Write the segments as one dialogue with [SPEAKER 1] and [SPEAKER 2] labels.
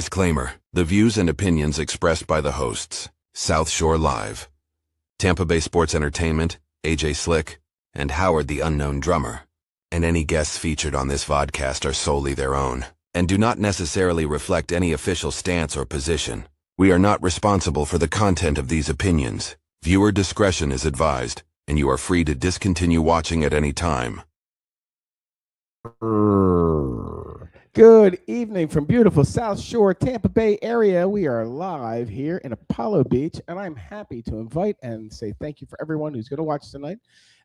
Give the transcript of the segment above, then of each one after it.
[SPEAKER 1] Disclaimer: the views and opinions expressed by the hosts, South Shore Live, Tampa Bay Sports Entertainment, AJ Slick, and Howard the Unknown Drummer, and any guests featured on this vodcast are solely their own, and do not necessarily reflect any official stance or position. We are not responsible for the content of these opinions. Viewer discretion is advised, and you are free to discontinue watching at any time.
[SPEAKER 2] Good evening from beautiful South Shore, Tampa Bay area. We are live here in Apollo Beach, and I'm happy to invite and say thank you for everyone who's going to watch tonight,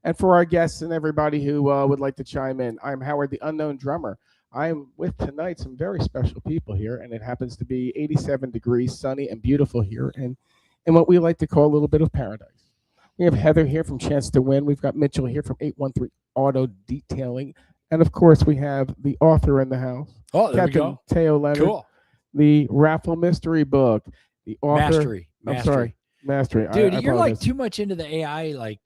[SPEAKER 2] and for our guests and everybody who would like to chime in. I'm Howard the Unknown Drummer. I'm with tonight some very special people here, and it happens to be 87 degrees, sunny and beautiful here, and in what we like to call a little bit of paradise. We have Heather here from Chance to Win. We've got Mitchell here from 813 Auto Detailing. And of course, we have the author in the house.
[SPEAKER 3] Oh, there
[SPEAKER 2] Captain
[SPEAKER 3] we go.
[SPEAKER 2] Teo Leonard.
[SPEAKER 3] Cool.
[SPEAKER 2] The Raffle Mystery Book. The author.
[SPEAKER 3] Mastery.
[SPEAKER 2] I'm sorry. Mastery.
[SPEAKER 3] Dude,
[SPEAKER 2] I
[SPEAKER 3] you're like
[SPEAKER 2] apologize.
[SPEAKER 3] too much into the AI,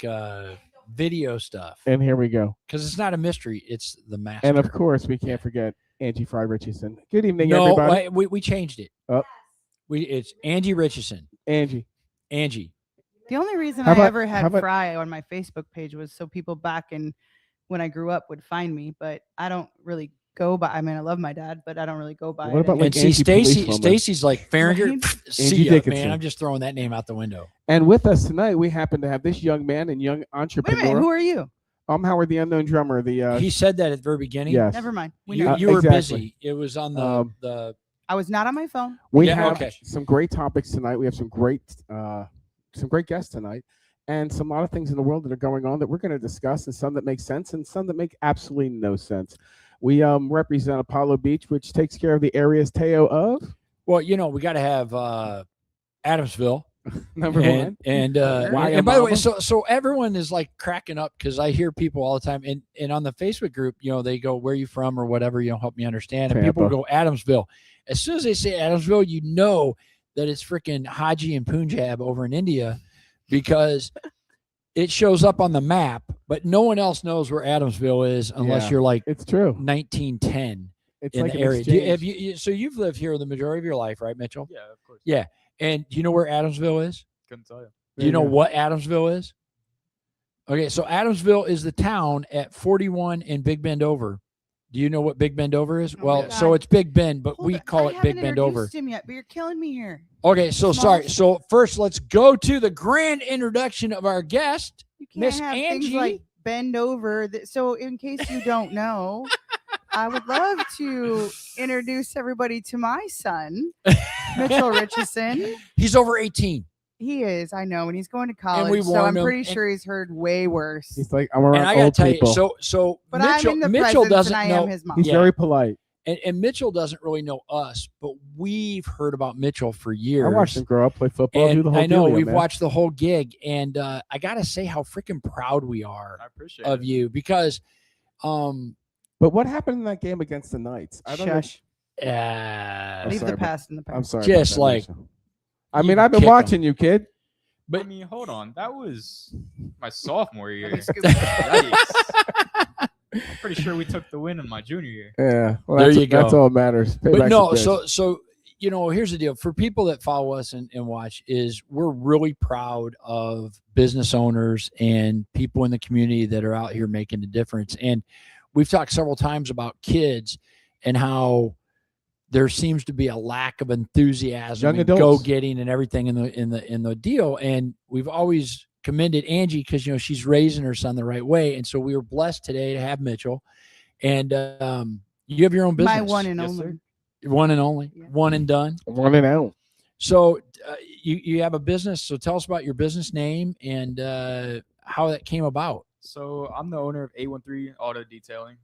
[SPEAKER 3] video stuff.
[SPEAKER 2] And here we go.
[SPEAKER 3] Because it's not a mystery, it's the master.
[SPEAKER 2] And of course, we can't forget Angie Fry Richardson. Good evening,
[SPEAKER 3] no,
[SPEAKER 2] everybody.
[SPEAKER 3] we changed it.
[SPEAKER 2] Oh.
[SPEAKER 3] It's Angie Richardson.
[SPEAKER 2] Angie.
[SPEAKER 4] The only reason
[SPEAKER 2] How
[SPEAKER 4] I
[SPEAKER 2] about-
[SPEAKER 4] ever
[SPEAKER 2] how
[SPEAKER 4] had
[SPEAKER 2] about-
[SPEAKER 4] Fry on my Facebook page was so people back in when I grew up would find me, but I don't really go by. I mean, I love my dad, but I don't really go by.
[SPEAKER 2] What
[SPEAKER 4] it
[SPEAKER 2] about,
[SPEAKER 4] anymore.
[SPEAKER 3] And see,
[SPEAKER 2] Angie Policewoman.
[SPEAKER 3] Stacy's like Farringer.
[SPEAKER 4] Right?
[SPEAKER 3] See
[SPEAKER 2] Angie
[SPEAKER 3] ya,
[SPEAKER 2] Dickinson.
[SPEAKER 3] man. I'm just throwing that name out the window.
[SPEAKER 2] And with us tonight, we happen to have this young man and young
[SPEAKER 4] Wait a
[SPEAKER 2] entrepreneur.
[SPEAKER 4] minute, who are you?
[SPEAKER 2] I'm Howard the Unknown Drummer. The
[SPEAKER 3] He said that at the very beginning.
[SPEAKER 2] yes.
[SPEAKER 4] Never mind. We
[SPEAKER 3] You,
[SPEAKER 4] know.
[SPEAKER 3] you were
[SPEAKER 2] Exactly.
[SPEAKER 3] busy. It was on the
[SPEAKER 4] I was not on my phone.
[SPEAKER 2] We
[SPEAKER 3] Yeah,
[SPEAKER 2] have
[SPEAKER 3] okay.
[SPEAKER 2] some great topics tonight. We have some great guests tonight, and some lot of things in the world that are going on that we're going to discuss, and some that make sense, and some that make absolutely no sense. We represent Apollo Beach, which takes care of the areas Teo of
[SPEAKER 3] well, we got to have Adamsville.
[SPEAKER 2] number one.
[SPEAKER 3] And by the way, so everyone is like cracking up because I hear people all the time, and on the Facebook group, they go, "Where are you from?" or whatever, help me understand. And people
[SPEAKER 2] Tampa.
[SPEAKER 3] go Adamsville. As soon as they say Adamsville, you know that it's freaking Haji and Punjab over in India, because it shows up on the map, but no one else knows where Adamsville is unless
[SPEAKER 2] Yeah.
[SPEAKER 3] you're like
[SPEAKER 2] It's true.
[SPEAKER 3] 1910
[SPEAKER 2] It's
[SPEAKER 3] in
[SPEAKER 2] like
[SPEAKER 3] the
[SPEAKER 2] an
[SPEAKER 3] area.
[SPEAKER 2] exchange.
[SPEAKER 3] So you've lived here the majority of your life, right, Mitchell?
[SPEAKER 5] Yeah, of course.
[SPEAKER 3] Yeah. And do you know where Adamsville is?
[SPEAKER 5] Couldn't tell you.
[SPEAKER 3] Do you know
[SPEAKER 2] go.
[SPEAKER 3] what Adamsville is? Okay, so Adamsville is the town at 41 in Big Bend Over. Do you know what Big Bend Over is?
[SPEAKER 4] Oh my
[SPEAKER 3] well, so
[SPEAKER 4] God.
[SPEAKER 3] it's Big Bend, but
[SPEAKER 4] Hold
[SPEAKER 3] we
[SPEAKER 4] on,
[SPEAKER 3] call
[SPEAKER 4] I
[SPEAKER 3] it Big
[SPEAKER 4] haven't
[SPEAKER 3] Bend Over.
[SPEAKER 4] introduced him yet, but you're killing me here.
[SPEAKER 3] Okay, so
[SPEAKER 4] Small
[SPEAKER 3] sorry.
[SPEAKER 4] town.
[SPEAKER 3] So first, let's go to the grand introduction of our guest.
[SPEAKER 4] You can't
[SPEAKER 3] Miss
[SPEAKER 4] have
[SPEAKER 3] Angie.
[SPEAKER 4] things like bend over. So in case you don't know, I would love to introduce everybody to my son, Mitchell Richardson.
[SPEAKER 3] He's over 18.
[SPEAKER 4] He is, I know, and he's going to college.
[SPEAKER 3] we
[SPEAKER 4] So
[SPEAKER 3] warned
[SPEAKER 4] I'm
[SPEAKER 3] him,
[SPEAKER 4] pretty
[SPEAKER 3] and-
[SPEAKER 4] sure he's heard way worse.
[SPEAKER 2] He's like, I'm
[SPEAKER 3] And
[SPEAKER 2] around
[SPEAKER 3] I got to
[SPEAKER 2] old
[SPEAKER 3] tell
[SPEAKER 2] people.
[SPEAKER 3] you, so
[SPEAKER 4] But
[SPEAKER 3] Mitchell,
[SPEAKER 4] I'm in the
[SPEAKER 3] Mitchell
[SPEAKER 4] presence
[SPEAKER 3] doesn't
[SPEAKER 4] and I
[SPEAKER 3] know.
[SPEAKER 4] am his mom.
[SPEAKER 2] He's
[SPEAKER 3] yeah.
[SPEAKER 2] very polite.
[SPEAKER 3] And Mitchell doesn't really know us, but we've heard about Mitchell for years.
[SPEAKER 2] I watched him grow up, play football, do
[SPEAKER 3] And
[SPEAKER 2] the whole
[SPEAKER 3] I know
[SPEAKER 2] dealio,
[SPEAKER 3] we've
[SPEAKER 2] man.
[SPEAKER 3] watched the whole gig, and I gotta say how freaking proud we are
[SPEAKER 5] I appreciate
[SPEAKER 3] of
[SPEAKER 5] it.
[SPEAKER 3] you, because
[SPEAKER 2] But what happened in that game against the Knights? I don't know.
[SPEAKER 4] Shush.
[SPEAKER 2] I'm
[SPEAKER 4] Leave
[SPEAKER 2] sorry,
[SPEAKER 4] the
[SPEAKER 2] but-
[SPEAKER 4] past in the past.
[SPEAKER 2] I'm sorry.
[SPEAKER 3] Just
[SPEAKER 2] about that,
[SPEAKER 3] like-
[SPEAKER 2] Mitchell. I
[SPEAKER 3] you
[SPEAKER 2] mean, I've been
[SPEAKER 3] kick 'em.
[SPEAKER 2] watching you, kid.
[SPEAKER 3] But-
[SPEAKER 5] I mean, hold on. That was my sophomore year.
[SPEAKER 4] Let me scoop-
[SPEAKER 5] Yikes. I'm pretty sure we took the win in my junior year.
[SPEAKER 2] Yeah. Well,
[SPEAKER 3] There
[SPEAKER 2] that's,
[SPEAKER 3] you
[SPEAKER 2] That's
[SPEAKER 3] go.
[SPEAKER 2] all that matters.
[SPEAKER 3] but
[SPEAKER 2] Payback's
[SPEAKER 3] no,
[SPEAKER 2] a bitch.
[SPEAKER 3] so here's the deal. For people that follow us and watch, is we're really proud of business owners and people in the community that are out here making a difference. And we've talked several times about kids and how there seems to be a lack of enthusiasm
[SPEAKER 2] Young
[SPEAKER 3] and
[SPEAKER 2] adults.
[SPEAKER 3] go-getting and everything in the deal. And we've always commended Angie because she's raising her son the right way. And so we were blessed today to have Mitchell. And you have your own business.
[SPEAKER 4] My one and
[SPEAKER 5] Yes,
[SPEAKER 4] only.
[SPEAKER 5] sir.
[SPEAKER 3] One and only,
[SPEAKER 4] Yeah.
[SPEAKER 3] one and done.
[SPEAKER 2] One and out.
[SPEAKER 3] So you have a business. So tell us about your business name and how that came about.
[SPEAKER 5] So I'm the owner of 813 Auto Detailing.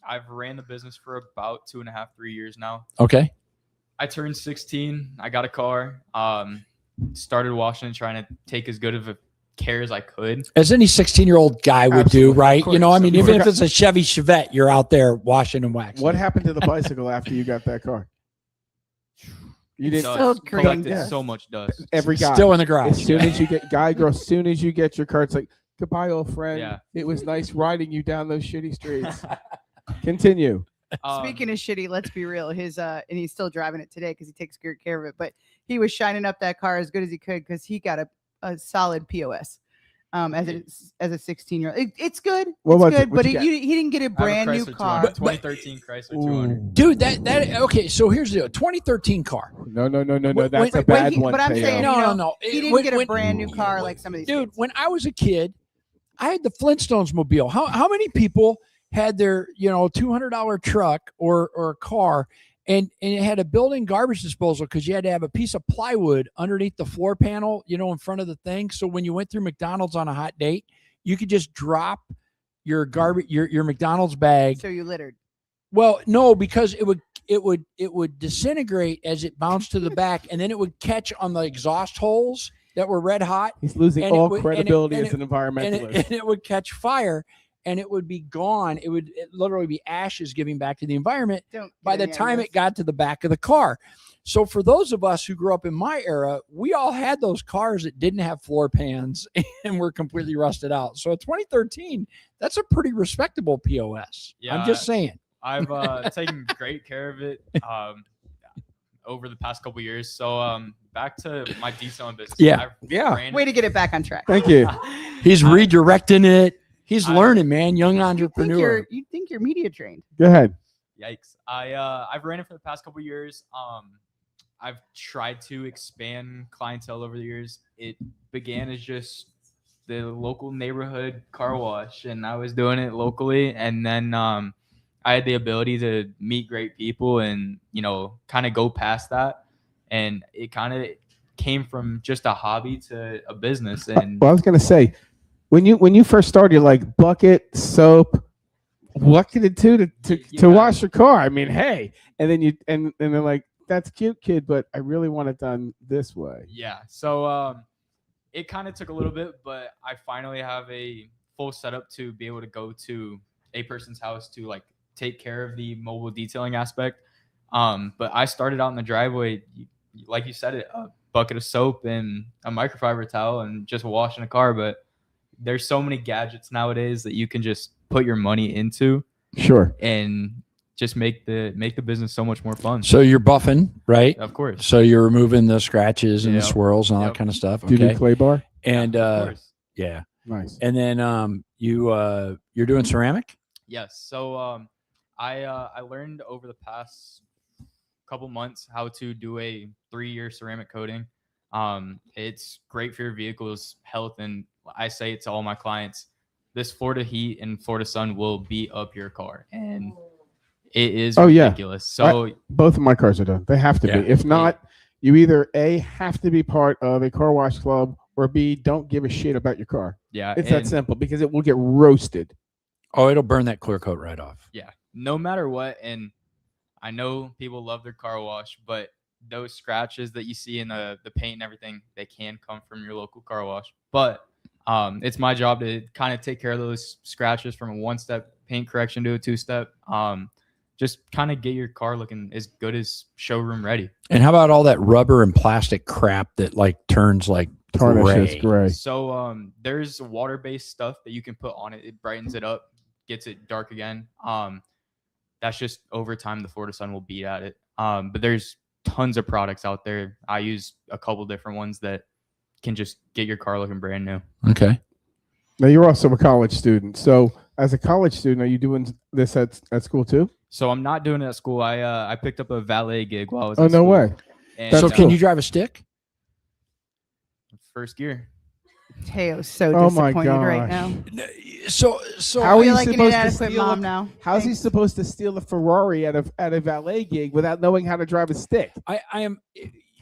[SPEAKER 5] I've ran the business for about 2.5, 3 years now.
[SPEAKER 3] Okay.
[SPEAKER 5] I turned 16. I got a car. Started washing and trying to take as good of a care as I could.
[SPEAKER 3] As any 16-year-old guy would
[SPEAKER 2] Absolutely,
[SPEAKER 3] do, right?
[SPEAKER 5] of
[SPEAKER 3] You know, I
[SPEAKER 5] course,
[SPEAKER 3] mean,
[SPEAKER 5] of
[SPEAKER 3] even if
[SPEAKER 2] course.
[SPEAKER 3] it's a Chevy Chevette, you're out there washing and waxing.
[SPEAKER 2] What happened to the bicycle after you got that car? You didn't.
[SPEAKER 5] Dust.
[SPEAKER 4] Still green
[SPEAKER 5] Collected
[SPEAKER 2] dust.
[SPEAKER 5] so much dust.
[SPEAKER 2] Every guy.
[SPEAKER 3] Still in the garage.
[SPEAKER 2] As soon as you get girl, as soon as you get your car, it's like, goodbye, old friend.
[SPEAKER 5] Yeah.
[SPEAKER 2] It was nice riding you down those shitty streets. Continue.
[SPEAKER 4] Speaking of shitty, let's be real. His and he's still driving it today because he takes good care of it. But he was shining up that car as good as he could because he got a solid POS. As a 16-year-old, it's good.
[SPEAKER 2] What
[SPEAKER 4] It's
[SPEAKER 2] was it?
[SPEAKER 4] good,
[SPEAKER 2] What
[SPEAKER 4] but
[SPEAKER 2] you got?
[SPEAKER 4] he didn't get a
[SPEAKER 5] I have
[SPEAKER 4] brand new
[SPEAKER 5] Chrysler
[SPEAKER 4] car.
[SPEAKER 5] 200, 2013 Chrysler 200.
[SPEAKER 3] Dude, that okay. So here's the deal: 2013 car.
[SPEAKER 2] No.
[SPEAKER 3] Wait,
[SPEAKER 2] That's a
[SPEAKER 3] wait,
[SPEAKER 2] bad
[SPEAKER 4] he-
[SPEAKER 2] one.
[SPEAKER 4] but I'm
[SPEAKER 2] Teo.
[SPEAKER 4] saying,
[SPEAKER 3] No,
[SPEAKER 4] you know,
[SPEAKER 3] no.
[SPEAKER 4] He didn't
[SPEAKER 3] When-
[SPEAKER 4] get a
[SPEAKER 3] when-
[SPEAKER 4] brand new car like some of these
[SPEAKER 3] Dude,
[SPEAKER 4] kids.
[SPEAKER 3] when I was a kid, I had the Flintstones mobile. How many people had their $200 truck or a car, and it had a built-in garbage disposal because you had to have a piece of plywood underneath the floor panel, in front of the thing. So when you went through McDonald's on a hot date, you could just drop your garbage, your McDonald's bag.
[SPEAKER 4] So you littered.
[SPEAKER 3] Well, no, because it would disintegrate as it bounced to the back, and then it would catch on the exhaust holes that were red hot.
[SPEAKER 2] He's losing
[SPEAKER 3] And it
[SPEAKER 2] all
[SPEAKER 3] would-
[SPEAKER 2] credibility
[SPEAKER 3] and
[SPEAKER 2] as an
[SPEAKER 3] and
[SPEAKER 2] environmentalist.
[SPEAKER 3] it would catch fire, and it would be gone. It would literally be ashes giving back to the environment
[SPEAKER 4] Don't
[SPEAKER 3] by
[SPEAKER 4] get
[SPEAKER 3] the
[SPEAKER 4] any
[SPEAKER 3] time
[SPEAKER 4] ideas.
[SPEAKER 3] it got to the back of the car. So for those of us who grew up in my era, we all had those cars that didn't have floor pans and were completely rusted out. So 2013, that's a pretty respectable POS. I'm
[SPEAKER 5] Yeah,
[SPEAKER 3] just saying.
[SPEAKER 5] I've taken great care of it over the past couple years. So back to my detailing business.
[SPEAKER 3] Yeah.
[SPEAKER 4] Way to get it back on track.
[SPEAKER 2] Thank you.
[SPEAKER 3] He's redirecting it. He's
[SPEAKER 5] I-
[SPEAKER 3] learning, man. Young
[SPEAKER 4] You
[SPEAKER 3] entrepreneur.
[SPEAKER 4] think you're media trained?
[SPEAKER 2] Go ahead.
[SPEAKER 5] Yikes! I've ran it for the past couple years. I've tried to expand clientele over the years. It began as just the local neighborhood car wash, and I was doing it locally. And then I had the ability to meet great people, and kind of go past that. And it kind of came from just a hobby to a business. And
[SPEAKER 2] Well, I was gonna say, when you first started, you're like bucket, soap. What can it do to
[SPEAKER 5] Yeah.
[SPEAKER 2] wash your car? I mean, hey, and then and they're like, that's cute, kid, but I really want it done this way.
[SPEAKER 5] yeah, so it kind of took a little bit, but I finally have a full setup to be able to go to a person's house to like take care of the mobile detailing aspect. But I started out in the driveway, like you said, a bucket of soap and a microfiber towel and just washing a car. But there's so many gadgets nowadays that you can just put your money into
[SPEAKER 2] Sure.
[SPEAKER 5] and just make the business so much more fun.
[SPEAKER 3] So you're buffing, right?
[SPEAKER 5] Of course.
[SPEAKER 3] So you're removing the scratches and the
[SPEAKER 5] Yep.
[SPEAKER 3] swirls and all that
[SPEAKER 5] Yep.
[SPEAKER 3] kind of stuff.
[SPEAKER 2] Do you do
[SPEAKER 3] Okay.
[SPEAKER 2] clay bar?
[SPEAKER 3] And
[SPEAKER 5] Of course.
[SPEAKER 3] yeah.
[SPEAKER 2] Nice.
[SPEAKER 3] And then you're doing ceramic?
[SPEAKER 5] Yes. So I learned over the past couple months how to do a 3-year ceramic coating. It's great for your vehicle's health, and I say it to all my clients: this Florida heat and Florida sun will beat up your car, and it is
[SPEAKER 2] Oh, yeah.
[SPEAKER 5] ridiculous. So
[SPEAKER 2] Both of my cars are done. They have to
[SPEAKER 3] Yeah.
[SPEAKER 2] be. If not, you either A, have to be part of a car wash club, or B, don't give a shit about your car.
[SPEAKER 5] yeah,
[SPEAKER 2] It's that
[SPEAKER 5] and
[SPEAKER 2] simple because it will get roasted.
[SPEAKER 3] Oh, it'll burn that clear coat right off.
[SPEAKER 5] yeah, no matter what. And I know people love their car wash, but those scratches that you see in the paint and everything, they can come from your local car wash. But it's my job to kind of take care of those scratches from a 1-step paint correction to a 2-step. Just kind of get your car looking as good as showroom ready.
[SPEAKER 3] And how about all that rubber and plastic crap that like turns like
[SPEAKER 2] Tarnishes gray.
[SPEAKER 5] So there's water-based stuff that you can put on it. It brightens it up, gets it dark again. That's just over time the Florida sun will beat at it. But there's tons of products out there. I use a couple different ones that can just get your car looking brand new.
[SPEAKER 3] Okay.
[SPEAKER 2] Now you're also a college student. So as a college student, are you doing this at school too?
[SPEAKER 5] So I'm not doing it at school. I picked up a valet gig while I was
[SPEAKER 2] Oh,
[SPEAKER 5] in
[SPEAKER 2] no
[SPEAKER 5] school.
[SPEAKER 2] way.
[SPEAKER 5] And,
[SPEAKER 2] That's
[SPEAKER 3] So can
[SPEAKER 2] cool.
[SPEAKER 3] you drive a stick?
[SPEAKER 5] First gear.
[SPEAKER 4] Teo's so
[SPEAKER 2] Oh my
[SPEAKER 4] disappointed right
[SPEAKER 2] gosh.
[SPEAKER 4] now.
[SPEAKER 3] So
[SPEAKER 2] How
[SPEAKER 4] I
[SPEAKER 2] are
[SPEAKER 4] feel
[SPEAKER 2] you
[SPEAKER 4] like an
[SPEAKER 2] supposed to
[SPEAKER 4] inadequate
[SPEAKER 2] steal
[SPEAKER 4] mom
[SPEAKER 2] a-
[SPEAKER 4] now.
[SPEAKER 2] How's he
[SPEAKER 4] Thanks.
[SPEAKER 2] supposed to steal a Ferrari at a valet gig without knowing how to drive a stick?
[SPEAKER 3] I am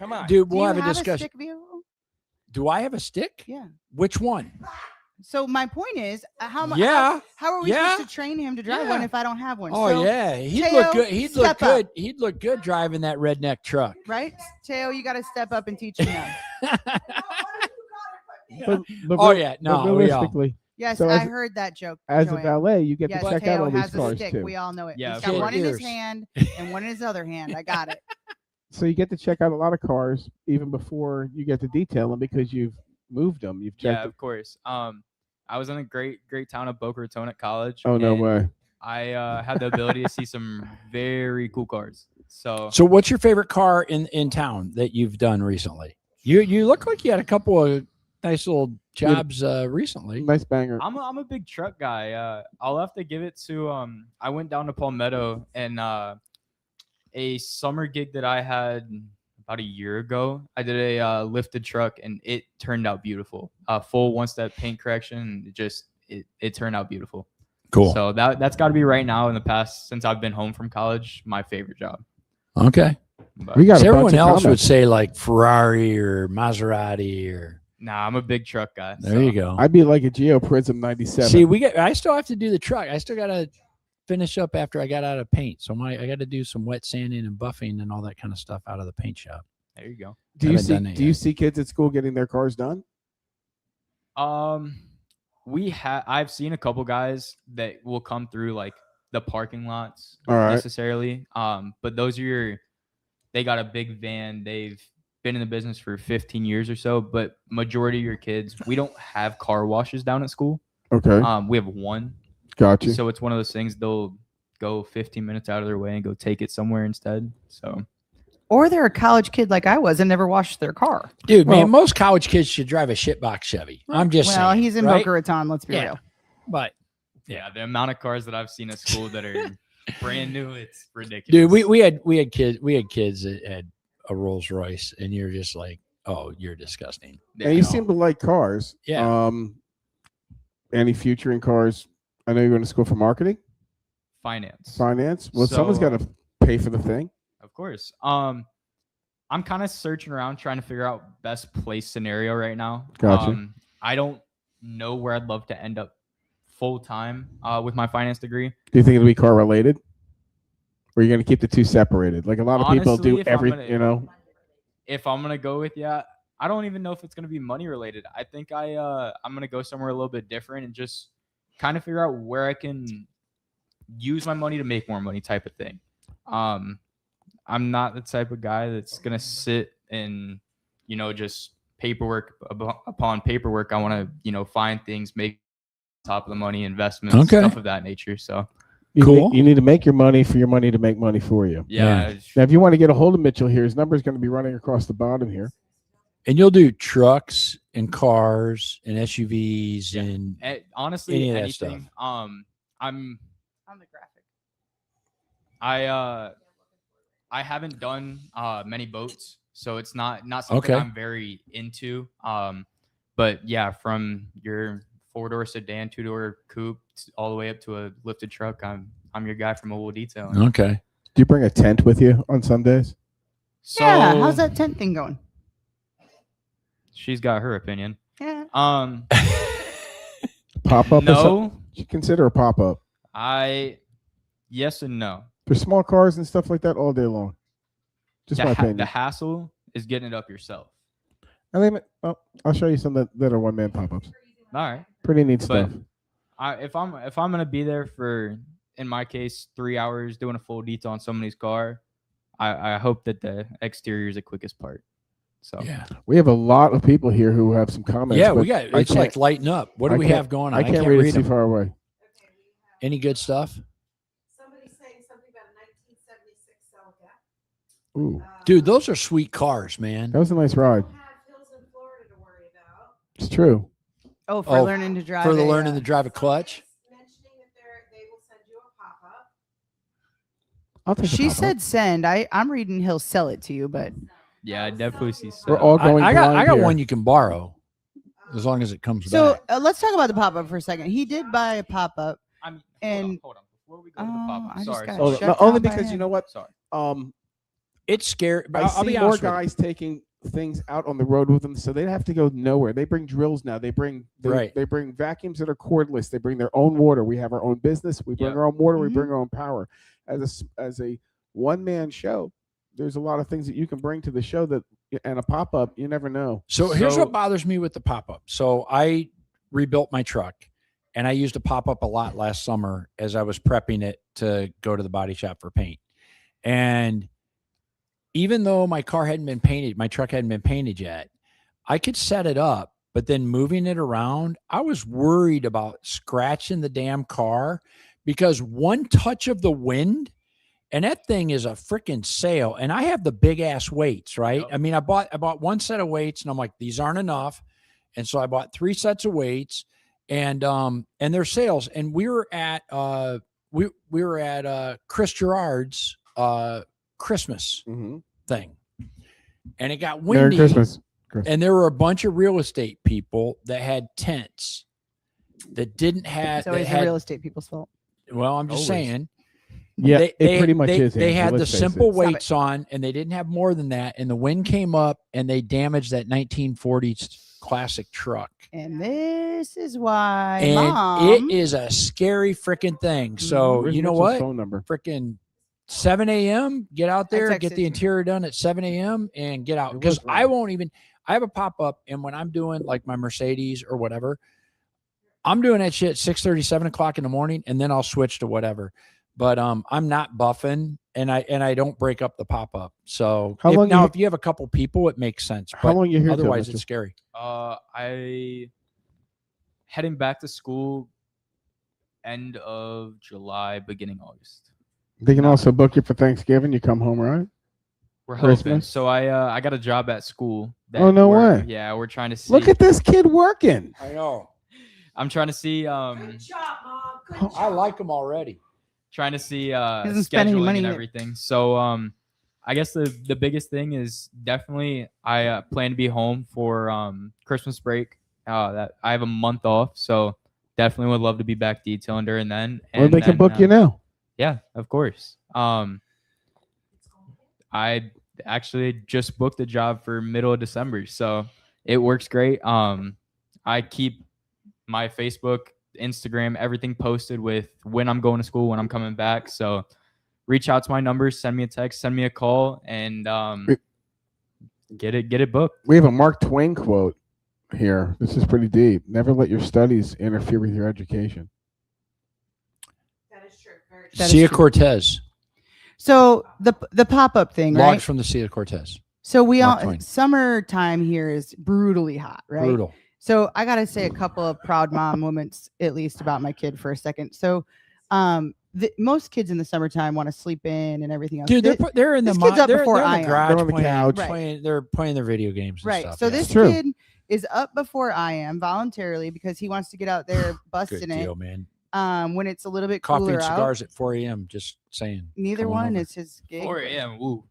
[SPEAKER 2] Come on.
[SPEAKER 3] dude,
[SPEAKER 4] Do
[SPEAKER 3] we'll
[SPEAKER 4] you
[SPEAKER 3] have a discussion.
[SPEAKER 4] stick vehicle?
[SPEAKER 3] Do I have a stick?
[SPEAKER 4] Yeah.
[SPEAKER 3] Which one?
[SPEAKER 4] So my point is, how much?
[SPEAKER 3] Yeah.
[SPEAKER 4] How are we
[SPEAKER 3] Yeah.
[SPEAKER 4] supposed to train him to drive
[SPEAKER 3] Yeah.
[SPEAKER 4] one if I don't have one?
[SPEAKER 3] Oh
[SPEAKER 4] So,
[SPEAKER 3] yeah, he'd
[SPEAKER 4] Teo,
[SPEAKER 3] look good. He'd look
[SPEAKER 4] step up.
[SPEAKER 3] good. He'd look good driving that redneck truck.
[SPEAKER 4] Right, Teo, you got to step up and teach him that.
[SPEAKER 2] But
[SPEAKER 3] Oh, yeah. No,
[SPEAKER 2] but
[SPEAKER 3] we all-
[SPEAKER 2] realistically,
[SPEAKER 4] Yes,
[SPEAKER 2] So
[SPEAKER 4] I
[SPEAKER 2] as-
[SPEAKER 4] heard that joke.
[SPEAKER 2] as a
[SPEAKER 4] Joanne.
[SPEAKER 2] valet, you get
[SPEAKER 4] Yes,
[SPEAKER 2] to check
[SPEAKER 4] Teo
[SPEAKER 2] out all these
[SPEAKER 4] has a
[SPEAKER 2] cars
[SPEAKER 4] stick.
[SPEAKER 2] too.
[SPEAKER 4] We all know it.
[SPEAKER 5] Yeah,
[SPEAKER 4] He's
[SPEAKER 5] of
[SPEAKER 4] got one in his
[SPEAKER 3] course.
[SPEAKER 4] hand and one in his other hand. I got it.
[SPEAKER 2] So you get to check out a lot of cars even before you get to detail them because you've moved them. You've checked
[SPEAKER 5] Yeah,
[SPEAKER 2] them.
[SPEAKER 5] of course. I was in a great town of Boca Raton at college.
[SPEAKER 2] Oh, no
[SPEAKER 5] and
[SPEAKER 2] way.
[SPEAKER 5] I have the ability to see some very cool cars. So
[SPEAKER 3] So what's your favorite car in town that you've done recently? You look like you had a couple of nice little jobs recently.
[SPEAKER 2] Nice banger.
[SPEAKER 5] I'm a big truck guy. I'll have to give it to I went down to Palmetto and a summer gig that I had about a year ago. I did a lifted truck and it turned out beautiful. Full one-step paint correction. It turned out beautiful.
[SPEAKER 3] Cool.
[SPEAKER 5] So that's got to be right now in the past since I've been home from college, my favorite job.
[SPEAKER 3] Okay.
[SPEAKER 5] But,
[SPEAKER 2] We got
[SPEAKER 3] So
[SPEAKER 2] a
[SPEAKER 3] everyone
[SPEAKER 2] bunch of
[SPEAKER 3] else would
[SPEAKER 2] comments.
[SPEAKER 3] say like Ferrari or Maserati or
[SPEAKER 5] nah, I'm a big truck guy.
[SPEAKER 3] there you go.
[SPEAKER 2] I'd be like a Geo Prism 97.
[SPEAKER 3] See, I still have to do the truck. I still got to finish up after I got out of paint. So I got to do some wet sanding and buffing and all that kind of stuff out of the paint shop.
[SPEAKER 5] There you go.
[SPEAKER 3] haven't done it
[SPEAKER 2] do you
[SPEAKER 3] yet.
[SPEAKER 2] see kids at school getting their cars done?
[SPEAKER 5] I've seen a couple guys that will come through like the parking lots
[SPEAKER 2] All right.
[SPEAKER 5] necessarily. But those are they got a big van. They've been in the business for 15 years or so, but majority of your kids, we don't have car washes down at school.
[SPEAKER 2] Okay,
[SPEAKER 5] We have one.
[SPEAKER 2] gotcha.
[SPEAKER 5] So it's one of those things they'll go 15 minutes out of their way and go take it somewhere instead. So
[SPEAKER 4] Or they're a college kid like I was and never washed their car.
[SPEAKER 3] Dude,
[SPEAKER 2] Well-
[SPEAKER 3] man, most college kids should drive a shitbox Chevy. I'm just
[SPEAKER 4] Well,
[SPEAKER 3] saying.
[SPEAKER 4] he's in
[SPEAKER 3] right?
[SPEAKER 4] Boca Raton. Let's be
[SPEAKER 3] Yeah.
[SPEAKER 4] real.
[SPEAKER 3] But
[SPEAKER 5] yeah, the amount of cars that I've seen at school that are brand new, it's ridiculous.
[SPEAKER 3] dude, we had kids that had a Rolls Royce, and you're just like, oh, you're disgusting.
[SPEAKER 2] And you seem to like cars.
[SPEAKER 3] Yeah.
[SPEAKER 2] Any future in cars? I know you're going to school for marketing,
[SPEAKER 5] finance.
[SPEAKER 2] finance. Well, someone's
[SPEAKER 5] So-
[SPEAKER 2] got to pay for the thing.
[SPEAKER 5] Of course. I'm kind of searching around trying to figure out best place scenario right now.
[SPEAKER 2] Gotcha.
[SPEAKER 5] I don't know where I'd love to end up full time with my finance degree.
[SPEAKER 2] Do you think it'll be car related? Or are you going to keep the two separated? Like a lot of people
[SPEAKER 5] Honestly,
[SPEAKER 2] do
[SPEAKER 5] if I'm
[SPEAKER 2] every,
[SPEAKER 5] gonna-
[SPEAKER 2] you know.
[SPEAKER 5] If I'm gonna go with I don't even know if it's gonna be money related. I think I'm gonna go somewhere a little bit different and just kind of figure out where I can use my money to make more money type of thing. I'm not the type of guy that's gonna sit and just paperwork upon paperwork. I want to find things, make top of the money investments,
[SPEAKER 3] Okay.
[SPEAKER 5] stuff of that nature. So
[SPEAKER 3] Cool.
[SPEAKER 2] You need to make your money for your money to make money for you.
[SPEAKER 5] yeah.
[SPEAKER 2] Now, if you want to get a hold of Mitchell here, his number is going to be running across the bottom here.
[SPEAKER 3] And you'll do trucks and cars and SUVs
[SPEAKER 5] Yeah.
[SPEAKER 3] and
[SPEAKER 5] Honestly,
[SPEAKER 3] Any of that
[SPEAKER 5] anything.
[SPEAKER 3] stuff.
[SPEAKER 5] I'm
[SPEAKER 4] On the graphic.
[SPEAKER 5] I haven't done many boats, so it's not something
[SPEAKER 3] Okay.
[SPEAKER 5] I'm very into. But yeah, from your 4-door sedan, 2-door coupe, all the way up to a lifted truck, I'm your guy for mobile detailing.
[SPEAKER 3] okay.
[SPEAKER 2] Do you bring a tent with you on some days?
[SPEAKER 5] So
[SPEAKER 4] Yeah. How's that tent thing going?
[SPEAKER 5] she's got her opinion.
[SPEAKER 4] Yeah.
[SPEAKER 2] Pop up?
[SPEAKER 5] No,
[SPEAKER 2] You consider a pop up
[SPEAKER 5] yes and no.
[SPEAKER 2] for small cars and stuff like that all day long. Just my
[SPEAKER 5] The
[SPEAKER 2] opinion.
[SPEAKER 5] hassle is getting it up yourself.
[SPEAKER 2] I'll show you some that are one man pop ups.
[SPEAKER 5] All right.
[SPEAKER 2] Pretty neat
[SPEAKER 5] But
[SPEAKER 2] stuff.
[SPEAKER 5] if I'm gonna be there for, in my case, 3 hours doing a full detail on somebody's car, I hope that the exterior is the quickest part. So
[SPEAKER 3] Yeah.
[SPEAKER 2] We have a lot of people here who have some comments.
[SPEAKER 3] Yeah,
[SPEAKER 2] but
[SPEAKER 3] we got
[SPEAKER 2] I
[SPEAKER 3] it's
[SPEAKER 2] can't-
[SPEAKER 3] like lighting up. What do
[SPEAKER 2] I
[SPEAKER 3] we
[SPEAKER 2] can't-
[SPEAKER 3] have going on?
[SPEAKER 2] I can't read it too
[SPEAKER 3] them.
[SPEAKER 2] far away.
[SPEAKER 3] Any good stuff?
[SPEAKER 6] Somebody's saying something about a 1976 Celica.
[SPEAKER 2] Ooh,
[SPEAKER 3] Dude, those are sweet cars, man.
[SPEAKER 2] that was a nice ride.
[SPEAKER 6] Don't have hills in Florida to worry about.
[SPEAKER 2] It's true.
[SPEAKER 4] Oh, for
[SPEAKER 3] Oh,
[SPEAKER 4] learning to drive.
[SPEAKER 3] For the
[SPEAKER 4] a,
[SPEAKER 3] learning to drive a clutch.
[SPEAKER 6] Mentioning that they will send you a pop-up.
[SPEAKER 2] I'll take a
[SPEAKER 4] She
[SPEAKER 2] pop-up.
[SPEAKER 4] said send. I'm reading he'll sell it to you, but
[SPEAKER 5] yeah, I definitely see.
[SPEAKER 2] We're
[SPEAKER 5] So.
[SPEAKER 2] all going
[SPEAKER 3] I got
[SPEAKER 2] blind here.
[SPEAKER 3] one you can borrow as long as it comes
[SPEAKER 4] so
[SPEAKER 3] back.
[SPEAKER 4] let's talk about the pop up for a second. He did buy a pop up.
[SPEAKER 5] I mean,
[SPEAKER 4] and-
[SPEAKER 5] hold on. Before we go to the
[SPEAKER 4] Oh,
[SPEAKER 5] pop,
[SPEAKER 4] I just
[SPEAKER 5] sorry,
[SPEAKER 4] got
[SPEAKER 2] Oh,
[SPEAKER 4] shut
[SPEAKER 2] no,
[SPEAKER 4] down
[SPEAKER 2] only
[SPEAKER 4] by
[SPEAKER 2] because you
[SPEAKER 4] him.
[SPEAKER 2] know what?
[SPEAKER 5] sorry.
[SPEAKER 3] It's scary. But
[SPEAKER 2] I
[SPEAKER 3] I'll be
[SPEAKER 2] see more
[SPEAKER 3] honest with you.
[SPEAKER 2] guys taking things out on the road with them, so they have to go nowhere. They bring drills now. They bring
[SPEAKER 3] Right.
[SPEAKER 2] They bring vacuums that are cordless. They bring their own water. We have our own business. We bring
[SPEAKER 5] Yep.
[SPEAKER 2] our own water. We
[SPEAKER 4] Mhm.
[SPEAKER 2] bring our own power. As a one man show, there's a lot of things that you can bring to the show that and a pop up. You never know.
[SPEAKER 3] So here's
[SPEAKER 5] So-
[SPEAKER 3] what bothers me with the pop up. So I rebuilt my truck and I used a pop up a lot last summer as I was prepping it to go to the body shop for paint. And even though my car hadn't been painted, my truck hadn't been painted yet, I could set it up, but then moving it around, I was worried about scratching the damn car because one touch of the wind, and that thing is a freaking sail. And I have the big ass weights, right?
[SPEAKER 5] Yep.
[SPEAKER 3] I mean, I bought one set of weights, and I'm like, these aren't enough, and so I bought 3 sets of weights, and they're sails. And we were at Chris Gerard's Christmas
[SPEAKER 2] Mhm.
[SPEAKER 3] thing, and it got
[SPEAKER 2] Merry
[SPEAKER 3] windy.
[SPEAKER 2] Christmas.
[SPEAKER 3] And there were a bunch of real estate people that had tents that didn't have.
[SPEAKER 4] It's always
[SPEAKER 3] that
[SPEAKER 4] the
[SPEAKER 3] had,
[SPEAKER 4] real estate people's fault.
[SPEAKER 3] well, I'm just
[SPEAKER 5] Always.
[SPEAKER 3] saying.
[SPEAKER 2] Yeah, it pretty much is.
[SPEAKER 3] They
[SPEAKER 2] Andrew,
[SPEAKER 3] had the
[SPEAKER 2] let's face
[SPEAKER 3] simple
[SPEAKER 2] it.
[SPEAKER 4] Stop it.
[SPEAKER 3] weights on, and they didn't have more than that. And the wind came up, and they damaged that 1940s classic truck.
[SPEAKER 4] And this is why
[SPEAKER 3] And
[SPEAKER 4] Mom.
[SPEAKER 3] it is a scary freaking thing. So
[SPEAKER 2] Where's
[SPEAKER 3] you know
[SPEAKER 2] Mitchell's
[SPEAKER 3] what?
[SPEAKER 2] Phone number.
[SPEAKER 3] Freaking 7 a.m. Get out there, get
[SPEAKER 4] texted
[SPEAKER 3] the
[SPEAKER 4] you.
[SPEAKER 3] interior done at 7 a.m. and get out.
[SPEAKER 2] It
[SPEAKER 3] Because
[SPEAKER 2] was
[SPEAKER 3] I
[SPEAKER 2] wrong.
[SPEAKER 3] won't even. I have a pop up, and when I'm doing like my Mercedes or whatever, I'm doing that shit 6:30, 7 o'clock in the morning, and then I'll switch to whatever. But I'm not buffing, and I don't break up the pop up. So
[SPEAKER 2] How long
[SPEAKER 3] now
[SPEAKER 2] you-
[SPEAKER 3] if you have a couple people, it makes sense.
[SPEAKER 2] How
[SPEAKER 3] But
[SPEAKER 2] long you here? till,
[SPEAKER 3] otherwise,
[SPEAKER 2] Mitchell?
[SPEAKER 3] it's scary.
[SPEAKER 5] I heading back to school end of July, beginning August.
[SPEAKER 2] They can also book you for Thanksgiving. You come home, right?
[SPEAKER 5] We're hoping.
[SPEAKER 2] Christmas?
[SPEAKER 5] So I got a job at school.
[SPEAKER 2] Oh, no way.
[SPEAKER 5] Yeah, we're trying to see.
[SPEAKER 2] Look at this kid working.
[SPEAKER 3] I know.
[SPEAKER 5] I'm trying to see.
[SPEAKER 6] Good job, Mom. Good job.
[SPEAKER 3] I like them already.
[SPEAKER 5] Trying to see
[SPEAKER 4] Doesn't spend any
[SPEAKER 5] scheduling
[SPEAKER 4] money
[SPEAKER 5] and
[SPEAKER 4] either.
[SPEAKER 5] everything. So I guess the biggest thing is definitely I plan to be home for Christmas break. That I have a month off, so definitely would love to be back detailing during then.
[SPEAKER 2] Or they can
[SPEAKER 5] then,
[SPEAKER 2] book you now.
[SPEAKER 5] Yeah, of course. I actually just booked a job for middle of December, so it works great. I keep my Facebook, Instagram, everything posted with when I'm going to school, when I'm coming back. So reach out to my numbers, send me a text, send me a call, and get it booked.
[SPEAKER 2] We have a Mark Twain quote here. This is pretty deep. Never let your studies interfere with your education.
[SPEAKER 6] That is true. Very true.
[SPEAKER 4] That is
[SPEAKER 3] Sia
[SPEAKER 4] true.
[SPEAKER 3] Cortez.
[SPEAKER 4] So the pop up thing,
[SPEAKER 3] Logs
[SPEAKER 4] right?
[SPEAKER 3] from the Sia Cortez.
[SPEAKER 4] So we
[SPEAKER 3] Mark
[SPEAKER 4] all
[SPEAKER 3] Twain.
[SPEAKER 4] summertime here is brutally hot, right?
[SPEAKER 3] Brutal.
[SPEAKER 4] So I gotta say a couple of proud mom moments at least about my kid for a second. So most kids in the summertime want to sleep in and everything else.
[SPEAKER 3] Dude, they're in the
[SPEAKER 4] this kid's up
[SPEAKER 3] they're
[SPEAKER 4] before
[SPEAKER 3] in
[SPEAKER 4] I
[SPEAKER 3] the
[SPEAKER 4] am.
[SPEAKER 3] garage
[SPEAKER 2] They're on the
[SPEAKER 3] playing,
[SPEAKER 2] couch.
[SPEAKER 4] Right.
[SPEAKER 3] they're playing their video games and
[SPEAKER 4] Right.
[SPEAKER 3] stuff.
[SPEAKER 4] So
[SPEAKER 3] yeah.
[SPEAKER 4] this
[SPEAKER 2] True.
[SPEAKER 4] kid is up before I am voluntarily because he wants to get out there
[SPEAKER 3] Good
[SPEAKER 4] busting it
[SPEAKER 3] deal, man.
[SPEAKER 4] when it's a little bit
[SPEAKER 3] Coffee
[SPEAKER 4] cooler
[SPEAKER 3] and
[SPEAKER 4] out.
[SPEAKER 3] cigars at 4 a.m. Just saying.
[SPEAKER 4] Neither
[SPEAKER 3] Come on
[SPEAKER 4] one
[SPEAKER 3] over.
[SPEAKER 4] is his gig.
[SPEAKER 5] 4 a.m. Woo.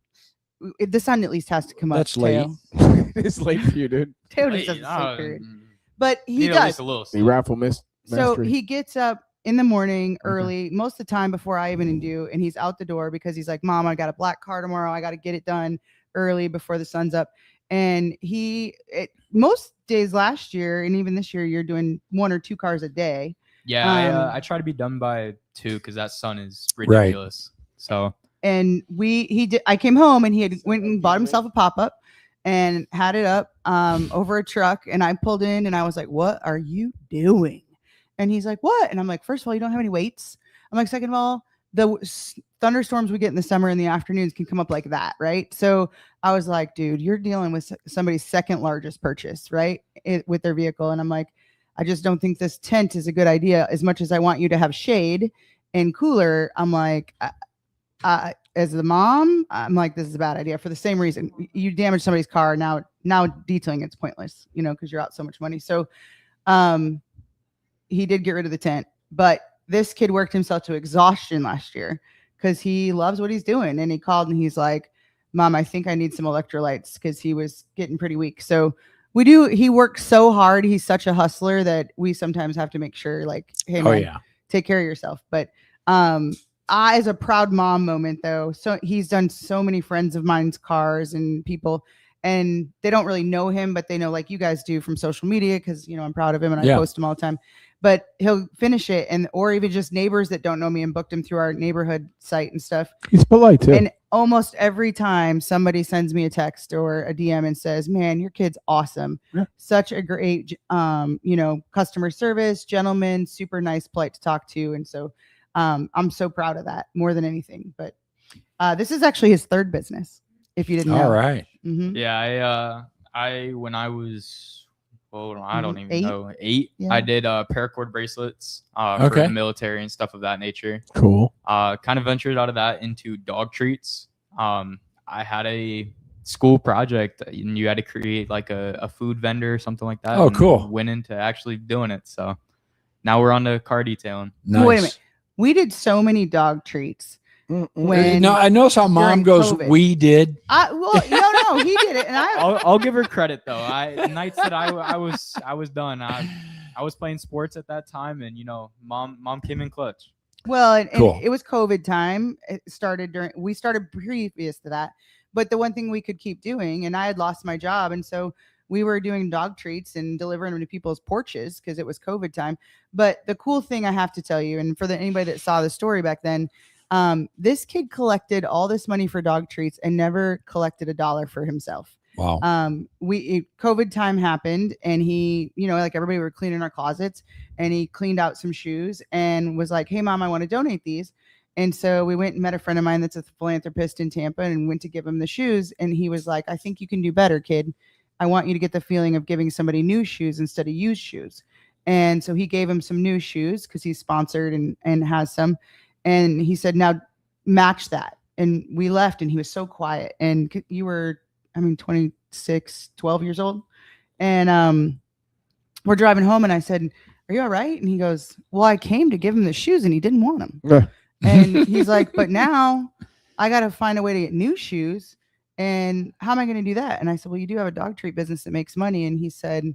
[SPEAKER 4] The sun at least has to come up.
[SPEAKER 3] That's late.
[SPEAKER 4] Teo.
[SPEAKER 2] It's late for you, dude.
[SPEAKER 4] Teo
[SPEAKER 5] Wait,
[SPEAKER 4] just doesn't sleep, period.
[SPEAKER 5] mm,
[SPEAKER 4] But he
[SPEAKER 5] need at
[SPEAKER 4] does.
[SPEAKER 5] least a little
[SPEAKER 2] The
[SPEAKER 5] sleep.
[SPEAKER 2] raffle missed.
[SPEAKER 4] So
[SPEAKER 2] mastery.
[SPEAKER 4] he gets up in the morning early, most of the time before I even do, and he's out the door because he's like, Mom, I got a black car tomorrow. I got to get it done early before the sun's up. And most days last year and even this year, you're doing 1 or 2 cars a day.
[SPEAKER 5] Yeah, I try to be done by 2 because that sun is
[SPEAKER 3] Right.
[SPEAKER 5] ridiculous. So
[SPEAKER 4] And I came home and he had went and bought himself a pop-up and had it up over a truck. And I pulled in and I was like, what are you doing? And he's like, what? And I'm like, first of all, you don't have any weights. I'm like, second of all, thunderstorms we get in the summer in the afternoons can come up like that, right? So I was like, dude, you're dealing with somebody's second largest purchase, right? With their vehicle. And I'm like, I just don't think this tent is a good idea. As much as I want you to have shade and cooler, I'm like, as the mom, I'm like, this is a bad idea for the same reason. You damage somebody's car. Now detailing it's pointless, because you're out so much money. So he did get rid of the tent, but this kid worked himself to exhaustion last year because he loves what he's doing. And he called and he's like, Mom, I think I need some electrolytes because he was getting pretty weak. So he works so hard. He's such a hustler that we sometimes have to make sure like, hey,
[SPEAKER 3] Oh
[SPEAKER 4] man,
[SPEAKER 3] yeah.
[SPEAKER 4] take care of yourself. But as a proud mom moment though, so he's done so many friends of mine's cars and people, and they don't really know him, but they know like you guys do from social media because I'm proud of him and I
[SPEAKER 3] Yeah.
[SPEAKER 4] post him all the time. But he'll finish it, or even just neighbors that don't know me and booked him through our neighborhood site and stuff.
[SPEAKER 2] He's polite too.
[SPEAKER 4] And almost every time somebody sends me a text or a DM and says, "Man, your kid's awesome.
[SPEAKER 2] Yeah.
[SPEAKER 4] Such a great, customer service, gentleman, super nice, polite to talk to." And so I'm so proud of that more than anything. But this is actually his 3rd business, if you didn't know.
[SPEAKER 3] All right.
[SPEAKER 4] Mhm.
[SPEAKER 5] yeah, I when I was well, I don't even
[SPEAKER 4] 8?
[SPEAKER 5] know, 8.
[SPEAKER 4] Yeah.
[SPEAKER 5] I did paracord bracelets for
[SPEAKER 3] Okay.
[SPEAKER 5] the military and stuff of that nature.
[SPEAKER 2] Cool.
[SPEAKER 5] Kind of ventured out of that into dog treats. I had a school project and you had to create like a food vendor or something like that.
[SPEAKER 3] Oh,
[SPEAKER 5] and
[SPEAKER 3] cool.
[SPEAKER 5] Went into actually doing it. So now we're on to car detailing.
[SPEAKER 3] Nice.
[SPEAKER 4] Wait a minute. We did so many dog treats. When
[SPEAKER 3] No, I notice how mom
[SPEAKER 4] during
[SPEAKER 3] goes,
[SPEAKER 4] COVID.
[SPEAKER 3] we did.
[SPEAKER 4] Well, no, he did it, and
[SPEAKER 5] I'll give her credit though. Nights that I was done. I was playing sports at that time, and mom came in clutch.
[SPEAKER 4] Well, and
[SPEAKER 3] Cool.
[SPEAKER 4] it was COVID time. We started previous to that, but the one thing we could keep doing, and I had lost my job, and so we were doing dog treats and delivering them to people's porches because it was COVID time. But the cool thing I have to tell you, and for anybody that saw the story back then, this kid collected all this money for dog treats and never collected $1 for himself.
[SPEAKER 3] Wow.
[SPEAKER 4] COVID time happened, and he, like everybody, were cleaning our closets, and he cleaned out some shoes and was like, "Hey mom, I want to donate these." And so we went and met a friend of mine that's a philanthropist in Tampa and went to give him the shoes. And he was like, "I think you can do better, kid. I want you to get the feeling of giving somebody new shoes instead of used shoes." And so he gave him some new shoes because he's sponsored and has some. And he said, "Now match that." And we left, and he was so quiet. And you were, 26, 12 years old. And we're driving home, and I said, "Are you all right?" And he goes, "Well, I came to give him the shoes and he didn't want them."
[SPEAKER 2] Yeah.
[SPEAKER 4] And he's like, "But now I got to find a way to get new shoes. And how am I going to do that?" And I said, "Well, you do have a dog treat business that makes money." And he said,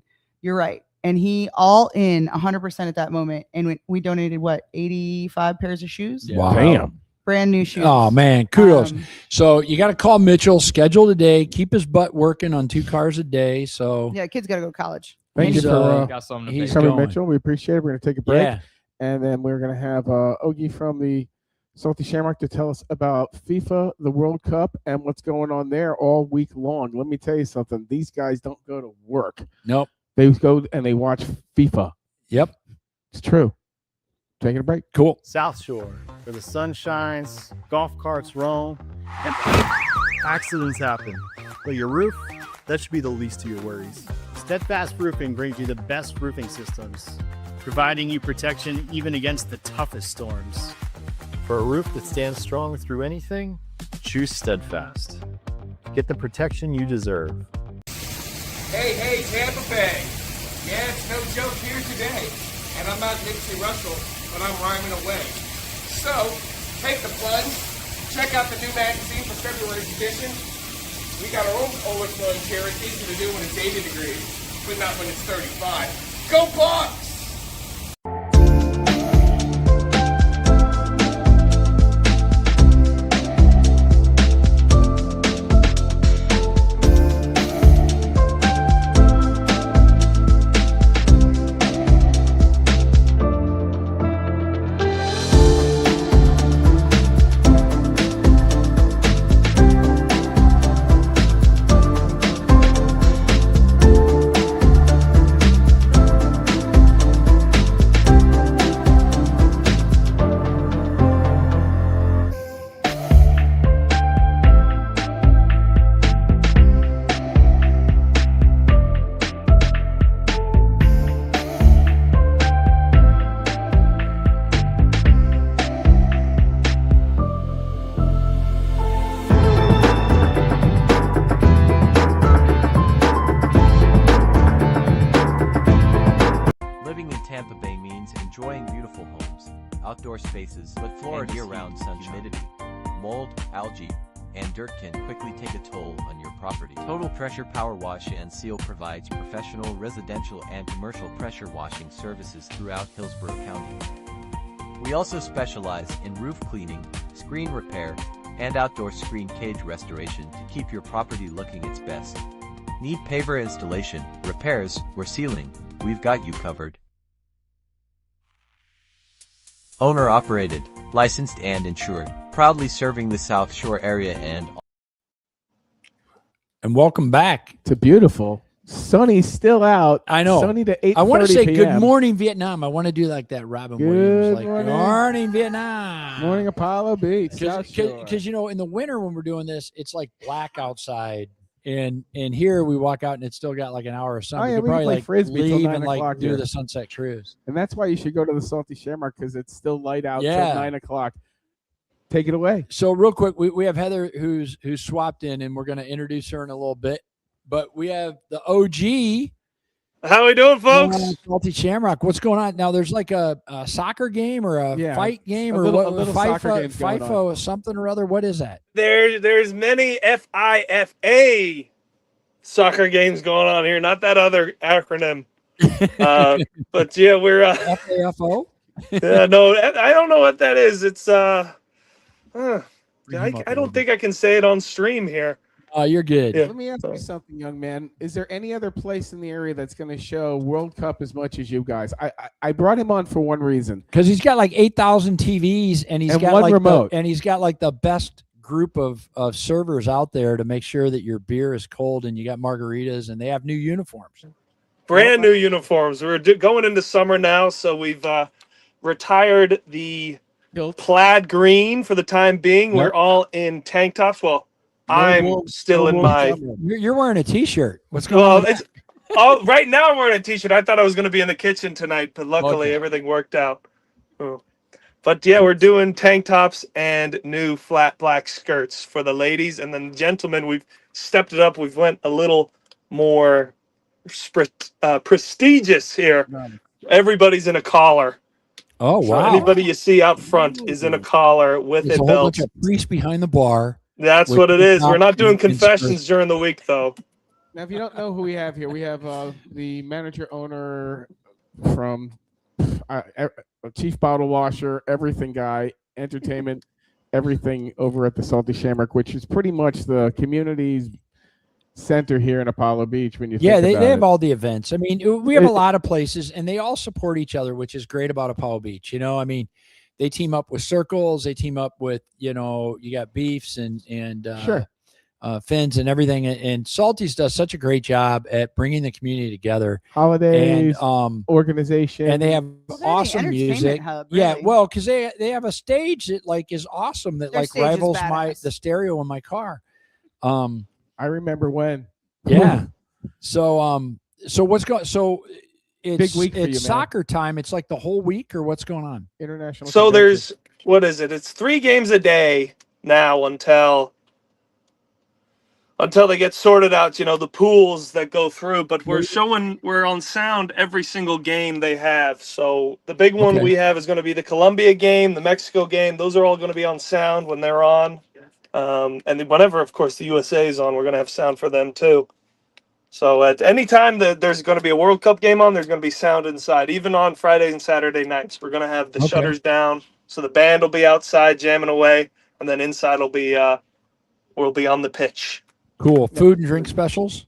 [SPEAKER 4] "You're right." And he all in 100% at that moment. And we donated 85 pairs of shoes,
[SPEAKER 5] Yeah.
[SPEAKER 3] Wow.
[SPEAKER 2] Damn.
[SPEAKER 4] brand new shoes.
[SPEAKER 3] Oh man, kudos.
[SPEAKER 4] Um,
[SPEAKER 3] So you got to call Mitchell, schedule today, keep his butt working on 2 cars a day. So
[SPEAKER 4] yeah, kids got to go to college.
[SPEAKER 2] Thank you
[SPEAKER 3] He's,
[SPEAKER 2] for
[SPEAKER 5] Got something to
[SPEAKER 3] he's
[SPEAKER 5] pay.
[SPEAKER 2] coming,
[SPEAKER 3] going.
[SPEAKER 2] Mitchell. We appreciate it. We're going to take a break.
[SPEAKER 3] yeah,
[SPEAKER 2] And then we're going to have Ogie from the Salty Shamrock to tell us about FIFA, the World Cup, and what's going on there all week long. Let me tell you something. These guys don't go to work.
[SPEAKER 3] nope,
[SPEAKER 2] They go and they watch FIFA.
[SPEAKER 3] yep,
[SPEAKER 2] It's true. Taking a break.
[SPEAKER 3] cool.
[SPEAKER 7] South Shore, where the sun shines, golf carts roam, and accidents happen. But your roof, that should be the least of your worries. Steadfast Roofing brings you the best roofing systems, providing you protection even against the toughest storms. For a roof that stands strong through anything, choose Steadfast. Get the protection you deserve.
[SPEAKER 8] Hey, Tampa Bay. Yeah, it's no joke here today. And I'm not Nipsey Russell, but I'm rhyming away. So, take the plunge. Check out the new magazine for February's edition. We got our own overflowing Cherokees that are doing a 80 degrees, but not when it's 35. Go Bucks!
[SPEAKER 9] Living in Tampa Bay means enjoying beautiful homes, outdoor spaces, but Florida's year-round humidity, mold, algae, and dirt can quickly take a toll on your property. Total Pressure Power Wash and Seal provides professional residential and commercial pressure washing services throughout Hillsborough County. We also specialize in roof cleaning, screen repair, and outdoor screen cage restoration to keep your property looking its best. Need paver installation, repairs, or sealing? We've got you covered. Owner-operated, licensed and insured, proudly serving the South Shore area and
[SPEAKER 3] welcome back.
[SPEAKER 2] To beautiful. Sunny's still out.
[SPEAKER 3] I know.
[SPEAKER 2] Sunny to 8:30
[SPEAKER 3] I want to say
[SPEAKER 2] PM.
[SPEAKER 3] good morning, Vietnam. I want to do like that Robin
[SPEAKER 2] Good
[SPEAKER 3] Williams, like
[SPEAKER 2] morning.
[SPEAKER 3] good morning, Vietnam.
[SPEAKER 2] Morning, Apollo Beach. South Shore.
[SPEAKER 3] Because in the winter when we're doing this, it's like black outside. And here we walk out and it's still got like an hour or something.
[SPEAKER 2] Oh, yeah,
[SPEAKER 3] we could
[SPEAKER 2] we can
[SPEAKER 3] probably
[SPEAKER 2] play
[SPEAKER 3] like
[SPEAKER 2] Frisbee till
[SPEAKER 3] leave
[SPEAKER 2] 9
[SPEAKER 3] and like
[SPEAKER 2] o'clock
[SPEAKER 3] do
[SPEAKER 2] here.
[SPEAKER 3] the sunset cruise.
[SPEAKER 2] And that's why you should go to the Salty Shamrock, because it's still light out
[SPEAKER 3] Yeah.
[SPEAKER 2] till 9 o'clock. Take it away.
[SPEAKER 3] So real quick, we have Heather who's swapped in, and we're going to introduce her in a little bit. But we have the OG.
[SPEAKER 10] How we doing, folks?
[SPEAKER 3] Salty Shamrock. What's going on now? There's like a soccer game or a fight game
[SPEAKER 2] a
[SPEAKER 3] or
[SPEAKER 2] little-
[SPEAKER 3] what?
[SPEAKER 2] a little soccer
[SPEAKER 3] FIFA,
[SPEAKER 2] game's going
[SPEAKER 3] FIFA something or other. What is that?
[SPEAKER 10] There's many FIFA soccer games going on here, not that other acronym. But yeah, we're
[SPEAKER 3] FAFO.
[SPEAKER 10] yeah, no, I don't know what that is. It's I don't think I can say it on stream here.
[SPEAKER 3] Oh, you're good.
[SPEAKER 10] Yeah.
[SPEAKER 2] Let me ask you something, young man. Is there any other place in the area that's going to show World Cup as much as you guys? I brought him on for one reason.
[SPEAKER 3] Because he's got like 8,000 TVs, and he's
[SPEAKER 2] And
[SPEAKER 3] got
[SPEAKER 2] one
[SPEAKER 3] like
[SPEAKER 2] remote.
[SPEAKER 3] and he's got like the best group of servers out there to make sure that your beer is cold and you got margaritas, and they have new uniforms.
[SPEAKER 10] Brand new uniforms. We're going into summer now, so we've retired the plaid green for the time being.
[SPEAKER 3] Yep.
[SPEAKER 10] We're all in tank tops. Well,
[SPEAKER 3] No
[SPEAKER 10] I'm
[SPEAKER 3] wool-
[SPEAKER 10] still
[SPEAKER 3] no
[SPEAKER 10] in
[SPEAKER 3] wool
[SPEAKER 10] my.
[SPEAKER 3] summer. You're wearing a T-shirt. What's going
[SPEAKER 10] Well,
[SPEAKER 3] on? with
[SPEAKER 10] it's right now I'm wearing a t-shirt. I thought I was going to be in the kitchen tonight, but luckily
[SPEAKER 3] Okay.
[SPEAKER 10] everything worked out. Oh. But yeah, we're doing tank tops and new flat black skirts for the ladies, and then gentlemen, we've stepped it up. We've went a little more prestigious here. Everybody's in a collar.
[SPEAKER 3] Oh
[SPEAKER 10] So
[SPEAKER 3] wow!
[SPEAKER 10] anybody you see out front is in a collar with
[SPEAKER 3] There's
[SPEAKER 10] a
[SPEAKER 3] a whole
[SPEAKER 10] belt.
[SPEAKER 3] bunch of priests behind the bar.
[SPEAKER 10] That's
[SPEAKER 3] with
[SPEAKER 10] what it is.
[SPEAKER 3] top
[SPEAKER 10] We're not doing
[SPEAKER 3] and
[SPEAKER 10] confessions
[SPEAKER 3] skirts.
[SPEAKER 10] during the week, though.
[SPEAKER 2] Now, if you don't know who we have here, we have the manager owner from chief bottle washer, everything guy, entertainment, everything over at the Salty Shamrock, which is pretty much the community's center here in Apollo Beach. When you
[SPEAKER 3] Yeah,
[SPEAKER 2] think
[SPEAKER 3] they
[SPEAKER 2] about
[SPEAKER 3] have
[SPEAKER 2] it.
[SPEAKER 3] all the events. I mean, we have a lot of places, and they all support each other, which is great about Apollo Beach. You know, I mean, they team up with Circles, they team up with, you got Beefs and
[SPEAKER 2] Sure.
[SPEAKER 3] Fins and everything. And Salty's does such a great job at bringing the community together.
[SPEAKER 2] Holidays,
[SPEAKER 3] And
[SPEAKER 2] organization,
[SPEAKER 3] and they have
[SPEAKER 4] Well, they're the
[SPEAKER 3] awesome
[SPEAKER 4] entertainment
[SPEAKER 3] music.
[SPEAKER 4] hub,
[SPEAKER 3] Yeah,
[SPEAKER 4] really.
[SPEAKER 3] well, because they have a stage that like is awesome that
[SPEAKER 4] Their
[SPEAKER 3] like
[SPEAKER 4] stage is
[SPEAKER 3] rivals
[SPEAKER 4] badass.
[SPEAKER 3] the stereo in my car.
[SPEAKER 2] I remember when.
[SPEAKER 3] Yeah. So what's going? So it's
[SPEAKER 2] week for you, man.
[SPEAKER 3] soccer time. It's like the whole week, or what's going on?
[SPEAKER 2] International.
[SPEAKER 10] So
[SPEAKER 2] convention.
[SPEAKER 10] there's what is it? It's 3 games a day now until they get sorted out. The pools that go through. But we're on sound every single game they have. So the big one
[SPEAKER 3] Okay.
[SPEAKER 10] we have is going to be the Colombia game, the Mexico game. Those are all going to be on sound when they're on. And then whenever, of course, the USA is on, we're going to have sound for them too. So at any time that there's going to be a World Cup game on, there's going to be sound inside. Even on Friday and Saturday nights, we're going to have the
[SPEAKER 3] Okay.
[SPEAKER 10] shutters down, so the band will be outside jamming away, and then inside will be we'll be on the pitch.
[SPEAKER 3] Cool. Food and drink specials.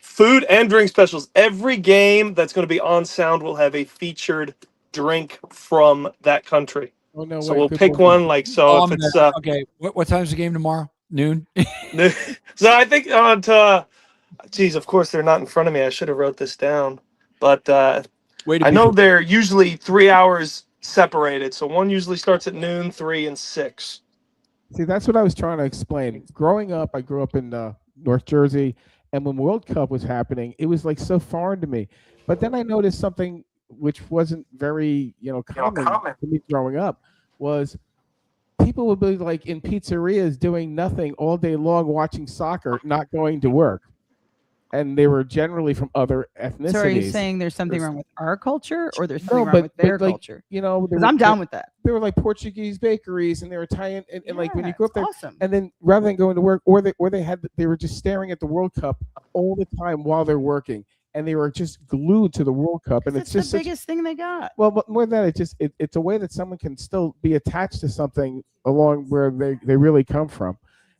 [SPEAKER 10] Food and drink specials. Every game that's going to be on sound will have a featured drink from that country.
[SPEAKER 2] Oh, no
[SPEAKER 10] So
[SPEAKER 2] way.
[SPEAKER 10] we'll
[SPEAKER 2] Good
[SPEAKER 10] pick
[SPEAKER 2] for you.
[SPEAKER 10] one. Like so, if it's
[SPEAKER 3] Okay. What time's the game tomorrow? Noon.
[SPEAKER 10] so I think geez, of course they're not in front of me. I should have wrote this down, but
[SPEAKER 3] Way to
[SPEAKER 10] I
[SPEAKER 3] be
[SPEAKER 10] know
[SPEAKER 3] sure.
[SPEAKER 10] they're usually 3 hours separated. So one usually starts at noon, 3, and 6.
[SPEAKER 2] See, that's what I was trying to explain. Growing up, I grew up in North Jersey, and when World Cup was happening, it was like so foreign to me. But then I noticed something which wasn't very, common to me growing up, was people would be like in pizzerias doing nothing all day long, watching soccer, not going to work, and they were generally from other ethnicities.
[SPEAKER 4] So are you saying there's something wrong with our culture, or there's
[SPEAKER 2] No,
[SPEAKER 4] something wrong with their
[SPEAKER 2] like,
[SPEAKER 4] culture?
[SPEAKER 2] they
[SPEAKER 4] Because
[SPEAKER 2] were-
[SPEAKER 4] I'm down with that.
[SPEAKER 2] They were like Portuguese bakeries, and they were Italian, and like when you
[SPEAKER 4] Yeah,
[SPEAKER 2] go up
[SPEAKER 4] it's
[SPEAKER 2] there,
[SPEAKER 4] awesome.
[SPEAKER 2] and then rather than going to work, or they were just staring at the World Cup all the time while they're working, and they were just glued to the World Cup, and
[SPEAKER 4] It's
[SPEAKER 2] it's
[SPEAKER 4] the
[SPEAKER 2] just such,
[SPEAKER 4] biggest thing they got.
[SPEAKER 2] well, but more than that, it's a way that someone can still be attached to something along where they really come from,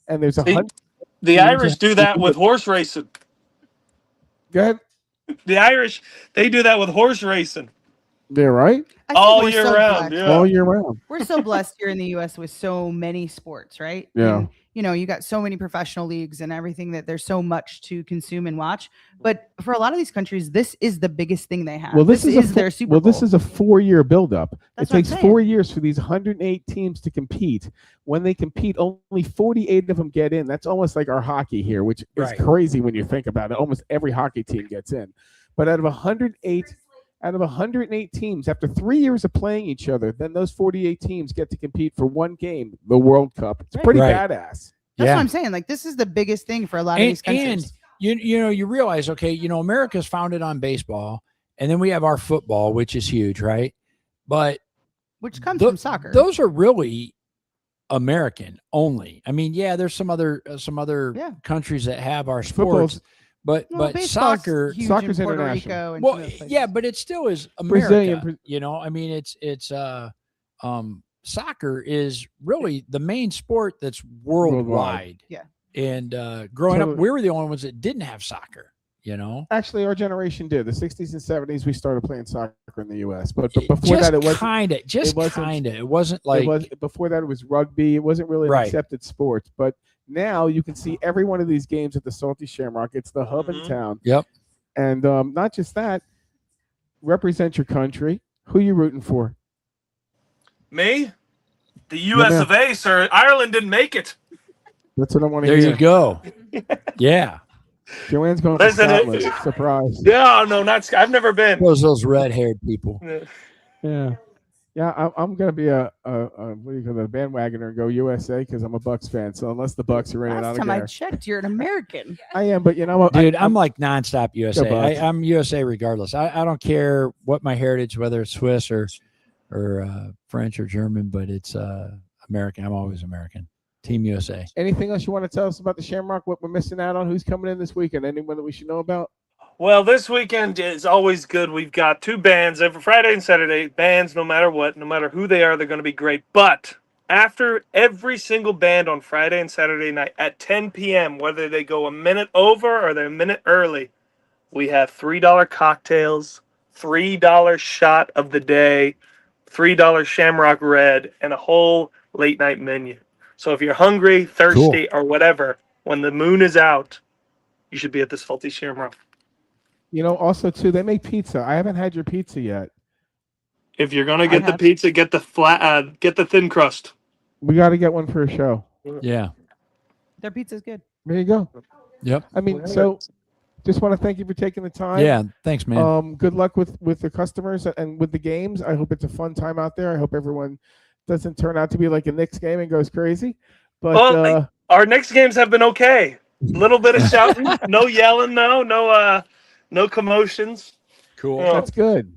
[SPEAKER 2] and there's a
[SPEAKER 10] See,
[SPEAKER 2] hundred.
[SPEAKER 10] the Irish do that with horse racing.
[SPEAKER 2] Go ahead.
[SPEAKER 10] The Irish, they do that with horse racing
[SPEAKER 2] They're right
[SPEAKER 4] I think
[SPEAKER 10] all
[SPEAKER 4] we're
[SPEAKER 10] year
[SPEAKER 4] so
[SPEAKER 10] round.
[SPEAKER 4] blessed.
[SPEAKER 10] Yeah.
[SPEAKER 2] all year round.
[SPEAKER 4] We're so blessed here in the U.S. with so many sports, right?
[SPEAKER 2] Yeah.
[SPEAKER 4] And you know, you got so many professional leagues and everything that there's so much to consume and watch. But for a lot of these countries, this is the biggest thing they have.
[SPEAKER 2] Well, this is
[SPEAKER 4] their Super
[SPEAKER 2] well,
[SPEAKER 4] Bowl.
[SPEAKER 2] this is a 4-year buildup.
[SPEAKER 4] That's
[SPEAKER 2] It
[SPEAKER 4] what I'm
[SPEAKER 2] takes 4
[SPEAKER 4] saying.
[SPEAKER 2] years for these 108 teams to compete. When they compete, only 48 of them get in. That's almost like our hockey here, which is
[SPEAKER 3] Right.
[SPEAKER 2] crazy when you think about it. Almost every hockey team gets in. But out of 108 teams, after 3 years of playing each other, then those 48 teams get to compete for one game, the World Cup. It's pretty
[SPEAKER 3] Right.
[SPEAKER 2] badass.
[SPEAKER 4] That's
[SPEAKER 3] Yeah.
[SPEAKER 4] what I'm saying. Like, this is the biggest thing for a lot of these countries.
[SPEAKER 3] You realize, okay, America's founded on baseball, and then we have our football, which is huge, right? But
[SPEAKER 4] which comes
[SPEAKER 3] tho-
[SPEAKER 4] from soccer.
[SPEAKER 3] those are really American only. I mean, yeah, there's some other
[SPEAKER 4] Yeah.
[SPEAKER 3] countries that have our
[SPEAKER 2] Football's-
[SPEAKER 3] sports, but
[SPEAKER 4] Well,
[SPEAKER 3] but
[SPEAKER 4] baseball's
[SPEAKER 3] soccer,
[SPEAKER 4] huge
[SPEAKER 2] Soccer's
[SPEAKER 4] in Puerto
[SPEAKER 2] international.
[SPEAKER 4] Rico and
[SPEAKER 3] well,
[SPEAKER 4] some of those places.
[SPEAKER 3] yeah, but it still is
[SPEAKER 2] Brazilian,
[SPEAKER 3] America. I mean, it's soccer is really the main sport that's worldwide.
[SPEAKER 4] Yeah.
[SPEAKER 3] And growing up,
[SPEAKER 2] Totally.
[SPEAKER 3] we were the only ones that didn't have soccer.
[SPEAKER 2] Actually, our generation did. The 60s and 70s, we started playing soccer in the U.S. But before
[SPEAKER 3] Just
[SPEAKER 2] that, it wasn't.
[SPEAKER 3] kinda, just
[SPEAKER 2] it wasn't-
[SPEAKER 3] kinda. It wasn't like
[SPEAKER 2] it was before that. It was rugby. It wasn't really an
[SPEAKER 3] Right.
[SPEAKER 2] accepted sport. But now you can see every one of these games at the Salty Shamrock. It's the hub in town.
[SPEAKER 3] Yep.
[SPEAKER 2] And not just that, represent your country. Who you rooting for?
[SPEAKER 10] Me? The US
[SPEAKER 2] Yeah.
[SPEAKER 10] of A, sir. Ireland didn't make it.
[SPEAKER 2] That's what I want to
[SPEAKER 3] There
[SPEAKER 2] hear.
[SPEAKER 3] you go. Yeah.
[SPEAKER 2] Joanne's going to
[SPEAKER 10] Listen,
[SPEAKER 2] Scotland. Surprise.
[SPEAKER 10] Yeah, no, not. I've never been.
[SPEAKER 3] Those red-haired people.
[SPEAKER 2] Yeah. Yeah, I'm going to be a what do you call it, a bandwagoner and go USA because I'm a Bucks fan. So unless the Bucks are in it, I
[SPEAKER 4] Last
[SPEAKER 2] don't
[SPEAKER 4] time I
[SPEAKER 2] care.
[SPEAKER 4] checked, you're an American.
[SPEAKER 2] I am, but
[SPEAKER 3] Dude, I'm like nonstop USA.
[SPEAKER 2] Bucks.
[SPEAKER 3] I'm USA regardless. I don't care what my heritage, whether it's Swiss or French or German, but it's American. I'm always American. Team USA.
[SPEAKER 2] Anything else you want to tell us about the Shamrock? What we're missing out on? Who's coming in this weekend? Anyone that we should know about?
[SPEAKER 10] Well, this weekend is always good. We've got 2 bands every Friday and Saturday. Bands, no matter what, no matter who they are, they're going to be great. But after every single band on Friday and Saturday night at 10 p.m., whether they go a minute over or they're a minute early, we have $3 cocktails, $3 shot of the day, $3 Shamrock Red, and a whole late night menu. So if you're hungry, thirsty, or whatever, when the moon is out, you should be at the Salty Shamrock.
[SPEAKER 2] Also too, they make pizza. I haven't had your pizza yet.
[SPEAKER 10] If you're gonna get
[SPEAKER 4] I
[SPEAKER 10] the
[SPEAKER 4] have.
[SPEAKER 10] pizza, get the thin crust.
[SPEAKER 2] We got to get one for a show.
[SPEAKER 3] Yeah.
[SPEAKER 4] Their pizza's good.
[SPEAKER 2] There you go.
[SPEAKER 3] Yep.
[SPEAKER 2] I mean, so just want to thank you for taking the time.
[SPEAKER 3] Yeah. Thanks, man.
[SPEAKER 2] Good luck with the customers and with the games. I hope it's a fun time out there. I hope everyone doesn't turn out to be like a Knicks game and goes crazy. But
[SPEAKER 10] Well, our next games have been okay. A little bit of shouting, no yelling, no commotions.
[SPEAKER 3] Cool.
[SPEAKER 2] that's good.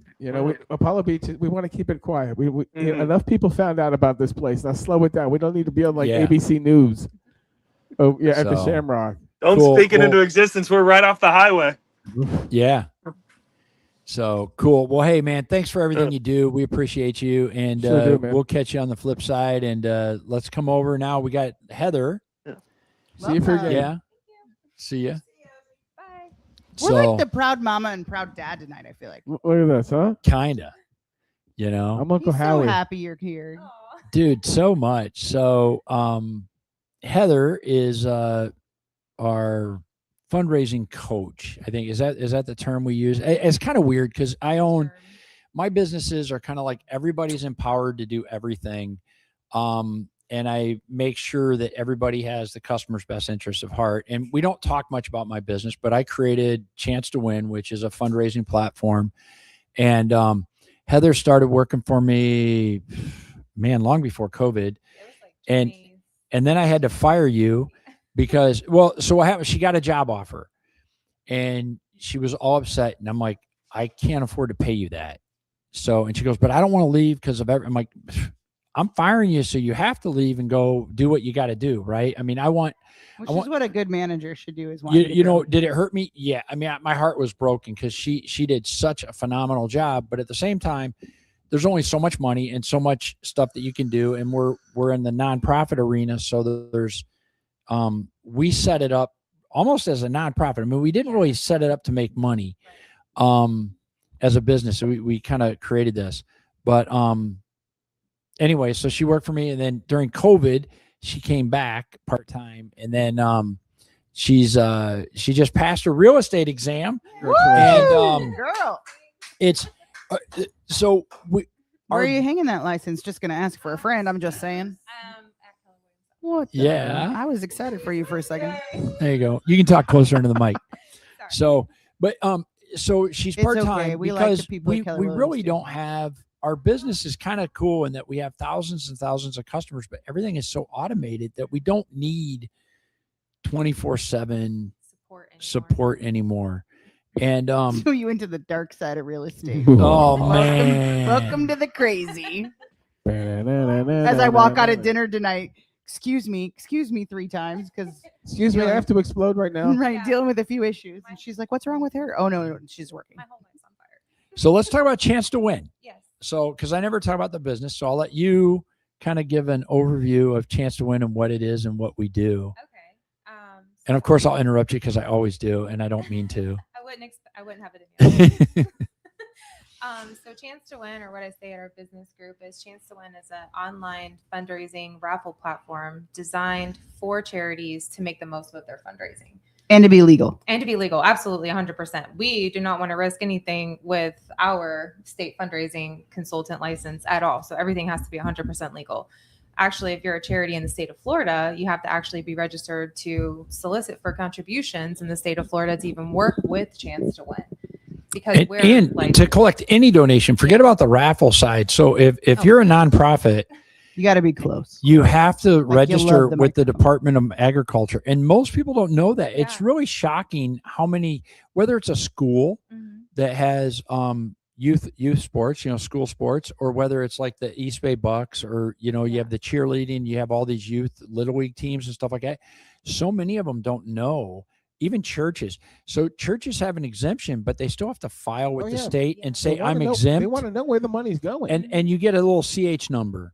[SPEAKER 2] Apollo Beach, we want to keep it quiet. Enough people found out about this place. Now slow it down. We don't need to be on like
[SPEAKER 3] Yeah.
[SPEAKER 2] ABC News. Oh yeah, at the
[SPEAKER 3] So-
[SPEAKER 2] Shamrock.
[SPEAKER 10] Don't
[SPEAKER 3] Cool,
[SPEAKER 10] speak it
[SPEAKER 3] cool.
[SPEAKER 10] into existence. We're right off the highway.
[SPEAKER 3] Yeah. So cool. Well, hey, man, thanks for everything you do. We appreciate you. And
[SPEAKER 2] Sure do, man.
[SPEAKER 3] we'll catch you on the flip side. And let's come over now. We got Heather.
[SPEAKER 2] See you for a
[SPEAKER 4] Welcome.
[SPEAKER 2] game.
[SPEAKER 3] Yeah. See ya.
[SPEAKER 6] Bye.
[SPEAKER 4] We're
[SPEAKER 3] So
[SPEAKER 4] like the proud mama and proud dad tonight, I feel like.
[SPEAKER 2] Look at this, huh?
[SPEAKER 3] kinda,
[SPEAKER 2] I'm Uncle
[SPEAKER 4] He's so
[SPEAKER 2] Howie.
[SPEAKER 4] happy you're here.
[SPEAKER 6] Aw.
[SPEAKER 3] dude, so much. So Heather is our fundraising coach. I think is that the term we use? It's kind of weird because I own my businesses are kind of like everybody's empowered to do everything. And I make sure that everybody has the customer's best interest of heart. And we don't talk much about my business, but I created Chance to Win, which is a fundraising platform. And Heather started working for me, man, long before COVID.
[SPEAKER 6] It was like
[SPEAKER 3] And-
[SPEAKER 6] 20s.
[SPEAKER 3] And then I had to fire you because, so what happened? She got a job offer and she was all upset. And I'm like, I can't afford to pay you that. So, and she goes, but I don't want to leave because of I'm like, I'm firing you. So you have to leave and go do what you got to do. Right. I mean,
[SPEAKER 4] Which
[SPEAKER 3] I want-
[SPEAKER 4] is what a good manager should do is want
[SPEAKER 3] you know, did it hurt me? Yeah. I mean, my heart was broken because she did such a phenomenal job, but at the same time, there's only so much money and so much stuff that you can do. And we're in the nonprofit arena. So there's, we set it up almost as a nonprofit. I mean, we didn't really set it up to make money, as a business. So we kind of created this, but, anyway, so she worked for me. And then during COVID, she came back part-time, and then she just passed her real estate exam. And
[SPEAKER 4] Girl,
[SPEAKER 3] it's so we
[SPEAKER 4] where are you hanging that license? Just gonna ask for a friend. I'm just saying. What? the-
[SPEAKER 3] Yeah.
[SPEAKER 4] I was excited for you for a second.
[SPEAKER 3] There you go. You can talk closer into the mic. So, but so she's
[SPEAKER 4] It's
[SPEAKER 3] part time
[SPEAKER 4] okay. We like the
[SPEAKER 3] because
[SPEAKER 4] people at
[SPEAKER 3] we
[SPEAKER 4] Keller
[SPEAKER 3] really
[SPEAKER 4] Williams, too.
[SPEAKER 3] don't have, our business is kind of cool in that we have thousands and thousands of customers, but everything is so automated that we don't need 24/7 support anymore. And
[SPEAKER 4] So you into the dark side of real estate.
[SPEAKER 3] oh
[SPEAKER 4] Welcome-
[SPEAKER 3] man,
[SPEAKER 4] Welcome to the crazy. As I walk out of dinner tonight, excuse me 3 times because
[SPEAKER 2] Excuse me, I have to explode right now.
[SPEAKER 4] right dealing with a few issues, and she's like, "What's wrong with her?" Oh no, she's working.
[SPEAKER 3] so let's talk about Chance to Win.
[SPEAKER 11] Yes.
[SPEAKER 3] So, because I never talk about the business, so I'll let you kind of give an overview of Chance to Win and what it is and what we do.
[SPEAKER 11] Okay.
[SPEAKER 3] And of course, I'll interrupt you because I always do, and I don't mean to.
[SPEAKER 11] I wouldn't have it in you. So Chance to Win, or what I say at our business group is Chance to Win is an online fundraising raffle platform designed for charities to make the most of their fundraising.
[SPEAKER 4] And to be legal.
[SPEAKER 11] And to be legal, absolutely 100%. We do not want to risk anything with our state fundraising consultant license at all. So everything has to be 100% legal. Actually, if you're a charity in the state of Florida, you have to actually be registered to solicit for contributions in the state of Florida to even work with Chance to Win. Because we're
[SPEAKER 3] And
[SPEAKER 11] like,
[SPEAKER 3] to collect any donation, forget about the raffle side. So if
[SPEAKER 11] Oh.
[SPEAKER 3] you're a nonprofit,
[SPEAKER 4] You got to be close.
[SPEAKER 3] you have to
[SPEAKER 4] Like you
[SPEAKER 3] register
[SPEAKER 4] love the
[SPEAKER 3] with the
[SPEAKER 4] microphone.
[SPEAKER 3] Department of Agriculture. And most people don't know that. It's
[SPEAKER 11] Yeah.
[SPEAKER 3] really shocking how many, whether it's a school
[SPEAKER 11] Mhm.
[SPEAKER 3] that has youth sports, school sports, or whether it's like the East Bay Bucks, or you
[SPEAKER 11] Yeah.
[SPEAKER 3] have the cheerleading, you have all these youth little league teams and stuff like that. So many of them don't know, even churches. So churches have an exemption, but they still have to file with
[SPEAKER 2] Oh,
[SPEAKER 3] the
[SPEAKER 2] yeah.
[SPEAKER 3] state and say,
[SPEAKER 2] They wanna
[SPEAKER 3] I'm
[SPEAKER 2] know-
[SPEAKER 3] exempt.
[SPEAKER 2] They want to know where the money's going.
[SPEAKER 3] And you get a little CH number.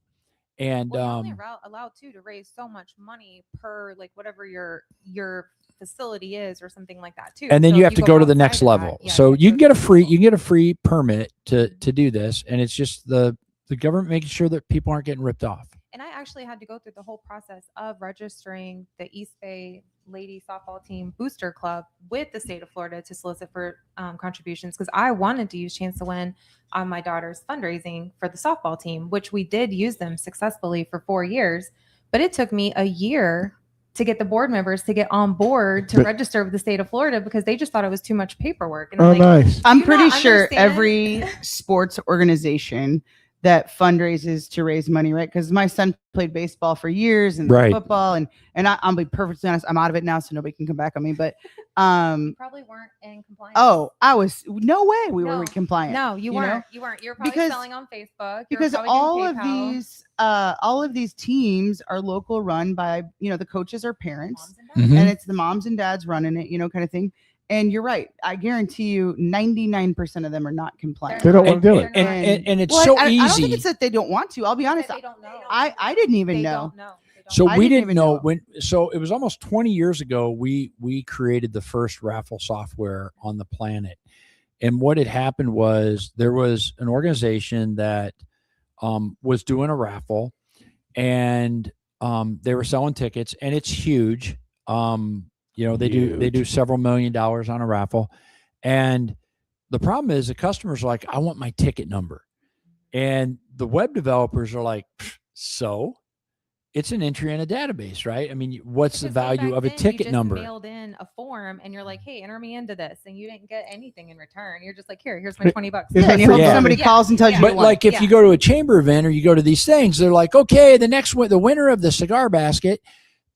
[SPEAKER 3] And
[SPEAKER 11] well, you're only allowed to raise so much money per like whatever your facility is or something like that too.
[SPEAKER 3] and then
[SPEAKER 11] So
[SPEAKER 3] you
[SPEAKER 11] if
[SPEAKER 3] have to go to the
[SPEAKER 11] outside
[SPEAKER 3] next
[SPEAKER 11] of that,
[SPEAKER 3] level.
[SPEAKER 11] yeah,
[SPEAKER 3] So you can
[SPEAKER 11] go
[SPEAKER 3] get a
[SPEAKER 11] to the
[SPEAKER 3] free
[SPEAKER 11] next
[SPEAKER 3] you can
[SPEAKER 11] level.
[SPEAKER 3] get a free permit to do this, and it's just the government making sure that people aren't getting ripped off.
[SPEAKER 11] And I actually had to go through the whole process of registering the East Bay Lady Softball Team Booster Club with the state of Florida to solicit for contributions because I wanted to use Chance to Win on my daughter's fundraising for the softball team, which we did use them successfully for 4 years. But it took me a year to get the board members to get on board to
[SPEAKER 2] But-
[SPEAKER 11] register with the state of Florida because they just thought it was too much paperwork. And
[SPEAKER 2] Oh,
[SPEAKER 11] I'm like,
[SPEAKER 2] nice.
[SPEAKER 4] I'm
[SPEAKER 11] Do you
[SPEAKER 4] pretty
[SPEAKER 11] not
[SPEAKER 4] sure
[SPEAKER 11] understand?
[SPEAKER 4] every sports organization that fundraises to raise money, right? Because my son played baseball for years and
[SPEAKER 3] Right.
[SPEAKER 4] football, and I'll be perfectly honest, I'm out of it now, so nobody can come back on me. But
[SPEAKER 11] probably weren't in compliance.
[SPEAKER 4] I was no way we
[SPEAKER 11] No.
[SPEAKER 4] were compliant.
[SPEAKER 11] No, you
[SPEAKER 4] know?
[SPEAKER 11] weren't. You weren't. You're probably
[SPEAKER 4] Because-
[SPEAKER 11] selling on Facebook. You were
[SPEAKER 4] because
[SPEAKER 11] probably doing
[SPEAKER 4] all of
[SPEAKER 11] PayPal.
[SPEAKER 4] these teams are local run by the coaches are parents,
[SPEAKER 11] Moms and dads.
[SPEAKER 3] Mhm.
[SPEAKER 4] and it's the moms and dads running it, kind of thing. And you're right. I guarantee you, 99% of them are not compliant.
[SPEAKER 2] They don't
[SPEAKER 3] And,
[SPEAKER 2] want to do
[SPEAKER 3] and,
[SPEAKER 2] it.
[SPEAKER 3] and it's
[SPEAKER 4] Well,
[SPEAKER 3] so
[SPEAKER 4] I
[SPEAKER 3] easy.
[SPEAKER 4] don't think it's that they don't want to. I'll be honest.
[SPEAKER 11] They don't know.
[SPEAKER 4] I didn't even
[SPEAKER 11] They
[SPEAKER 4] know.
[SPEAKER 11] don't know. They don't
[SPEAKER 3] So
[SPEAKER 4] I
[SPEAKER 3] we
[SPEAKER 4] didn't
[SPEAKER 3] didn't
[SPEAKER 4] even
[SPEAKER 3] know
[SPEAKER 4] know.
[SPEAKER 3] when. So it was almost 20 years ago. We created the first raffle software on the planet, and what had happened was there was an organization that was doing a raffle, and they were selling tickets, and it's huge. They do several $1 million on a raffle, and the problem is the customers are like, I want my ticket number, and the web developers are like, so. It's an entry in a database, right? I mean, what's the
[SPEAKER 11] Because way
[SPEAKER 3] value
[SPEAKER 11] back
[SPEAKER 3] of a
[SPEAKER 11] then,
[SPEAKER 3] ticket
[SPEAKER 11] you just
[SPEAKER 3] number?
[SPEAKER 11] Mailed in a form, and you're like, "Hey, enter me into this," and you didn't get anything in return. You're just like, "Here's my $20."
[SPEAKER 2] Is
[SPEAKER 4] Yeah,
[SPEAKER 2] that
[SPEAKER 4] and you hope
[SPEAKER 3] Yeah.
[SPEAKER 4] somebody calls and tells you.
[SPEAKER 3] But
[SPEAKER 4] you won.
[SPEAKER 3] like if you go to a chamber event or you go to these things, they're like, okay, the winner of the cigar basket,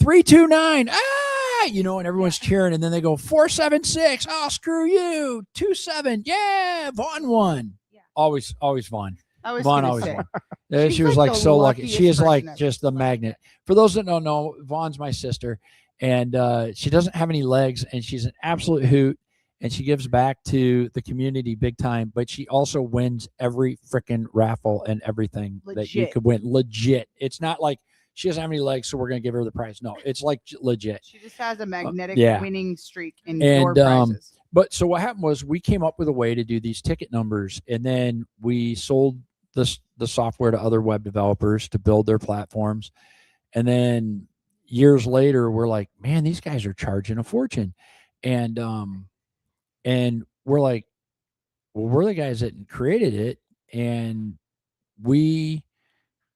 [SPEAKER 3] 329, and everyone's cheering, and then they go 476, oh screw you, 27, yeah, Vaughn won.
[SPEAKER 11] Yeah.
[SPEAKER 3] Always Vaughn.
[SPEAKER 4] I was
[SPEAKER 3] Vaughn
[SPEAKER 4] gonna
[SPEAKER 3] always
[SPEAKER 4] say.
[SPEAKER 3] won.
[SPEAKER 4] She's
[SPEAKER 3] She was
[SPEAKER 4] like
[SPEAKER 3] like
[SPEAKER 4] the
[SPEAKER 3] so lucky. She
[SPEAKER 4] luckiest
[SPEAKER 3] is like
[SPEAKER 4] person ever.
[SPEAKER 3] just the magnet. For those that don't know, Vaughn's my sister, and she doesn't have any legs, and she's an absolute hoot, and she gives back to the community big time. But she also wins every freaking raffle and everything that you
[SPEAKER 4] Legit.
[SPEAKER 3] could win. Legit. It's not like she doesn't have any legs, so we're gonna give her the prize. No, it's like legit.
[SPEAKER 4] She just has a magnetic
[SPEAKER 3] yeah.
[SPEAKER 4] winning streak in
[SPEAKER 3] And,
[SPEAKER 4] door prizes.
[SPEAKER 3] But so what happened was we came up with a way to do these ticket numbers, and then we sold the software to other web developers to build their platforms. And then years later, we're like, man, these guys are charging a fortune. And we're like, well, we're the guys that created it, and we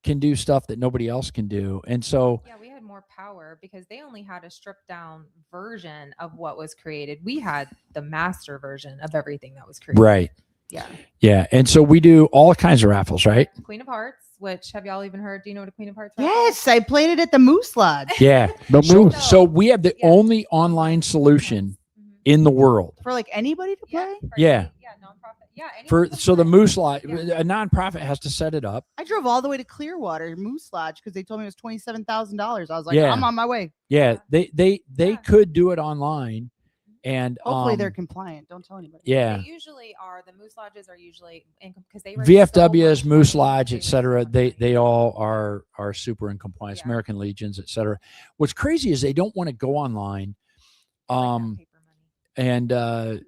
[SPEAKER 3] can do stuff that nobody else can do. And so
[SPEAKER 11] Yeah, we had more power because they only had a stripped down version of what was created. We had the master version of everything that was created.
[SPEAKER 3] right.
[SPEAKER 11] Yeah.
[SPEAKER 3] Yeah. And so we do all kinds of raffles, right?
[SPEAKER 11] Queen of Hearts, which have y'all even heard? Do you know what a Queen of Hearts raffle is?
[SPEAKER 4] Yes, I played it at the Moose Lodge
[SPEAKER 3] Yeah.
[SPEAKER 2] The
[SPEAKER 3] So,
[SPEAKER 2] moose.
[SPEAKER 3] so we have the
[SPEAKER 11] Yeah.
[SPEAKER 3] only online solution
[SPEAKER 11] Mhm.
[SPEAKER 3] in the world.
[SPEAKER 4] for like anybody to play.
[SPEAKER 11] for
[SPEAKER 3] Yeah.
[SPEAKER 11] any- yeah, nonprofit. Yeah.
[SPEAKER 3] For
[SPEAKER 11] anyone can
[SPEAKER 3] so the
[SPEAKER 11] play.
[SPEAKER 3] Moose Lodge,
[SPEAKER 11] Yeah.
[SPEAKER 3] a nonprofit has to set it up.
[SPEAKER 4] I drove all the way to Clearwater Moose Lodge because they told me it was $27,000. I was like,
[SPEAKER 3] Yeah.
[SPEAKER 4] I'm on my way.
[SPEAKER 3] Yeah, they
[SPEAKER 11] Yeah.
[SPEAKER 3] could do it online, and
[SPEAKER 4] Hopefully they're compliant. Don't tell anybody.
[SPEAKER 3] yeah.
[SPEAKER 11] They usually are. The Moose Lodges are usually because they raise
[SPEAKER 3] VFWs,
[SPEAKER 11] so much
[SPEAKER 3] Moose
[SPEAKER 11] money,
[SPEAKER 3] Lodge,
[SPEAKER 11] they
[SPEAKER 3] et
[SPEAKER 11] raise so
[SPEAKER 3] cetera.
[SPEAKER 11] much
[SPEAKER 3] They
[SPEAKER 11] money.
[SPEAKER 3] all are super in compliance.
[SPEAKER 11] Yeah.
[SPEAKER 3] American Legions, et cetera. What's crazy is they don't want to go online,
[SPEAKER 11] Like that paper money.
[SPEAKER 3] and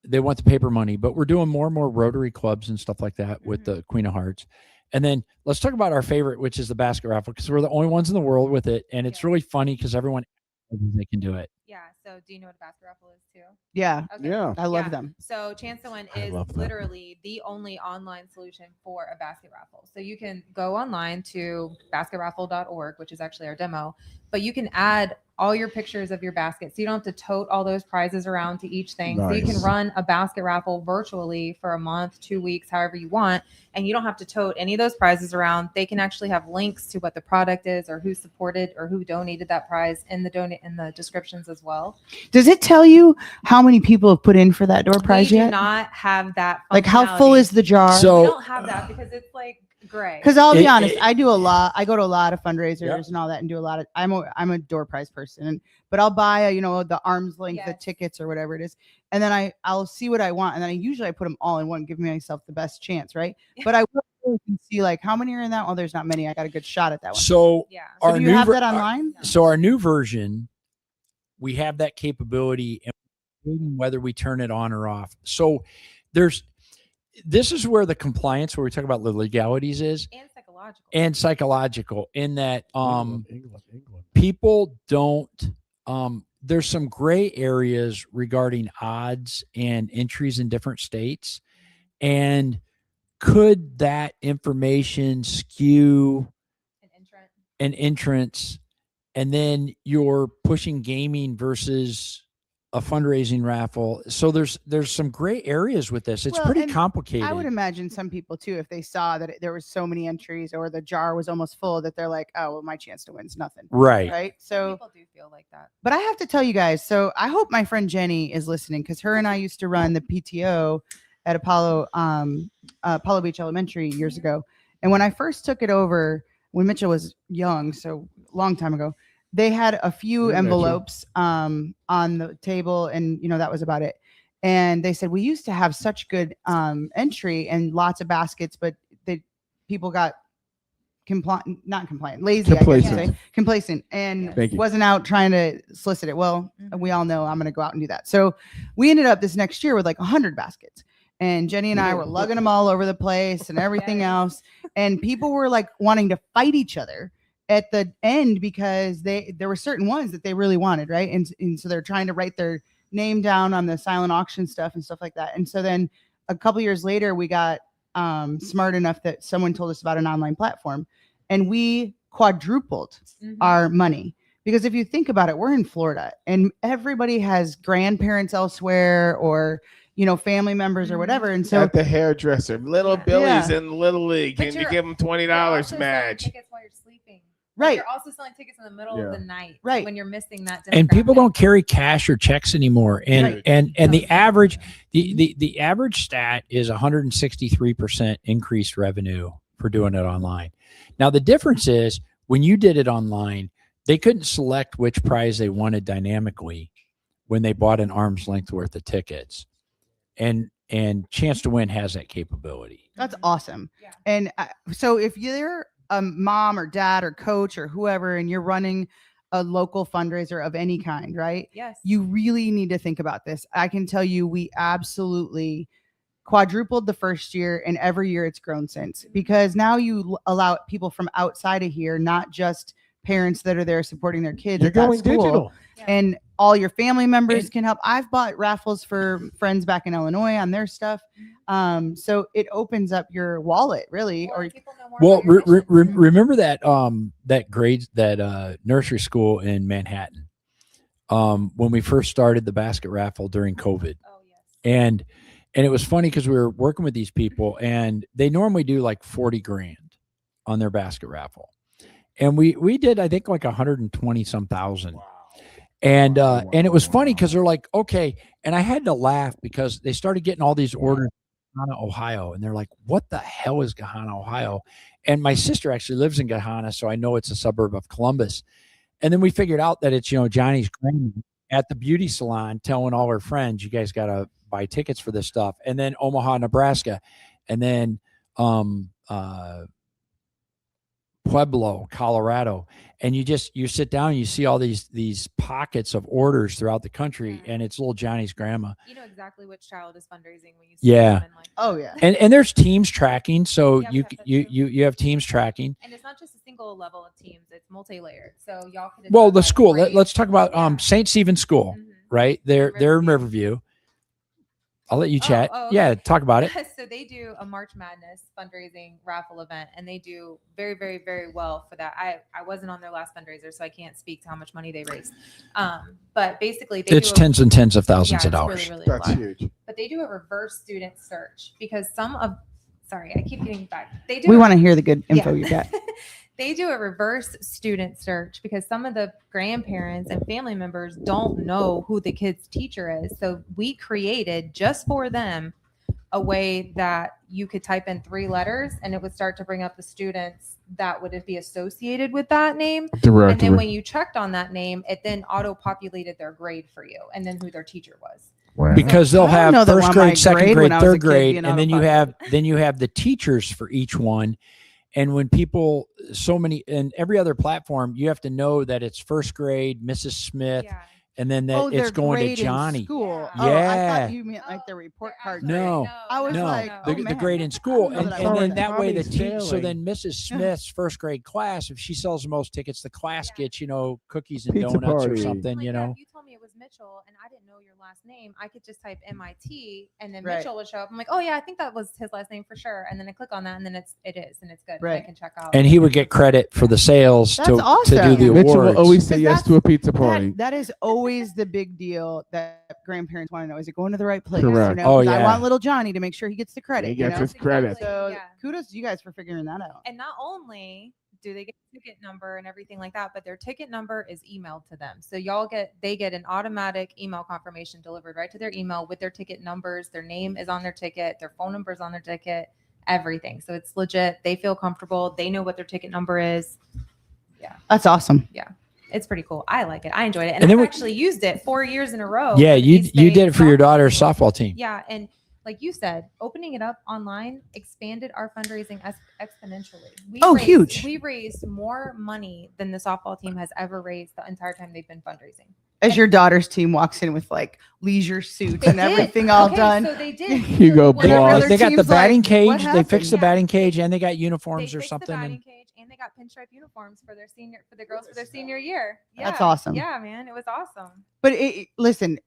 [SPEAKER 3] they want the paper money. But we're doing more and more Rotary clubs and stuff like that with
[SPEAKER 11] Mhm.
[SPEAKER 3] the Queen of Hearts. And then let's talk about our favorite, which is the basket raffle, because we're the only ones in the world with it, and it's
[SPEAKER 11] Yeah.
[SPEAKER 3] really funny because everyone they can do it.
[SPEAKER 11] Yeah. So do you know what a basket raffle is too?
[SPEAKER 4] Yeah,
[SPEAKER 11] Okay.
[SPEAKER 2] Yeah.
[SPEAKER 4] I love
[SPEAKER 11] Yeah.
[SPEAKER 4] them.
[SPEAKER 11] So Chance to Win
[SPEAKER 2] I
[SPEAKER 11] is
[SPEAKER 2] love that.
[SPEAKER 11] literally the only online solution for a basket raffle. So you can go online to basketraffle.org, which is actually our demo, but you can add all your pictures of your basket. So you don't have to tote all those prizes around to each thing. So you can
[SPEAKER 2] Nice.
[SPEAKER 11] run a basket raffle virtually for a month, 2 weeks, however you want. And you don't have to tote any of those prizes around. They can actually have links to what the product is or who supported or who donated that prize in the descriptions as well.
[SPEAKER 4] Does it tell you how many people have put in for that door prize
[SPEAKER 11] We do
[SPEAKER 4] yet?
[SPEAKER 11] not have that.
[SPEAKER 4] Like how full
[SPEAKER 11] functionality.
[SPEAKER 4] is the jar?
[SPEAKER 3] So-
[SPEAKER 11] We don't have that because it's like gray.
[SPEAKER 4] Because I'll be
[SPEAKER 3] It-
[SPEAKER 4] honest,
[SPEAKER 3] it-
[SPEAKER 4] I do a lot. I go to a lot of fundraisers
[SPEAKER 3] Yep.
[SPEAKER 4] and all that, and do a lot of. I'm a door prize person, but I'll buy the arm's length, the
[SPEAKER 11] Yes.
[SPEAKER 4] tickets or whatever it is, and then I'll see what I want, and then I put them all in one, give myself the best chance, right? But I will look and see like how many are in that. Oh, there's not many. I got a good shot at that one.
[SPEAKER 3] So
[SPEAKER 11] Yeah.
[SPEAKER 4] So
[SPEAKER 3] our
[SPEAKER 4] do you
[SPEAKER 3] new
[SPEAKER 4] have
[SPEAKER 3] ver-
[SPEAKER 4] that online?
[SPEAKER 3] So our new version, we have that capability, and whether we turn it on or off. So this is where the compliance, where we talk about the legalities, is,
[SPEAKER 11] And psychological.
[SPEAKER 3] and psychological, in that
[SPEAKER 2] England.
[SPEAKER 3] people don't there's some gray areas regarding odds and entries in different states, and could that information skew
[SPEAKER 11] An entrant.
[SPEAKER 3] an entrance, and then you're pushing gaming versus a fundraising raffle. So there's some gray areas with this. It's
[SPEAKER 4] Well,
[SPEAKER 3] pretty
[SPEAKER 4] and
[SPEAKER 3] complicated.
[SPEAKER 4] I would imagine some people too, if they saw that there was so many entries or the jar was almost full, that they're like, oh, well, my chance to win's nothing.
[SPEAKER 3] Right.
[SPEAKER 4] Right. So,
[SPEAKER 11] People do feel like that.
[SPEAKER 4] but I have to tell you guys, so I hope my friend Jenny is listening, because her and I used to run the PTO at Apollo Beach Elementary years ago. And when I first took it over, when Mitchell was young, so long time ago, they had a few
[SPEAKER 2] Yeah, Mitchell.
[SPEAKER 4] envelopes on the table, and that was about it. And they said we used to have such good entry and lots of baskets, but people got not compliant, lazy, I guess you'd
[SPEAKER 2] Complacent.
[SPEAKER 4] say, complacent, and
[SPEAKER 2] Thank you.
[SPEAKER 4] wasn't out trying to solicit it. Well, we all know I'm going to go out and do that. So we ended up this next year with like 100 baskets. And Jenny and I were lugging them all over the place and everything
[SPEAKER 11] Yes.
[SPEAKER 4] else. And people were like wanting to fight each other at the end because there were certain ones that they really wanted, right? And so they're trying to write their name down on the silent auction stuff and stuff like that. And so then a couple years later, we got smart enough that someone told us about an online platform, and we quadrupled
[SPEAKER 11] Mhm.
[SPEAKER 4] our money. Because if you think about it, we're in Florida and everybody has grandparents elsewhere or family members or whatever. And so
[SPEAKER 2] At the hairdresser, little
[SPEAKER 11] Yeah.
[SPEAKER 2] Billy's
[SPEAKER 4] Yeah.
[SPEAKER 2] in the little league.
[SPEAKER 11] But
[SPEAKER 2] Can you
[SPEAKER 11] you're-
[SPEAKER 2] give them
[SPEAKER 11] You're
[SPEAKER 2] $20
[SPEAKER 11] also selling
[SPEAKER 2] match?
[SPEAKER 11] tickets while you're sleeping.
[SPEAKER 4] Right.
[SPEAKER 11] You're also selling tickets in the middle of
[SPEAKER 2] Yeah.
[SPEAKER 11] the night.
[SPEAKER 4] Right.
[SPEAKER 11] When you're missing that.
[SPEAKER 3] And people
[SPEAKER 11] demographic.
[SPEAKER 3] don't carry cash or checks anymore. And
[SPEAKER 2] Right.
[SPEAKER 3] and the
[SPEAKER 11] Oh.
[SPEAKER 3] average the average stat is 163% increased revenue for doing it online. Now the difference is when you did it online, they couldn't select which prize they wanted dynamically when they bought an arm's length worth of tickets. And Chance to Win has that capability.
[SPEAKER 4] that's
[SPEAKER 11] Mhm.
[SPEAKER 4] awesome.
[SPEAKER 11] Yeah.
[SPEAKER 4] And so if you're a mom or dad or coach or whoever, and you're running a local fundraiser of any kind, right?
[SPEAKER 11] Yes.
[SPEAKER 4] You really need to think about this. I can tell you, we absolutely quadrupled the first year, and every year it's grown since, because now you allow people from outside of here, not just parents that are there supporting their kids
[SPEAKER 2] You're
[SPEAKER 4] at that
[SPEAKER 2] going
[SPEAKER 4] school.
[SPEAKER 2] digital.
[SPEAKER 4] And all your family members can help. I've bought raffles for friends back in Illinois on their stuff. So it opens up your wallet, really. Or
[SPEAKER 3] Well, remember that that nursery school in Manhattan when we first started the basket raffle during COVID.
[SPEAKER 11] Oh, yes.
[SPEAKER 3] And it was funny because we were working with these people, and they normally do like 40 grand on their basket raffle, and we did, I think, like 120 some thousand. And it was funny because they're like, okay, and I had to laugh because they started getting all these orders from Gahanna, Ohio, and they're like, what the hell is Gahanna, Ohio? And my sister actually lives in Gahanna, so I know it's a suburb of Columbus. And then we figured out that it's, Johnny's grandma at the beauty salon telling all her friends, you guys got to buy tickets for this stuff. And then Omaha, Nebraska, and then Pueblo, Colorado. And you sit down and you see all these pockets of orders throughout the country, and it's little Johnny's grandma.
[SPEAKER 11] You know exactly which child is fundraising when you see
[SPEAKER 3] Yeah.
[SPEAKER 11] them and like,
[SPEAKER 4] oh yeah.
[SPEAKER 3] And there's teams tracking, so
[SPEAKER 11] Yeah, we have that
[SPEAKER 3] you have teams tracking.
[SPEAKER 11] and it's not just a single level of teams, it's multi-layered. So y'all could
[SPEAKER 3] Well,
[SPEAKER 11] identify
[SPEAKER 3] the school.
[SPEAKER 11] grades.
[SPEAKER 3] Let's talk about St. Stephen's School,
[SPEAKER 11] Mhm.
[SPEAKER 3] right? They're in Riverview. I'll let you chat.
[SPEAKER 11] Oh, okay.
[SPEAKER 3] Yeah, talk about it.
[SPEAKER 11] So they do a March Madness fundraising raffle event, and they do very, very, very well for that. I wasn't on their last fundraiser, so I can't speak to how much money they raised. But basically,
[SPEAKER 3] It's tens and tens of thousands of
[SPEAKER 11] it's
[SPEAKER 3] dollars.
[SPEAKER 11] Really, really
[SPEAKER 2] That's
[SPEAKER 11] a lot.
[SPEAKER 2] huge.
[SPEAKER 11] But they do a reverse student search because sorry, I keep getting back. They do.
[SPEAKER 4] We want to hear the good info you got.
[SPEAKER 11] They do a reverse student search because some of the grandparents and family members don't know who the kid's teacher is. So we created just for them a way that you could type in 3 letters and it would start to bring up the students that would be associated with that name. And then when you checked on that name, it then auto-populated their grade for you and then who their teacher was.
[SPEAKER 3] Because they'll
[SPEAKER 4] I don't know
[SPEAKER 3] have
[SPEAKER 4] that
[SPEAKER 3] first
[SPEAKER 4] one my
[SPEAKER 3] grade, second
[SPEAKER 4] grade
[SPEAKER 3] grade,
[SPEAKER 4] when I was a
[SPEAKER 3] third
[SPEAKER 4] kid
[SPEAKER 3] grade,
[SPEAKER 4] being
[SPEAKER 3] and then you
[SPEAKER 4] auto-populated.
[SPEAKER 3] have the teachers for each one. And when people, so many, and every other platform, you have to know that it's first grade, Mrs. Smith,
[SPEAKER 11] Yeah.
[SPEAKER 3] and then that
[SPEAKER 4] their
[SPEAKER 3] it's going to
[SPEAKER 4] grade in
[SPEAKER 3] Johnny.
[SPEAKER 4] School.
[SPEAKER 11] Yeah.
[SPEAKER 4] Oh, I
[SPEAKER 3] Yeah.
[SPEAKER 4] thought you meant like their report card.
[SPEAKER 3] No.
[SPEAKER 4] grade. I was like,
[SPEAKER 3] the,
[SPEAKER 4] oh,
[SPEAKER 3] the
[SPEAKER 4] man.
[SPEAKER 3] grade in school,
[SPEAKER 4] I don't
[SPEAKER 3] and,
[SPEAKER 4] know that
[SPEAKER 3] and
[SPEAKER 4] one.
[SPEAKER 3] then that way the
[SPEAKER 2] Tommy's
[SPEAKER 3] teach. So
[SPEAKER 2] failing.
[SPEAKER 3] then Mrs. Smith's first grade class, if she sells the most tickets, the class gets cookies and
[SPEAKER 2] Pizza
[SPEAKER 3] donuts or
[SPEAKER 2] party.
[SPEAKER 3] something.
[SPEAKER 11] Like, if you told me it was Mitchell and I didn't know your last name, I could just type MIT and then
[SPEAKER 4] Right.
[SPEAKER 11] Mitchell would show up. I'm like, oh yeah, I think that was his last name for sure. And then I click on that and then it is and it's good. And I
[SPEAKER 4] Right.
[SPEAKER 11] can check out.
[SPEAKER 3] And he would get credit for the sales
[SPEAKER 4] That's
[SPEAKER 3] to do
[SPEAKER 4] awesome.
[SPEAKER 3] the
[SPEAKER 2] Mitchell
[SPEAKER 3] awards.
[SPEAKER 2] will always say
[SPEAKER 4] But
[SPEAKER 2] yes to a pizza party.
[SPEAKER 4] That is always the big deal that grandparents want to know. Is it going to the right place?
[SPEAKER 2] Correct.
[SPEAKER 3] Oh,
[SPEAKER 4] 'Cause
[SPEAKER 3] yeah.
[SPEAKER 4] I want little Johnny to make sure he gets the credit.
[SPEAKER 2] He gets
[SPEAKER 4] you know?
[SPEAKER 2] his credit.
[SPEAKER 4] So
[SPEAKER 11] Yeah.
[SPEAKER 4] kudos to you guys for figuring that out.
[SPEAKER 11] And not only do they get a ticket number and everything like that, but their ticket number is emailed to them. So they get an automatic email confirmation delivered right to their email with their ticket numbers. Their name is on their ticket, their phone number is on their ticket, everything. So it's legit. They feel comfortable. They know what their ticket number is.
[SPEAKER 4] That's awesome.
[SPEAKER 11] It's pretty cool. I like it. I enjoyed it. And
[SPEAKER 3] And then
[SPEAKER 11] I've
[SPEAKER 3] we-
[SPEAKER 11] actually used it 4 years in a row.
[SPEAKER 3] Yeah,
[SPEAKER 11] for the
[SPEAKER 3] you
[SPEAKER 11] East
[SPEAKER 3] you
[SPEAKER 11] Bay
[SPEAKER 3] did it for your
[SPEAKER 11] softball
[SPEAKER 3] daughter's
[SPEAKER 11] team.
[SPEAKER 3] softball team.
[SPEAKER 11] Yeah, and like you said, opening it up online expanded our fundraising exponentially.
[SPEAKER 4] Huge.
[SPEAKER 11] We raised more money than the softball team has ever raised the entire time they've been fundraising.
[SPEAKER 4] As your daughter's team walks in with like leisure suits
[SPEAKER 11] They
[SPEAKER 4] and
[SPEAKER 11] did.
[SPEAKER 4] everything all
[SPEAKER 11] Okay,
[SPEAKER 4] done.
[SPEAKER 11] So they did.
[SPEAKER 2] You go,
[SPEAKER 11] So
[SPEAKER 4] Whatever
[SPEAKER 2] boss.
[SPEAKER 4] other
[SPEAKER 3] They got the
[SPEAKER 4] team's like,
[SPEAKER 3] batting
[SPEAKER 4] what
[SPEAKER 3] cage. They
[SPEAKER 4] happened?
[SPEAKER 3] fixed the
[SPEAKER 11] Yeah.
[SPEAKER 3] batting cage, and they got
[SPEAKER 11] They
[SPEAKER 3] uniforms or
[SPEAKER 11] fixed
[SPEAKER 3] something.
[SPEAKER 11] the
[SPEAKER 3] and-
[SPEAKER 11] batting cage and they got pinstripe uniforms for the girls for their senior year.
[SPEAKER 4] That's
[SPEAKER 11] Yeah.
[SPEAKER 4] awesome.
[SPEAKER 11] Yeah, man, it was awesome.
[SPEAKER 4] But listen,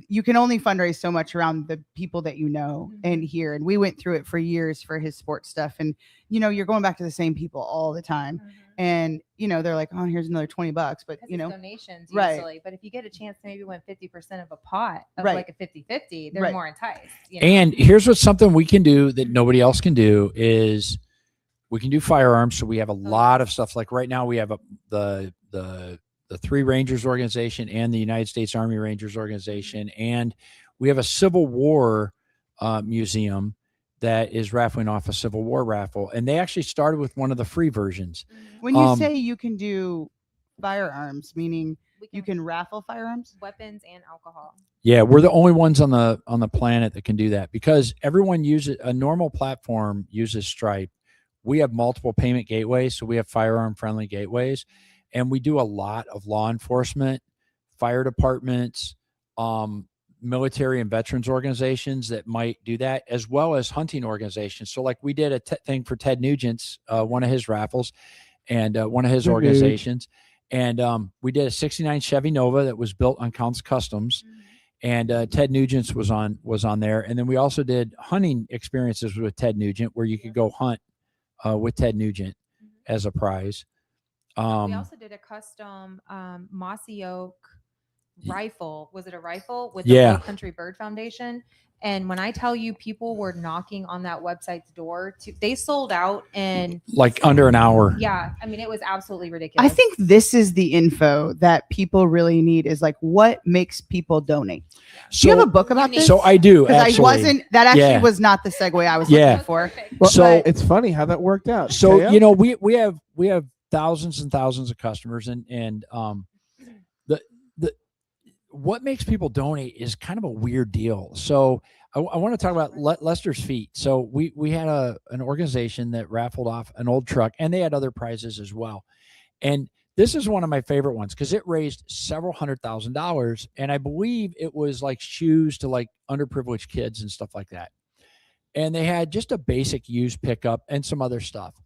[SPEAKER 4] you can only fundraise so much around the people that you know
[SPEAKER 11] Mhm.
[SPEAKER 4] and here. And we went through it for years for his sports stuff. And, you're going back to the same people all the time. And, they're like, oh, here's another $20. But,
[SPEAKER 11] Because it's donations
[SPEAKER 4] right.
[SPEAKER 11] usually. But if you get a chance to maybe win 50% of a pot of
[SPEAKER 4] Right.
[SPEAKER 11] like a 50-50, they're
[SPEAKER 4] Right.
[SPEAKER 11] more enticed.
[SPEAKER 3] And here's what's something we can do that nobody else can do is we can do firearms. So we have a lot of stuff. Like right now we have the 3 Rangers organization and the United States Army Rangers organization. And we have a Civil War museum that is raffling off a Civil War raffle. And they actually started with one of the free versions.
[SPEAKER 4] when you
[SPEAKER 3] Um,
[SPEAKER 4] say you can do firearms, meaning
[SPEAKER 11] we
[SPEAKER 4] you can raffle firearms?
[SPEAKER 11] weapons and alcohol.
[SPEAKER 3] Yeah, we're the only ones on the planet that can do that because everyone uses a normal platform uses Stripe. We have multiple payment gateways, so we have firearm friendly gateways, and we do a lot of law enforcement, fire departments, military and veterans organizations that might do that, as well as hunting organizations. So like we did a thing for Ted Nugent's one of his raffles, and one of his
[SPEAKER 2] Good news.
[SPEAKER 3] organizations. And we did a 69 Chevy Nova that was built on Counts Customs. And Ted Nugent was on there. And then we also did hunting experiences with Ted Nugent, where you could go hunt with Ted Nugent as a prize.
[SPEAKER 11] We also did a custom Mossy Oak rifle. Was it a rifle with the Low Country Bird Foundation? And when I tell you, people were knocking on that website's door, they sold out in
[SPEAKER 3] like under an hour.
[SPEAKER 11] Yeah, I mean, it was absolutely ridiculous.
[SPEAKER 4] I think this is the info that people really need, is like what makes people donate. Do you have a book about this?
[SPEAKER 3] So I do.
[SPEAKER 4] Actually. That was not the segue I was looking for.
[SPEAKER 2] Well,
[SPEAKER 3] So
[SPEAKER 2] it's funny how that worked out.
[SPEAKER 3] So
[SPEAKER 2] Teo?
[SPEAKER 3] you know, we have thousands and thousands of customers, and the what makes people donate is kind of a weird deal. So I want to talk about Lester's Feet. So we had an organization that raffled off an old truck, and they had other prizes as well. And this is one of my favorite ones because it raised several $100,000, and I believe it was like shoes to like underprivileged kids and stuff like that. And they had just a basic used pickup and some other stuff.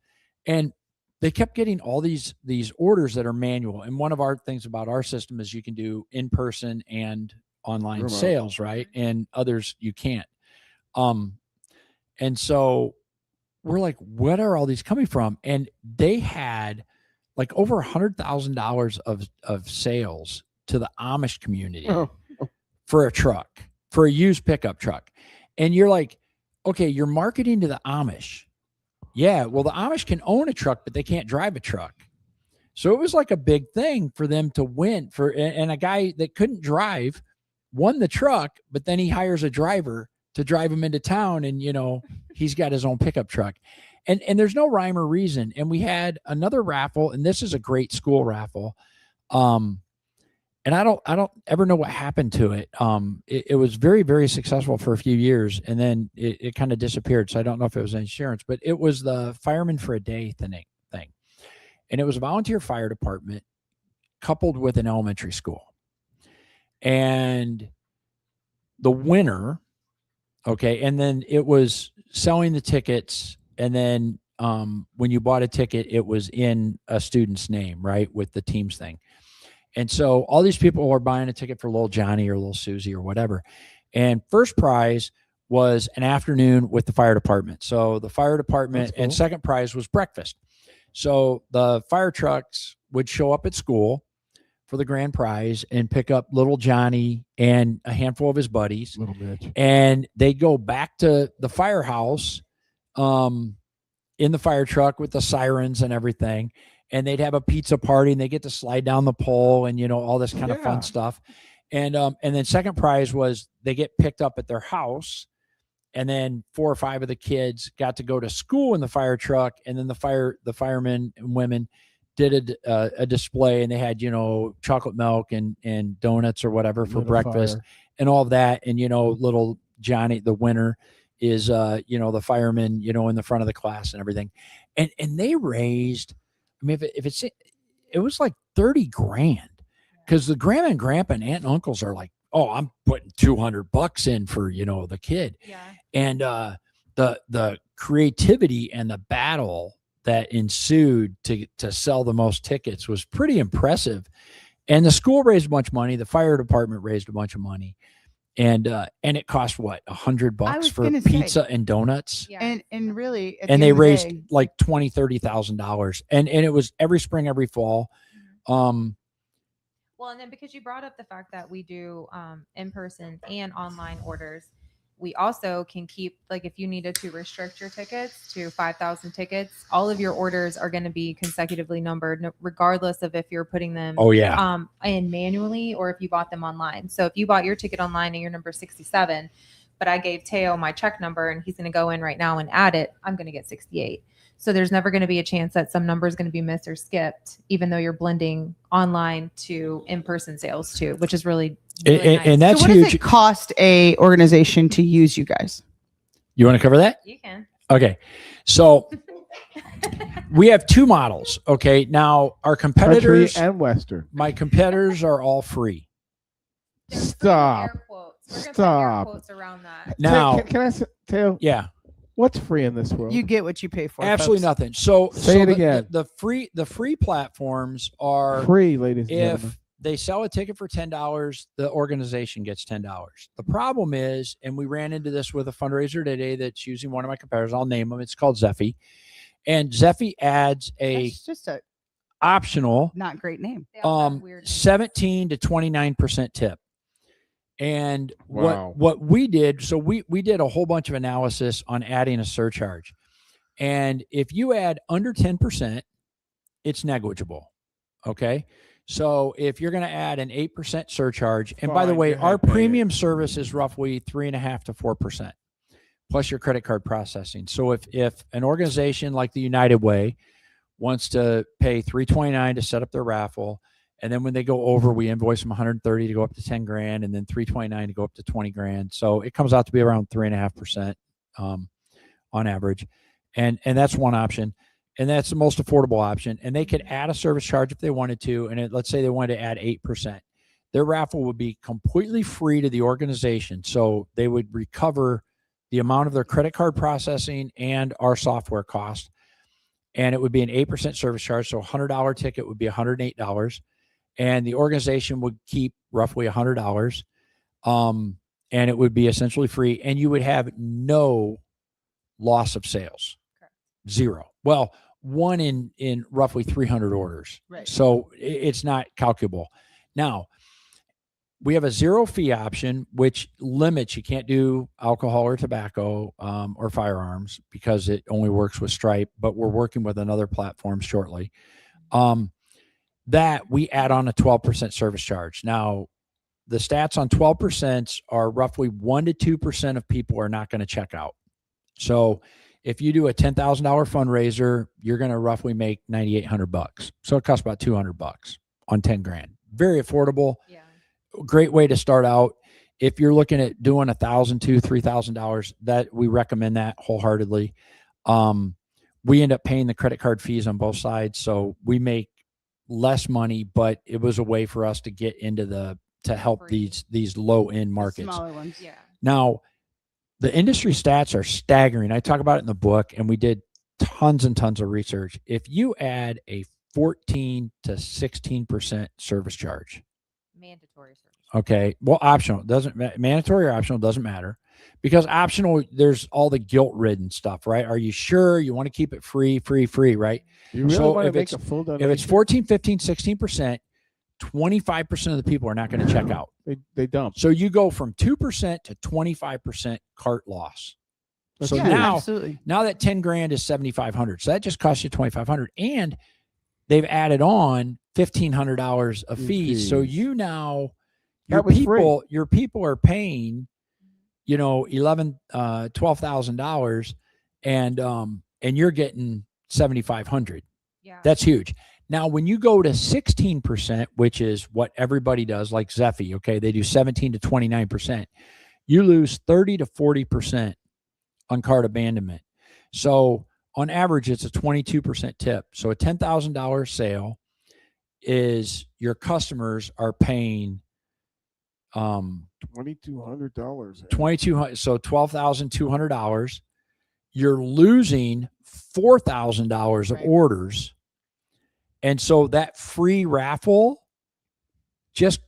[SPEAKER 3] And they kept getting all these orders that are manual. And one of our things about our system is you can do in-person and online sales, right? And others you can't. And so we're like, what are all these coming from? And they had like over $100,000 of sales to the Amish community for a truck, for a used pickup truck. And you're like, okay, you're marketing to the Amish. Yeah, well, the Amish can own a truck, but they can't drive a truck. So it was like a big thing for them to win. And a guy that couldn't drive won the truck, but then he hires a driver to drive him into town, and you know he's got his own pickup truck. And there's no rhyme or reason. And we had another raffle, and this is a great school raffle. And I don't ever know what happened to it. It was very, very successful for a few years, and then it kind of disappeared. So I don't know if it was insurance, but it was the Fireman for a Day thing. And it was a volunteer fire department coupled with an elementary school. And the winner, okay, and then it was selling the tickets, and then when you bought a ticket, it was in a student's name, right, with the team's thing. And so all these people are buying a ticket for little Johnny or little Susie or whatever. And first prize was an afternoon with the fire department. So the fire department, and second prize was breakfast. So the fire trucks would show up at school for the grand prize and pick up little Johnny and a handful of his buddies.
[SPEAKER 2] Little Mitch.
[SPEAKER 3] And they go back to the firehouse in the fire truck with the sirens and everything. And they'd have a pizza party, and they get to slide down the pole and, you know, all this kind of fun stuff. And then second prize was they get picked up at their house, and then 4 or 5 of the kids got to go to school in the fire truck. And then the firemen and women did a display, and they had, you know, chocolate milk and donuts or whatever for breakfast and all of that. And, you know, little Johnny, the winner, is, you know, the fireman, you know, in the front of the class and everything. And they raised, I mean, it was like 30 grand, because the grandma and grandpa and aunt and uncles are like, oh, I'm putting $200 in for, you know, the kid. Yeah. And the creativity and the battle that ensued to sell the most tickets was pretty impressive. And the school raised a bunch of money. The fire department raised a bunch of money. And it cost what, $100 for pizza and donuts.
[SPEAKER 4] Yeah. And really,
[SPEAKER 3] and they raised like $20,000, and it was every spring, every fall.
[SPEAKER 11] Well, and then because you brought up the fact that we do in-person and online orders, we also can keep, like, if you needed to restrict your tickets to 5,000 tickets, all of your orders are going to be consecutively numbered, regardless of if you're putting them in manually or if you bought them online. So if you bought your ticket online and you're number 67, but I gave Teo my check number and he's going to go in right now and add it, I'm going to get 68. So there's never going to be a chance that some number is going to be missed or skipped, even though you're blending online to in-person sales too, which is really nice.
[SPEAKER 3] And that's
[SPEAKER 4] so what
[SPEAKER 3] huge.
[SPEAKER 4] does it cost a organization to use you guys?
[SPEAKER 3] You want to cover that?
[SPEAKER 11] You can.
[SPEAKER 3] Okay. So we have 2 models. Okay. Now our competitors
[SPEAKER 2] Country and Western.
[SPEAKER 3] My competitors are all free.
[SPEAKER 2] Stop.
[SPEAKER 11] We're going to put air
[SPEAKER 2] Stop.
[SPEAKER 11] quotes around that.
[SPEAKER 3] Now,
[SPEAKER 2] Can I say, Teo?
[SPEAKER 3] Yeah.
[SPEAKER 2] What's free in this world?
[SPEAKER 4] You get what you pay for.
[SPEAKER 3] Absolutely
[SPEAKER 4] folks.
[SPEAKER 3] nothing. So
[SPEAKER 2] Say it
[SPEAKER 3] the,
[SPEAKER 2] again.
[SPEAKER 3] The free platforms are
[SPEAKER 2] Free, ladies and gentlemen.
[SPEAKER 3] if they sell a ticket for $10, the organization gets $10. The problem is, and we ran into this with a fundraiser today that's using one of my competitors. I'll name them. It's called Zeffy. And Zeffy adds a
[SPEAKER 4] It's just a
[SPEAKER 3] optional
[SPEAKER 4] not great name.
[SPEAKER 3] 17 to 29% tip. And
[SPEAKER 2] Wow.
[SPEAKER 3] what we did, so we did a whole bunch of analysis on adding a surcharge. And if you add under 10%, it's negligible. Okay. So if you're going to add an 8% surcharge, and by the
[SPEAKER 2] Fine,
[SPEAKER 3] way,
[SPEAKER 2] go ahead,
[SPEAKER 3] our
[SPEAKER 2] pay it.
[SPEAKER 3] premium service is roughly 3.5 to 4%, plus your credit card processing. So if an organization like the United Way wants to pay $329 to set up their raffle, and then when they go over, we invoice them $130 to go up to 10 grand, and then $329 to go up to 20 grand. So it comes out to be around 3.5% on average, and that's one option. And that's the most affordable option. And they could add a service charge if they wanted to. And let's say they wanted to add 8%. Their raffle would be completely free to the organization. So they would recover the amount of their credit card processing and our software cost. And it would be an 8% service charge. So a $100 ticket would be $108. And the organization would keep roughly $100. And it would be essentially free. And you would have no loss of sales. Zero. Well, one in roughly 300 orders.
[SPEAKER 4] Right.
[SPEAKER 3] So it's not calculable. Now, we have a zero fee option, which limits, you can't do alcohol or tobacco or firearms because it only works with Stripe, but we're working with another platform shortly. That we add on a 12% service charge. Now, the stats on 12% are roughly 1 to 2% of people are not going to check out. So if you do a $10,000 fundraiser, you're going to roughly make $9,800. So it costs about $200 on 10 grand. Very affordable.
[SPEAKER 11] Yeah.
[SPEAKER 3] Great way to start out. If you're looking at doing $1,000 to $3,000, that we recommend that wholeheartedly. We end up paying the credit card fees on both sides, so we make less money, but it was a way for us to get into to help these low end markets.
[SPEAKER 4] Smaller ones.
[SPEAKER 11] Yeah.
[SPEAKER 3] Now, the industry stats are staggering. I talk about it in the book, and we did tons and tons of research. If you add a 14 to 16% service charge,
[SPEAKER 11] Mandatory service.
[SPEAKER 3] okay, well, optional doesn't mandatory or optional doesn't matter, because optional, there's all the guilt ridden stuff, right? Are you sure you want to keep it free, right?
[SPEAKER 2] You really
[SPEAKER 3] So
[SPEAKER 2] want
[SPEAKER 3] if
[SPEAKER 2] to make
[SPEAKER 3] it's
[SPEAKER 2] a full donation?
[SPEAKER 3] if it's 14, 15, 16%, 25% of the people are not going to check out.
[SPEAKER 2] They dump.
[SPEAKER 3] So you go from 2% to 25% cart loss. So
[SPEAKER 4] Yeah,
[SPEAKER 3] now,
[SPEAKER 4] absolutely.
[SPEAKER 3] now that 10 grand is 7,500. So that just costs you 2,500, and they've added on $1,500 of fees. So you now, your
[SPEAKER 2] That was free.
[SPEAKER 3] people are paying, $12,000 and you're getting 7,500.
[SPEAKER 11] Yeah.
[SPEAKER 3] That's huge. Now, when you go to 16%, which is what everybody does, like Zeffy, okay, they do 17 to 29%. You lose 30 to 40% on cart abandonment. So on average, it's a 22% tip. So a $10,000 sale is your customers are paying
[SPEAKER 2] $2,200.
[SPEAKER 3] $2,200, so $12,200. You're losing $4,000 of
[SPEAKER 4] Right.
[SPEAKER 3] orders. And so that free raffle just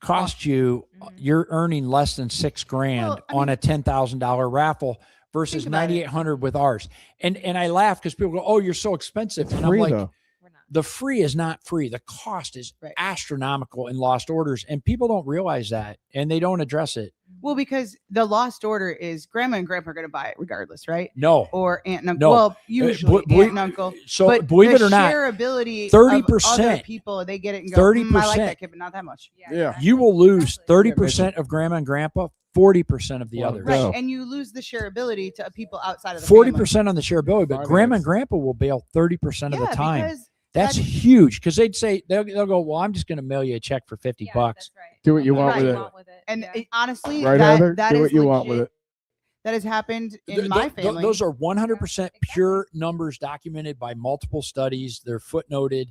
[SPEAKER 3] cost you, you're earning less than $6 grand
[SPEAKER 4] Well, I
[SPEAKER 3] on
[SPEAKER 4] mean-
[SPEAKER 3] a $10,000 raffle versus
[SPEAKER 4] Think about it.
[SPEAKER 3] 9,800 with ours. And I laugh because people go, "Oh, you're so expensive."
[SPEAKER 2] It's
[SPEAKER 3] And
[SPEAKER 2] free
[SPEAKER 3] I'm like,
[SPEAKER 2] though.
[SPEAKER 11] We're not.
[SPEAKER 3] the free is not free. The cost is
[SPEAKER 4] Right.
[SPEAKER 3] astronomical in lost orders, and people don't realize that, and they don't address it.
[SPEAKER 4] Well, because the lost order is grandma and grandpa are going to buy it regardless, right?
[SPEAKER 3] No.
[SPEAKER 4] Or aunt and uncle.
[SPEAKER 3] No.
[SPEAKER 4] Well, usually
[SPEAKER 3] believe-
[SPEAKER 4] aunt and uncle.
[SPEAKER 3] So
[SPEAKER 4] But
[SPEAKER 3] believe
[SPEAKER 4] the
[SPEAKER 3] it or not,
[SPEAKER 4] shareability
[SPEAKER 3] 30%.
[SPEAKER 4] of other people, they get it and go,
[SPEAKER 3] 30%.
[SPEAKER 4] I like that kid, but not that much.
[SPEAKER 2] Yeah.
[SPEAKER 3] you will lose
[SPEAKER 11] Exactly.
[SPEAKER 3] 30% of grandma and grandpa, 40% of the
[SPEAKER 2] Well,
[SPEAKER 3] others.
[SPEAKER 4] Right.
[SPEAKER 2] No.
[SPEAKER 4] And you lose the shareability to people outside of the
[SPEAKER 3] 40% on the shareability, but
[SPEAKER 2] Finance.
[SPEAKER 3] grandma and grandpa will bail 30%
[SPEAKER 4] family.
[SPEAKER 3] of the time.
[SPEAKER 4] Because
[SPEAKER 3] That's
[SPEAKER 4] that's-
[SPEAKER 3] huge, because they'd say they'll go, "Well, I'm just going to mail you a check for $50
[SPEAKER 11] Yeah,
[SPEAKER 3] bucks."
[SPEAKER 11] that's right.
[SPEAKER 2] Do what you
[SPEAKER 11] Do
[SPEAKER 2] want
[SPEAKER 11] what
[SPEAKER 2] with
[SPEAKER 11] you
[SPEAKER 2] it.
[SPEAKER 11] want with it.
[SPEAKER 4] and
[SPEAKER 11] Yeah.
[SPEAKER 4] it- honestly,
[SPEAKER 2] Right,
[SPEAKER 4] that,
[SPEAKER 2] Heather?
[SPEAKER 4] that
[SPEAKER 2] Do
[SPEAKER 4] is
[SPEAKER 2] what you want with
[SPEAKER 4] legit.
[SPEAKER 2] it.
[SPEAKER 4] That has happened in
[SPEAKER 3] Th-
[SPEAKER 4] my
[SPEAKER 3] th-
[SPEAKER 4] family.
[SPEAKER 3] Those are 100%
[SPEAKER 11] Yeah,
[SPEAKER 3] pure numbers documented by multiple studies. They're footnoted.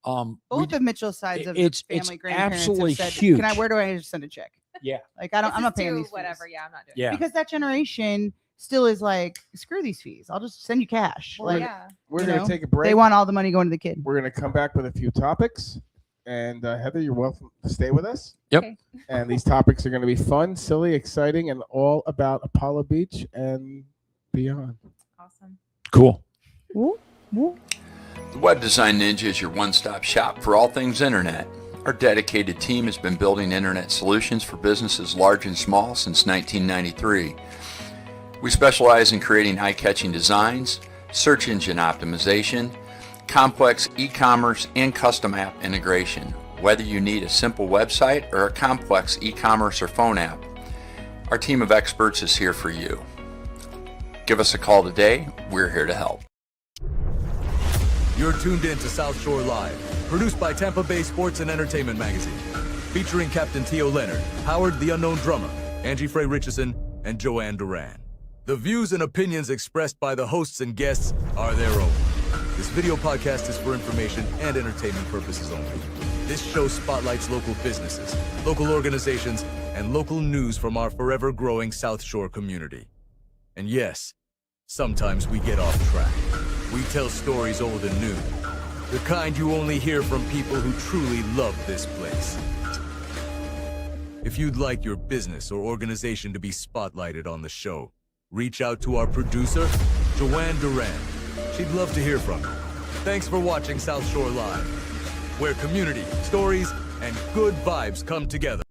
[SPEAKER 3] We
[SPEAKER 4] both
[SPEAKER 3] d-
[SPEAKER 4] of Mitchell's sides of
[SPEAKER 3] it's
[SPEAKER 4] the family, grandparents
[SPEAKER 3] absolutely
[SPEAKER 4] have said,
[SPEAKER 3] huge.
[SPEAKER 4] Where do I just send a check?
[SPEAKER 3] Yeah.
[SPEAKER 4] Like I'm
[SPEAKER 11] This
[SPEAKER 4] not
[SPEAKER 11] is
[SPEAKER 4] paying
[SPEAKER 11] too
[SPEAKER 4] these fees.
[SPEAKER 11] whatever. Yeah, I'm not doing.
[SPEAKER 3] Yeah.
[SPEAKER 4] Because that generation still is like, screw these fees. I'll just send you cash.
[SPEAKER 11] Well,
[SPEAKER 4] like,
[SPEAKER 11] yeah.
[SPEAKER 2] We're
[SPEAKER 4] you
[SPEAKER 2] going
[SPEAKER 4] know,
[SPEAKER 2] to take a break.
[SPEAKER 4] they want all the money going to the kid.
[SPEAKER 2] We're going to come back with a few topics. And Heather, you're welcome to stay with us.
[SPEAKER 3] Yep.
[SPEAKER 11] Okay.
[SPEAKER 2] And these topics are going to be fun, silly, exciting, and all about Apollo Beach and beyond.
[SPEAKER 11] Awesome.
[SPEAKER 3] Cool.
[SPEAKER 4] Woo, woo.
[SPEAKER 12] The Web Design Ninja is your one-stop shop for all things internet. Our dedicated team has been building internet solutions for businesses large and small since 1993. We specialize in creating eye-catching designs, search engine optimization, complex e-commerce, and custom app integration, whether you need a simple website or a complex e-commerce or phone app. Our team of experts is here for you. Give us a call today. We're here to help.
[SPEAKER 13] You're tuned in to South Shore Live, produced by Tampa Bay Sports and Entertainment Magazine, featuring Captain Theo Leonard, Howard the Unknown Drummer, Angie Frey Richardson, and Joanne Duran. The views and opinions expressed by the hosts and guests are their own. This video podcast is for information and entertainment purposes only. This show spotlights local businesses, local organizations, and local news from our forever growing South Shore community. And yes, sometimes we get off track. We tell stories old and new, the kind you only hear from people who truly love this place. If you'd like your business or organization to be spotlighted on the show, reach out to our producer, Joanne Duran. She'd love to hear from you. Thanks for watching South Shore Live, where community, stories, and good vibes come together.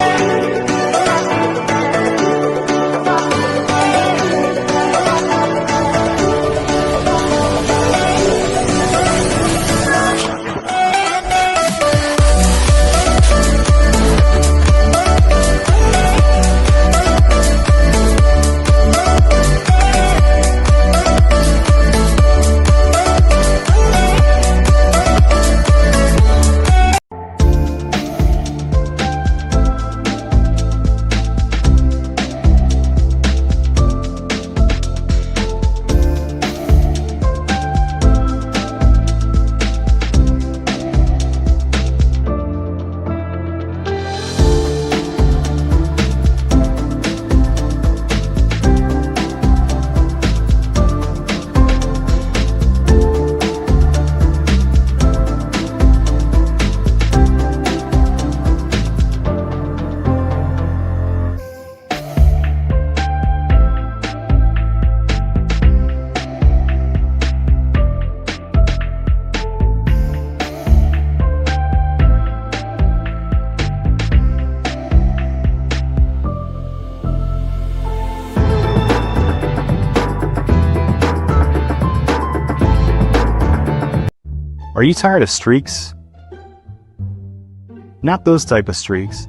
[SPEAKER 7] Are you tired of streaks? Not those type of streaks.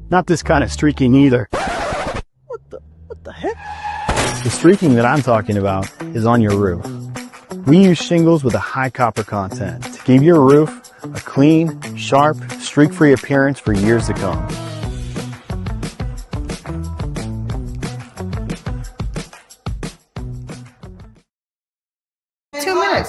[SPEAKER 7] Not this kind of streaking either. What the heck? The streaking that I'm talking about is on your roof. We use shingles with a high copper content to give your roof a clean, sharp, streak-free appearance for years to come.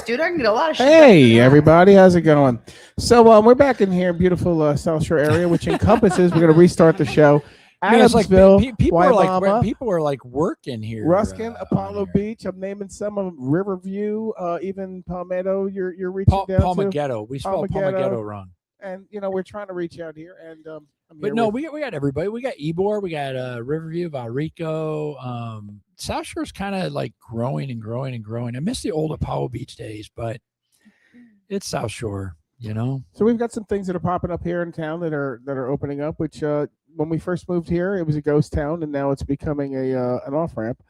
[SPEAKER 4] Dude, I can get a lot of shit.
[SPEAKER 2] Hey, everybody. How's it going? So we're back in here in beautiful South Shore area, which encompasses, we're going to restart the show.
[SPEAKER 3] It's like
[SPEAKER 2] Adamsville,
[SPEAKER 3] people are
[SPEAKER 2] Waimama,
[SPEAKER 3] people are like working here.
[SPEAKER 2] Ruskin, Apollo Beach. I'm naming some of them. Riverview, even Palmetto. You're reaching down to
[SPEAKER 3] Palmetto. We spell Palmetto wrong.
[SPEAKER 2] And we're trying to reach out here. And
[SPEAKER 3] but no, we got everybody. We got Ybor, we got Riverview, Valrico. South Shore's kind of like growing and growing and growing. I miss the old Apollo Beach days, but it's South Shore, you know.
[SPEAKER 2] So we've got some things that are popping up here in town that are opening up. Which when we first moved here, it was a ghost town, and now it's becoming an off ramp.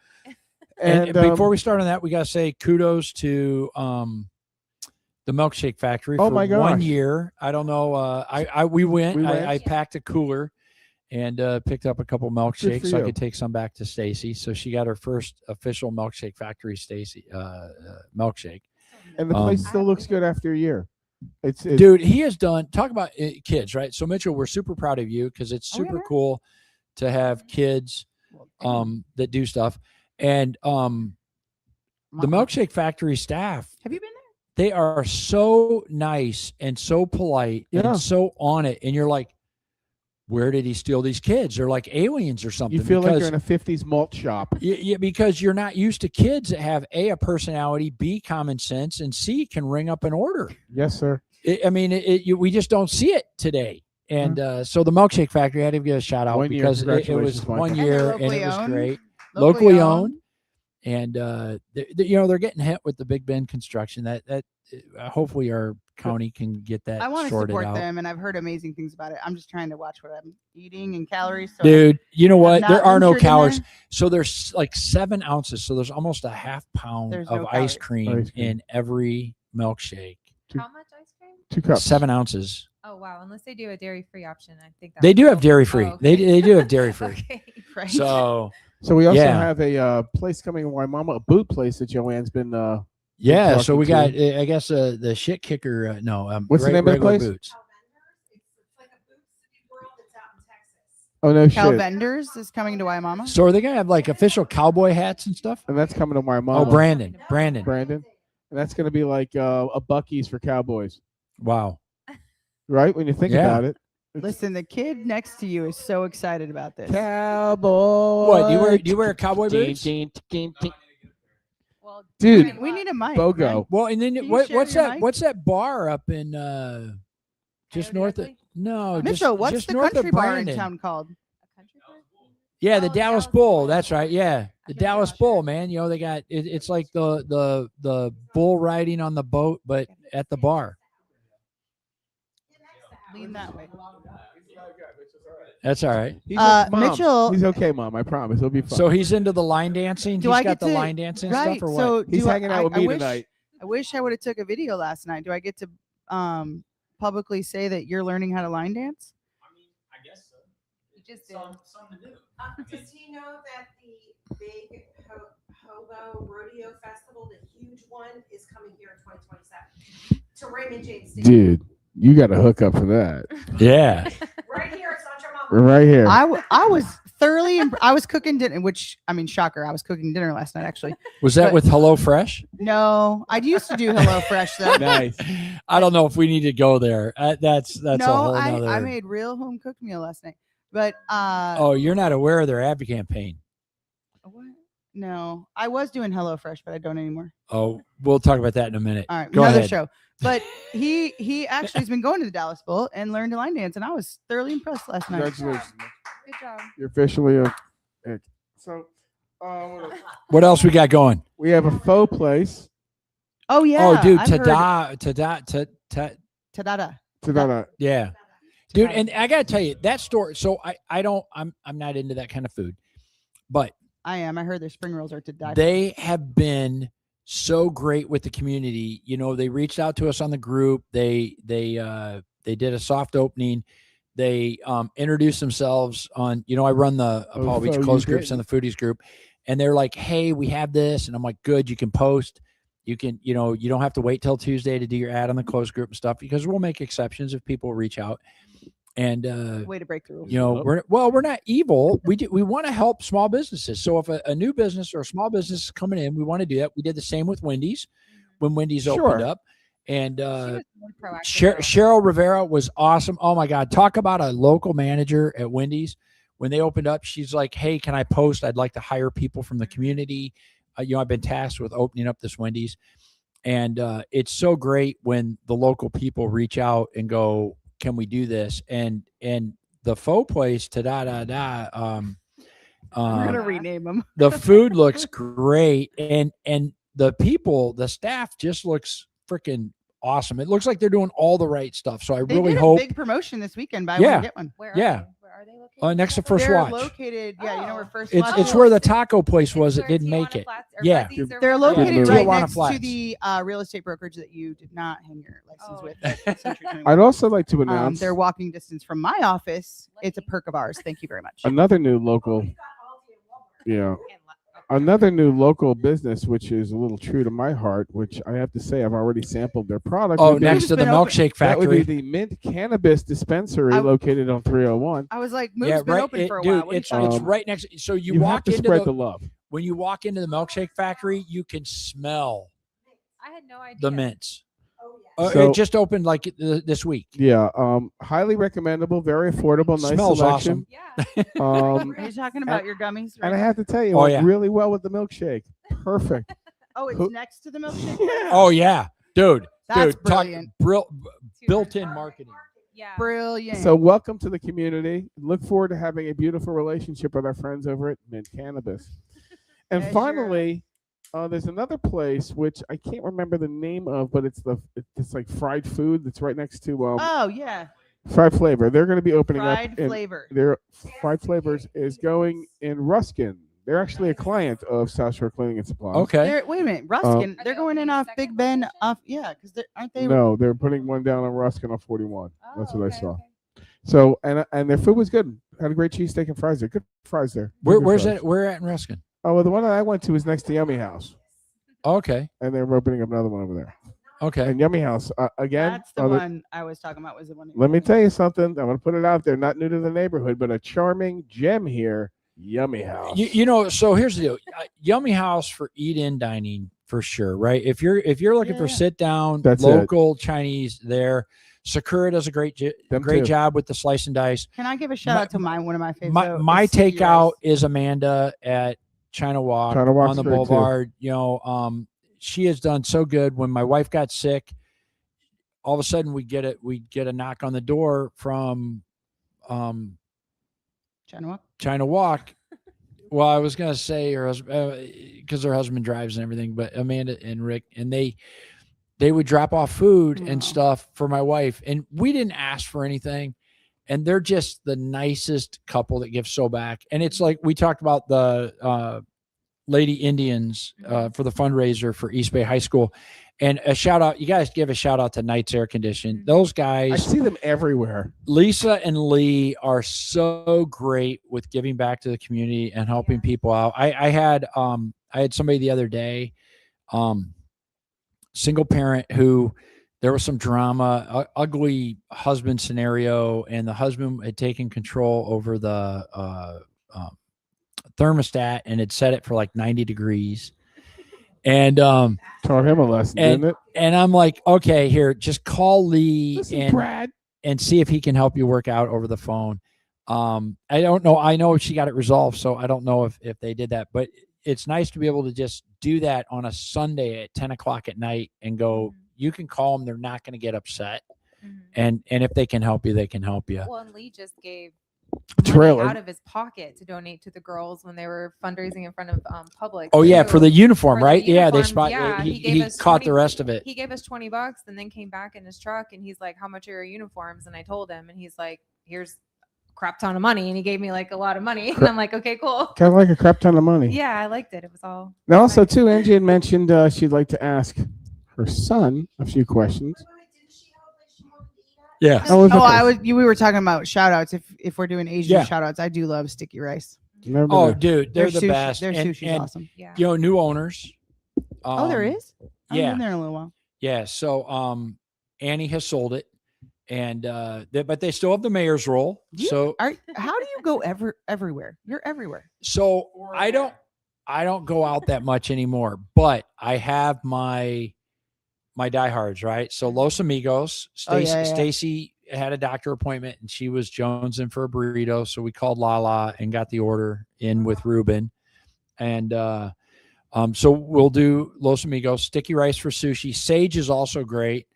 [SPEAKER 3] And before we start on that, we gotta say kudos to the Milkshake Factory for 1 year. I don't know. We went. I packed a cooler and picked up a couple milkshakes so I could take some back to Stacy. So she got her first official Milkshake Factory milkshake.
[SPEAKER 2] And the place still looks good after a year. It's
[SPEAKER 3] dude, he has done. Talk about kids, right? So Mitchell, we're super proud of you because it's super cool to have kids that do stuff. And the Milkshake Factory staff.
[SPEAKER 4] Have you been there?
[SPEAKER 3] They are so nice and so polite and so on it. And you're like, where did he steal these kids? They're like aliens or something.
[SPEAKER 2] You feel like
[SPEAKER 3] because-
[SPEAKER 2] you're in a 50s malt shop.
[SPEAKER 3] Yeah, because you're not used to kids that have A, a personality, B, common sense, and C, can ring up an order.
[SPEAKER 2] Yes, sir.
[SPEAKER 3] We just don't see it today. And so the Milkshake Factory, I had to give a shout out
[SPEAKER 2] 1 year.
[SPEAKER 3] because it was
[SPEAKER 2] Congratulations, Mike.
[SPEAKER 3] 1
[SPEAKER 4] And they're
[SPEAKER 3] year and
[SPEAKER 4] locally
[SPEAKER 3] it was
[SPEAKER 4] owned.
[SPEAKER 3] great.
[SPEAKER 4] Locally
[SPEAKER 3] Locally
[SPEAKER 4] owned.
[SPEAKER 3] owned. And, they're getting hit with the Big Bend construction. That hopefully our county can get that
[SPEAKER 4] I want to
[SPEAKER 3] sorted
[SPEAKER 4] support
[SPEAKER 3] out.
[SPEAKER 4] them, and I've heard amazing things about it. I'm just trying to watch what I'm eating and calories. So
[SPEAKER 3] Dude, you know what?
[SPEAKER 4] not
[SPEAKER 3] There are no
[SPEAKER 4] ventured in
[SPEAKER 3] calories.
[SPEAKER 4] there.
[SPEAKER 3] So there's like 7 ounces. So there's almost a half pound
[SPEAKER 4] There's
[SPEAKER 3] of
[SPEAKER 4] no
[SPEAKER 3] ice
[SPEAKER 4] calories.
[SPEAKER 3] cream
[SPEAKER 2] Ice cream.
[SPEAKER 3] in every milkshake.
[SPEAKER 11] How much ice cream?
[SPEAKER 2] 2 cups.
[SPEAKER 3] 7 ounces.
[SPEAKER 11] Oh wow! Unless they do a dairy-free option, I think
[SPEAKER 3] They
[SPEAKER 11] would
[SPEAKER 3] do
[SPEAKER 11] be
[SPEAKER 3] have
[SPEAKER 11] cool.
[SPEAKER 3] dairy free.
[SPEAKER 11] Oh, okay.
[SPEAKER 3] They do have dairy free.
[SPEAKER 11] Okay.
[SPEAKER 4] Right.
[SPEAKER 3] So
[SPEAKER 2] So we also
[SPEAKER 3] Yeah.
[SPEAKER 2] have a place coming in Waimama, a boot place that Joanne's been.
[SPEAKER 3] yeah,
[SPEAKER 2] talking
[SPEAKER 3] so we
[SPEAKER 2] to-
[SPEAKER 3] got I guess the shit kicker.
[SPEAKER 2] What's the name of the
[SPEAKER 3] regular
[SPEAKER 2] place?
[SPEAKER 3] Boots.
[SPEAKER 6] It's like a Boot City World that's out in Texas.
[SPEAKER 2] Oh no
[SPEAKER 4] Cal
[SPEAKER 2] shit!
[SPEAKER 4] Vendors is coming to Waimama.
[SPEAKER 3] So are they gonna have like official cowboy hats and stuff?
[SPEAKER 2] And that's coming to Waimama.
[SPEAKER 3] Oh, Brandon.
[SPEAKER 2] Brandon. And that's going to be like a Buc-ee's for cowboys,
[SPEAKER 3] Wow.
[SPEAKER 2] right? When you think
[SPEAKER 3] Yeah.
[SPEAKER 2] about it.
[SPEAKER 4] Listen, the kid next to you is so excited about this.
[SPEAKER 2] Cowboy.
[SPEAKER 3] What do you wear cowboy boots?
[SPEAKER 11] Well,
[SPEAKER 2] Dude,
[SPEAKER 4] We need a mic.
[SPEAKER 2] BOGO.
[SPEAKER 4] Brent.
[SPEAKER 3] Well, and then
[SPEAKER 4] Can you
[SPEAKER 3] what's
[SPEAKER 4] share your
[SPEAKER 3] that?
[SPEAKER 4] mic?
[SPEAKER 3] What's that bar up in just
[SPEAKER 11] Coyote
[SPEAKER 3] north of
[SPEAKER 11] Ugly?
[SPEAKER 3] no,
[SPEAKER 4] Mitchell,
[SPEAKER 3] just,
[SPEAKER 4] what's
[SPEAKER 3] just
[SPEAKER 4] the
[SPEAKER 3] north
[SPEAKER 4] country
[SPEAKER 3] of
[SPEAKER 4] bar
[SPEAKER 3] Brandon.
[SPEAKER 4] in town called?
[SPEAKER 11] a country bar?
[SPEAKER 3] Yeah, the
[SPEAKER 11] Oh,
[SPEAKER 3] Dallas
[SPEAKER 11] Dallas
[SPEAKER 3] Bull.
[SPEAKER 11] Bull.
[SPEAKER 3] That's right. Yeah, the
[SPEAKER 11] Okay,
[SPEAKER 3] Dallas
[SPEAKER 11] yeah,
[SPEAKER 3] Bull,
[SPEAKER 11] sure.
[SPEAKER 3] man. You know they got it's like the bull riding on the boat, but at the bar.
[SPEAKER 4] Lean that way.
[SPEAKER 3] That's all right.
[SPEAKER 2] He's
[SPEAKER 4] Uh,
[SPEAKER 2] Mom,
[SPEAKER 4] Mitchell-
[SPEAKER 2] He's okay, Mom. I promise. He'll be fine.
[SPEAKER 3] So he's into the line dancing.
[SPEAKER 4] Do
[SPEAKER 3] He's
[SPEAKER 4] I
[SPEAKER 3] got
[SPEAKER 4] get
[SPEAKER 3] the
[SPEAKER 4] to-
[SPEAKER 3] line dancing
[SPEAKER 4] Right.
[SPEAKER 3] stuff or what?
[SPEAKER 4] So
[SPEAKER 2] he's
[SPEAKER 4] do I-
[SPEAKER 2] hanging out with
[SPEAKER 4] I
[SPEAKER 2] me
[SPEAKER 4] wish-
[SPEAKER 2] tonight.
[SPEAKER 4] I wish I would have took a video last night. Do I get to publicly say that you're learning how to line dance?
[SPEAKER 5] I guess so.
[SPEAKER 11] You just did.
[SPEAKER 5] Something to do.
[SPEAKER 6] Does he know that the big Hobo Rodeo Festival, the huge one, is coming here in 2027 to Raymond James Stadium?
[SPEAKER 2] Dude, you got to hook up for that.
[SPEAKER 3] Yeah.
[SPEAKER 6] Right here, it's not your mama.
[SPEAKER 2] Right here.
[SPEAKER 4] I was thoroughly. I was cooking dinner, which I mean, shocker. I was cooking dinner last night. Actually,
[SPEAKER 3] Was that
[SPEAKER 4] But-
[SPEAKER 3] with Hello Fresh?
[SPEAKER 4] no, I used to do HelloFresh though.
[SPEAKER 2] Nice.
[SPEAKER 3] I don't know if we need to go there. That's a
[SPEAKER 4] no,
[SPEAKER 3] whole nother.
[SPEAKER 4] I made real home cooked meal last night. But
[SPEAKER 3] Oh, you're not aware of their ad campaign.
[SPEAKER 4] what? No, I was doing HelloFresh, but I don't anymore.
[SPEAKER 3] Oh, we'll talk about that in a minute.
[SPEAKER 4] All right,
[SPEAKER 3] Go
[SPEAKER 4] another
[SPEAKER 3] ahead.
[SPEAKER 4] show. But he actually has been going to the Dallas Bowl and learned to line dance, and I was thoroughly impressed last night.
[SPEAKER 2] Congratulations.
[SPEAKER 11] Good job.
[SPEAKER 2] You're officially a. So,
[SPEAKER 3] What else we got going?
[SPEAKER 2] we have a faux place.
[SPEAKER 4] Oh yeah.
[SPEAKER 3] Oh, dude,
[SPEAKER 4] I've heard-
[SPEAKER 3] Tada.
[SPEAKER 4] Tadada.
[SPEAKER 3] Yeah. Dude, and I gotta tell you, that store, so I'm not into that kind of food, but
[SPEAKER 4] I am. I heard their spring rolls are to die. for.
[SPEAKER 3] they have been so great with the community. You know, they reached out to us on the group. They did a soft opening. They introduced themselves on, I run the
[SPEAKER 2] Oh,
[SPEAKER 3] Apollo Beach
[SPEAKER 2] so you
[SPEAKER 3] closed groups and
[SPEAKER 2] did.
[SPEAKER 3] the foodies group. And they're like, hey, we have this. And I'm like, good, you can post. You can, you don't have to wait till Tuesday to do your ad on the closed group and stuff, because we'll make exceptions if people reach out. And
[SPEAKER 4] Way to break the rules.
[SPEAKER 3] we're not evil. We want to help small businesses. So if a new business or a small business is coming in, we want to do that. We did the same with Wendy's when Wendy's opened up. And
[SPEAKER 11] She was more proactive.
[SPEAKER 3] Cheryl Rivera was awesome. Oh my God. Talk about a local manager at Wendy's. When they opened up, she's like, hey, can I post? I'd like to hire people from the community. I've been tasked with opening up this Wendy's. And it's so great when the local people reach out and go, can we do this? And the faux place,
[SPEAKER 4] I'm gonna rename them.
[SPEAKER 3] the food looks great. And the people, the staff just looks freaking awesome. It looks like they're doing all the right stuff. So I
[SPEAKER 4] They
[SPEAKER 3] really
[SPEAKER 4] did
[SPEAKER 3] hope.
[SPEAKER 4] a big promotion this weekend. Buy
[SPEAKER 3] Yeah.
[SPEAKER 4] one get one.
[SPEAKER 11] Where are
[SPEAKER 3] Yeah.
[SPEAKER 11] they? Where are they located?
[SPEAKER 3] Next to First
[SPEAKER 4] They're
[SPEAKER 3] Watch.
[SPEAKER 4] located. Yeah, you know where First
[SPEAKER 3] It's
[SPEAKER 4] Watch
[SPEAKER 3] it's
[SPEAKER 4] is?
[SPEAKER 3] where the taco place
[SPEAKER 11] It's
[SPEAKER 3] was. It
[SPEAKER 11] where
[SPEAKER 3] didn't
[SPEAKER 11] Tijuana
[SPEAKER 3] make it.
[SPEAKER 11] Flats- or
[SPEAKER 3] Yeah.
[SPEAKER 11] Fuzzies or
[SPEAKER 4] They're
[SPEAKER 11] whatever.
[SPEAKER 4] located
[SPEAKER 2] Yeah,
[SPEAKER 4] right
[SPEAKER 3] Tijuana
[SPEAKER 4] next to
[SPEAKER 3] Flats.
[SPEAKER 4] the real estate brokerage that you did not hang your license with. at Century 21.
[SPEAKER 2] I'd also like to announce
[SPEAKER 4] They're walking distance from my office. It's a perk of ours. Thank you very much.
[SPEAKER 2] another new local. Yeah. Another new local business, which is a little true to my heart, which I have to say I've already sampled their product.
[SPEAKER 3] Oh,
[SPEAKER 2] would be-
[SPEAKER 3] next to the
[SPEAKER 4] been open-
[SPEAKER 3] milkshake
[SPEAKER 2] That would
[SPEAKER 3] factory.
[SPEAKER 2] be the Mint Cannabis Dispensary
[SPEAKER 4] I-
[SPEAKER 2] located on 301.
[SPEAKER 4] I was like, Move's
[SPEAKER 3] Yeah,
[SPEAKER 4] been
[SPEAKER 3] right.
[SPEAKER 4] open for a
[SPEAKER 3] Dude,
[SPEAKER 4] while. What are you
[SPEAKER 3] it's
[SPEAKER 4] talking about?
[SPEAKER 3] right next. So you
[SPEAKER 2] You have
[SPEAKER 3] walk
[SPEAKER 2] to
[SPEAKER 3] into
[SPEAKER 2] spread
[SPEAKER 3] the
[SPEAKER 2] the love.
[SPEAKER 3] when you walk into the milkshake factory, you can smell
[SPEAKER 11] I had no idea.
[SPEAKER 3] the mints.
[SPEAKER 6] Oh, yes.
[SPEAKER 2] So-
[SPEAKER 3] it just opened like this week.
[SPEAKER 2] Yeah, highly recommendable, very affordable, nice
[SPEAKER 3] Smells
[SPEAKER 2] selection.
[SPEAKER 3] awesome.
[SPEAKER 4] Are you talking about your gummies?
[SPEAKER 2] And I
[SPEAKER 4] right
[SPEAKER 2] have
[SPEAKER 4] now?
[SPEAKER 2] to tell you,
[SPEAKER 3] Oh,
[SPEAKER 2] went
[SPEAKER 3] yeah.
[SPEAKER 2] really well with the milkshake. Perfect.
[SPEAKER 4] Oh, it's
[SPEAKER 2] Who-
[SPEAKER 4] next to the milkshake.
[SPEAKER 3] Oh yeah, dude.
[SPEAKER 4] That's
[SPEAKER 3] dude,
[SPEAKER 4] brilliant.
[SPEAKER 3] Built-in marketing.
[SPEAKER 11] Yeah.
[SPEAKER 4] Brilliant.
[SPEAKER 2] So welcome to the community. Look forward to having a beautiful relationship with our friends over at Mint Cannabis. And
[SPEAKER 4] As
[SPEAKER 2] finally, there's another place which I can't remember the name of, but it's like fried food that's right next to
[SPEAKER 4] oh yeah,
[SPEAKER 2] Fried Flavor. They're going to be opening
[SPEAKER 4] Fried
[SPEAKER 2] up.
[SPEAKER 4] Flavor.
[SPEAKER 2] Their Fried Flavors is going in Ruskin. They're actually a client of South Shore Cleaning and Supply.
[SPEAKER 3] Okay.
[SPEAKER 4] wait a minute, Ruskin. they're going in off Big Ben. Off because aren't they?
[SPEAKER 2] No, they're putting one down on Ruskin on 41. That's what I saw. So and their food was good. Had a great cheesesteak and fries there. Good fries there. Good
[SPEAKER 3] Where's
[SPEAKER 2] fries.
[SPEAKER 3] that? Where at in Ruskin?
[SPEAKER 2] Oh, well, the one that I went to was next to Yummy House,
[SPEAKER 3] Okay.
[SPEAKER 2] and they're opening up another one over there.
[SPEAKER 3] Okay.
[SPEAKER 2] And Yummy House again.
[SPEAKER 4] That's the one I was talking about. Was the one.
[SPEAKER 2] Let me tell you something. I'm going to put it out there. Not new to the neighborhood, but a charming gem here. Yummy House.
[SPEAKER 3] You know, so here's the deal. Yummy House for eat-in dining for sure, right? If you're looking for sit-down
[SPEAKER 2] That's it.
[SPEAKER 3] local Chinese, there, Sakura does a great
[SPEAKER 2] Them
[SPEAKER 3] great
[SPEAKER 2] too.
[SPEAKER 3] job with the slice and dice.
[SPEAKER 4] Can I give a shout out to one of my favorites?
[SPEAKER 3] My takeout is Amanda at China Walk,
[SPEAKER 2] China Walk's
[SPEAKER 3] on the
[SPEAKER 2] great, too.
[SPEAKER 3] boulevard. You know, she has done so good. When my wife got sick, all of a sudden we get a knock on the door from
[SPEAKER 4] China Walk.
[SPEAKER 3] China Walk. Well, I was gonna say her husband because her husband drives and everything, but Amanda and Rick, and they would drop off food and stuff for my wife, and we didn't ask for anything, and they're just the nicest couple that give so back. And it's like we talked about the Lady Indians for the fundraiser for East Bay High School. And a shout out, you guys give a shout out to Knights Air Condition. Those guys,
[SPEAKER 2] I see them everywhere.
[SPEAKER 3] Lisa and Lee are so great with giving back to the community and helping people out. I had somebody the other day, single parent who there was some drama, ugly husband scenario, and the husband had taken control over the thermostat and had set it for like 90 degrees. And
[SPEAKER 2] taught him a lesson, didn't it?
[SPEAKER 3] And I'm like, okay, here, just call Lee
[SPEAKER 2] Brad,
[SPEAKER 3] and see if he can help you work out over the phone. I don't know. I know she got it resolved, so I don't know if they did that, but it's nice to be able to just do that on a Sunday at 10 o'clock at night and go, you can call them. They're not going to get upset. And if they can help you, they can help you.
[SPEAKER 11] Well, and Lee just gave
[SPEAKER 2] Trailer.
[SPEAKER 11] money out of his pocket to donate to the girls when they were fundraising in front of Publix.
[SPEAKER 3] Oh yeah, for the uniform,
[SPEAKER 11] For the
[SPEAKER 3] right? Yeah, they
[SPEAKER 11] uniforms,
[SPEAKER 3] spot.
[SPEAKER 11] yeah,
[SPEAKER 3] he
[SPEAKER 11] gave us
[SPEAKER 3] caught
[SPEAKER 11] 20
[SPEAKER 3] the rest of it.
[SPEAKER 11] He gave us $20 and then came back in his truck and he's like, "How much are your uniforms?" And I told him, and he's like, "Here's a crap ton of money," and he gave me like a lot of money, and I'm like, "Okay, cool."
[SPEAKER 2] Kind of like a crap ton of money.
[SPEAKER 11] Yeah, I liked it. It was all.
[SPEAKER 2] Now, also, too, Angie had mentioned she'd like to ask her son a few questions.
[SPEAKER 3] Yeah.
[SPEAKER 4] We were talking about shout outs. If we're doing Asian
[SPEAKER 3] Yeah.
[SPEAKER 4] shout outs, I do love sticky rice.
[SPEAKER 3] Oh, dude, they're the
[SPEAKER 4] sushi-
[SPEAKER 3] best.
[SPEAKER 4] Their
[SPEAKER 3] And-
[SPEAKER 4] sushi's
[SPEAKER 3] and,
[SPEAKER 4] awesome.
[SPEAKER 11] Yeah.
[SPEAKER 3] You know, new owners.
[SPEAKER 4] Oh, there is? I haven't
[SPEAKER 3] Yeah.
[SPEAKER 4] been there in a little while.
[SPEAKER 3] Yeah. So Annie has sold it, and but they still have the mayor's role. So
[SPEAKER 4] How do you go everywhere? You're everywhere.
[SPEAKER 3] So I don't go out that much anymore, but I have my diehards, right? So Los Amigos,
[SPEAKER 4] Oh,
[SPEAKER 3] Stacy,
[SPEAKER 4] yeah, yeah.
[SPEAKER 3] Stacy had a doctor appointment and she was jonesing for a burrito. So we called Lala and got the order in with Ruben. And so we'll do Los Amigos, sticky rice for sushi. Sage is also great.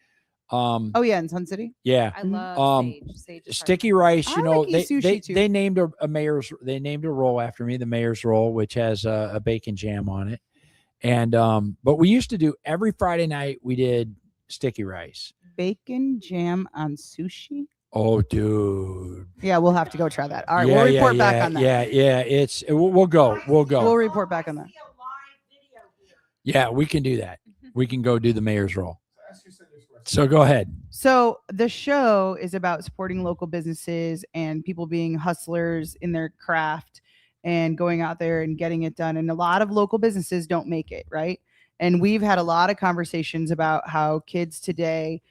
[SPEAKER 4] Oh yeah, in Sun City.
[SPEAKER 3] Yeah.
[SPEAKER 11] I love Sage. Sage is
[SPEAKER 3] sticky rice,
[SPEAKER 4] I
[SPEAKER 3] you know,
[SPEAKER 4] like sushi,
[SPEAKER 3] they
[SPEAKER 4] too.
[SPEAKER 3] they named a mayor's, they named a roll after me, the mayor's roll, which has a bacon jam on it. And but we used to do every Friday night we did sticky rice.
[SPEAKER 4] Bacon jam on sushi.
[SPEAKER 3] Oh, dude.
[SPEAKER 4] Yeah, we'll have to go try that. All right,
[SPEAKER 3] Yeah,
[SPEAKER 4] we'll report
[SPEAKER 3] yeah,
[SPEAKER 4] back on that.
[SPEAKER 3] Yeah. We'll go.
[SPEAKER 4] We'll report back on that.
[SPEAKER 3] Yeah, we can do that. We can go do the mayor's roll. So go ahead.
[SPEAKER 4] So the show is about supporting local businesses and people being hustlers in their craft and going out there and getting it done. And a lot of local businesses don't make it, right? And we've had a lot of conversations about how kids today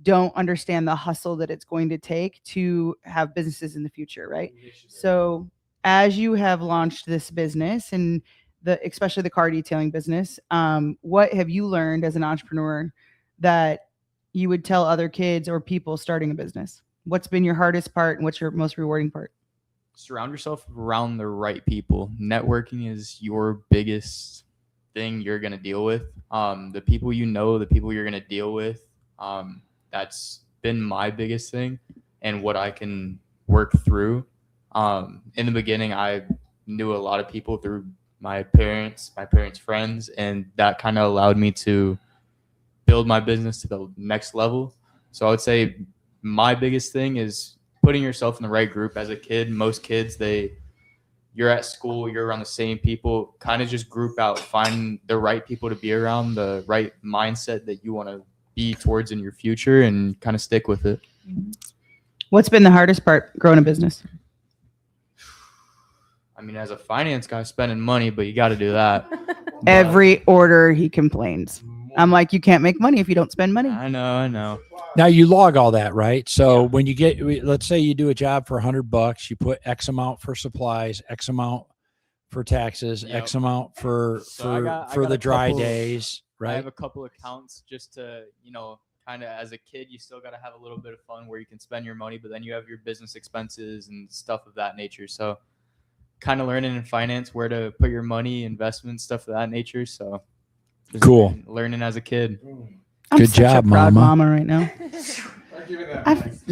[SPEAKER 4] don't understand the hustle that it's going to take to have businesses in the future, right? So as you have launched this business and especially the car detailing business, what have you learned as an entrepreneur that you would tell other kids or people starting a business? What's been your hardest part and what's your most rewarding part?
[SPEAKER 5] Surround yourself around the right people. Networking is your biggest thing you're going to deal with. The people you know, the people you're going to deal with, that's been my biggest thing and what I can work through. In the beginning, I knew a lot of people through my parents' friends, and that kind of allowed me to build my business to the next level. So I would say my biggest thing is putting yourself in the right group. As a kid, most kids, you're at school, you're around the same people, kind of just group out, find the right people to be around, the right mindset that you want to be towards in your future, and kind of stick with it.
[SPEAKER 4] What's been the hardest part growing a business?
[SPEAKER 5] I mean, as a finance guy, spending money, but you got to do that.
[SPEAKER 4] Every order he complains. I'm like, you can't make money if you don't spend money.
[SPEAKER 5] I know.
[SPEAKER 3] Now you log all that, right? So when you get, let's say you do a job for $100, you put X amount for supplies, X amount for taxes, X amount for
[SPEAKER 5] I got
[SPEAKER 3] the
[SPEAKER 5] a
[SPEAKER 3] dry
[SPEAKER 5] couple-
[SPEAKER 3] days, right?
[SPEAKER 5] I have a couple accounts just to, kind of as a kid, you still got to have a little bit of fun where you can spend your money, but then you have your business expenses and stuff of that nature. So kind of learning in finance where to put your money, investments, stuff of that nature. So just
[SPEAKER 3] Cool.
[SPEAKER 5] learning as a kid.
[SPEAKER 4] I'm
[SPEAKER 3] Good
[SPEAKER 4] such a
[SPEAKER 3] job,
[SPEAKER 4] proud
[SPEAKER 3] Mama.
[SPEAKER 4] mama right now.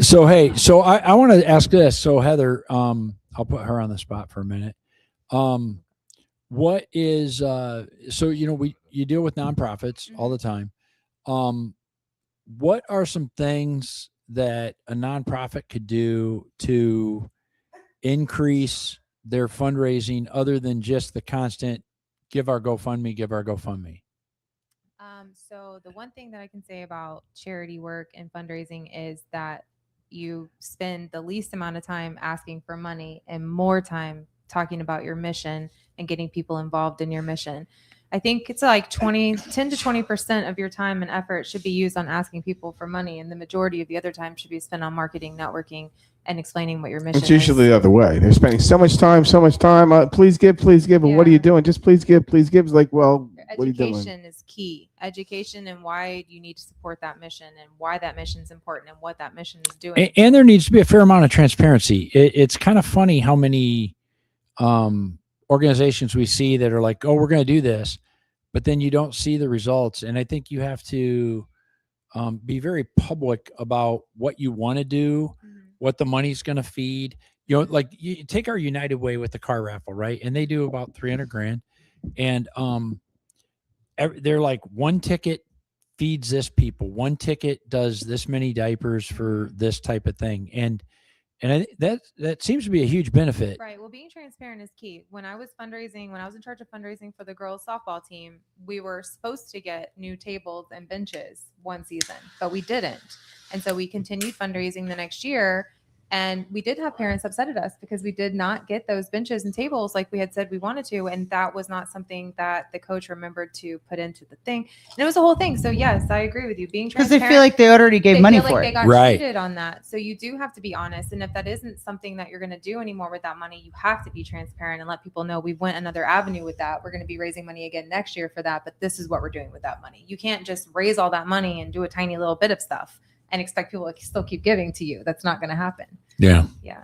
[SPEAKER 3] So hey, so I want to ask this. So Heather, I'll put her on the spot for a minute. What is so you deal with nonprofits all the time. What are some things that a nonprofit could do to increase their fundraising other than just the constant give our GoFundMe?
[SPEAKER 11] So the one thing that I can say about charity work and fundraising is that you spend the least amount of time asking for money and more time talking about your mission and getting people involved in your mission. I think it's like 10 to 20% of your time and effort should be used on asking people for money, and the majority of the other time should be spent on marketing, networking, and explaining what your mission
[SPEAKER 2] It's usually
[SPEAKER 11] is.
[SPEAKER 2] the other way. They're spending so much time. Please give. And what are you doing? Just please give. It's like, well, what are you doing?
[SPEAKER 11] Education is key. Education and why you need to support that mission and why that mission is important and what that mission is doing.
[SPEAKER 3] And there needs to be a fair amount of transparency. It's kind of funny how many organizations we see that are like, oh, we're going to do this, but then you don't see the results. And I think you have to be very public about what you want to do, what the money's going to feed. Like you take our United Way with the car raffle, right? And they do about $300,000, and they're like, one ticket feeds this people, one ticket does this many diapers for this type of thing, and that seems to be a huge benefit.
[SPEAKER 11] Right. Well, being transparent is key. When I was in charge of fundraising for the girls softball team, we were supposed to get new tables and benches one season, but we didn't. And so we continued fundraising the next year. And we did have parents upset at us because we did not get those benches and tables like we had said we wanted to. And that was not something that the coach remembered to put into the thing. And it was a whole thing. So yes, I agree with you. Being
[SPEAKER 4] Because
[SPEAKER 11] transparent.
[SPEAKER 4] they feel like they already gave money
[SPEAKER 11] feel like
[SPEAKER 4] for
[SPEAKER 11] they
[SPEAKER 4] it.
[SPEAKER 11] got
[SPEAKER 3] Right.
[SPEAKER 11] cheated on that. So you do have to be honest. And if that isn't something that you're going to do anymore with that money, you have to be transparent and let people know we went another avenue with that. We're going to be raising money again next year for that. But this is what we're doing with that money. You can't just raise all that money and do a tiny little bit of stuff and expect people to still keep giving to you. That's not going to happen.
[SPEAKER 3] Yeah.
[SPEAKER 11] Yeah.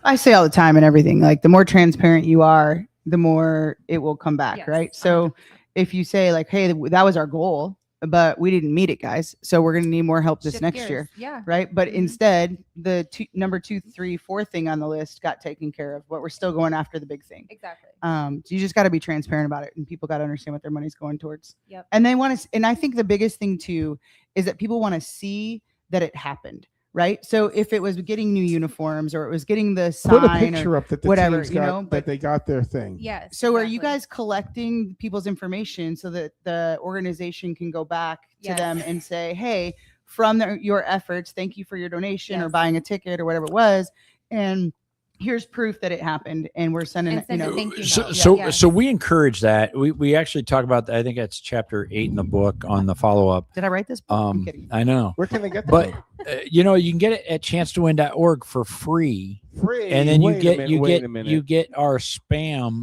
[SPEAKER 4] I say all the time and everything, like the more transparent you are, the more it will come back.
[SPEAKER 11] Yes,
[SPEAKER 4] Right. So if you say like, hey, that was our goal, but we didn't meet it, guys. So we're going to need more help this
[SPEAKER 11] Shift
[SPEAKER 4] next
[SPEAKER 11] gears.
[SPEAKER 4] year.
[SPEAKER 11] Yeah.
[SPEAKER 4] Right. But
[SPEAKER 11] Mhm.
[SPEAKER 4] instead, the number 2, 3, 4 thing on the list got taken care of, but we're still going after the big thing.
[SPEAKER 11] Exactly.
[SPEAKER 4] So you just got to be transparent about it, and people got to understand what their money's going towards.
[SPEAKER 11] Yep.
[SPEAKER 4] And they want to, and I think the biggest thing too is that people want to see that it happened. Right. So if it was getting new uniforms or it was getting the
[SPEAKER 2] Put a
[SPEAKER 4] sign
[SPEAKER 2] picture
[SPEAKER 4] or
[SPEAKER 2] up that the
[SPEAKER 4] whatever,
[SPEAKER 2] team's
[SPEAKER 4] you
[SPEAKER 2] got,
[SPEAKER 4] know,
[SPEAKER 2] that
[SPEAKER 4] but
[SPEAKER 2] they got their thing.
[SPEAKER 11] Yes.
[SPEAKER 4] so are you
[SPEAKER 11] exactly.
[SPEAKER 4] guys collecting people's information so that the organization can go back to them
[SPEAKER 11] Yes.
[SPEAKER 4] and say, hey, from your efforts, thank you for your donation or
[SPEAKER 11] Yes.
[SPEAKER 4] buying a ticket or whatever it was. And here's proof that it happened. And we're sending
[SPEAKER 11] And
[SPEAKER 4] it,
[SPEAKER 11] send a
[SPEAKER 4] you know,
[SPEAKER 11] thank you
[SPEAKER 3] So,
[SPEAKER 11] note.
[SPEAKER 3] so,
[SPEAKER 11] Yeah.
[SPEAKER 3] so we encourage that. We actually talk about that. I think that's chapter 8 in the book on the follow up.
[SPEAKER 4] did I write this book? I'm kidding.
[SPEAKER 3] I know,
[SPEAKER 2] Where can they get
[SPEAKER 3] but
[SPEAKER 2] that?
[SPEAKER 3] you can get it at chancetowin.org for free.
[SPEAKER 2] Free.
[SPEAKER 3] And then
[SPEAKER 2] Wait a minute.
[SPEAKER 3] you get our spam,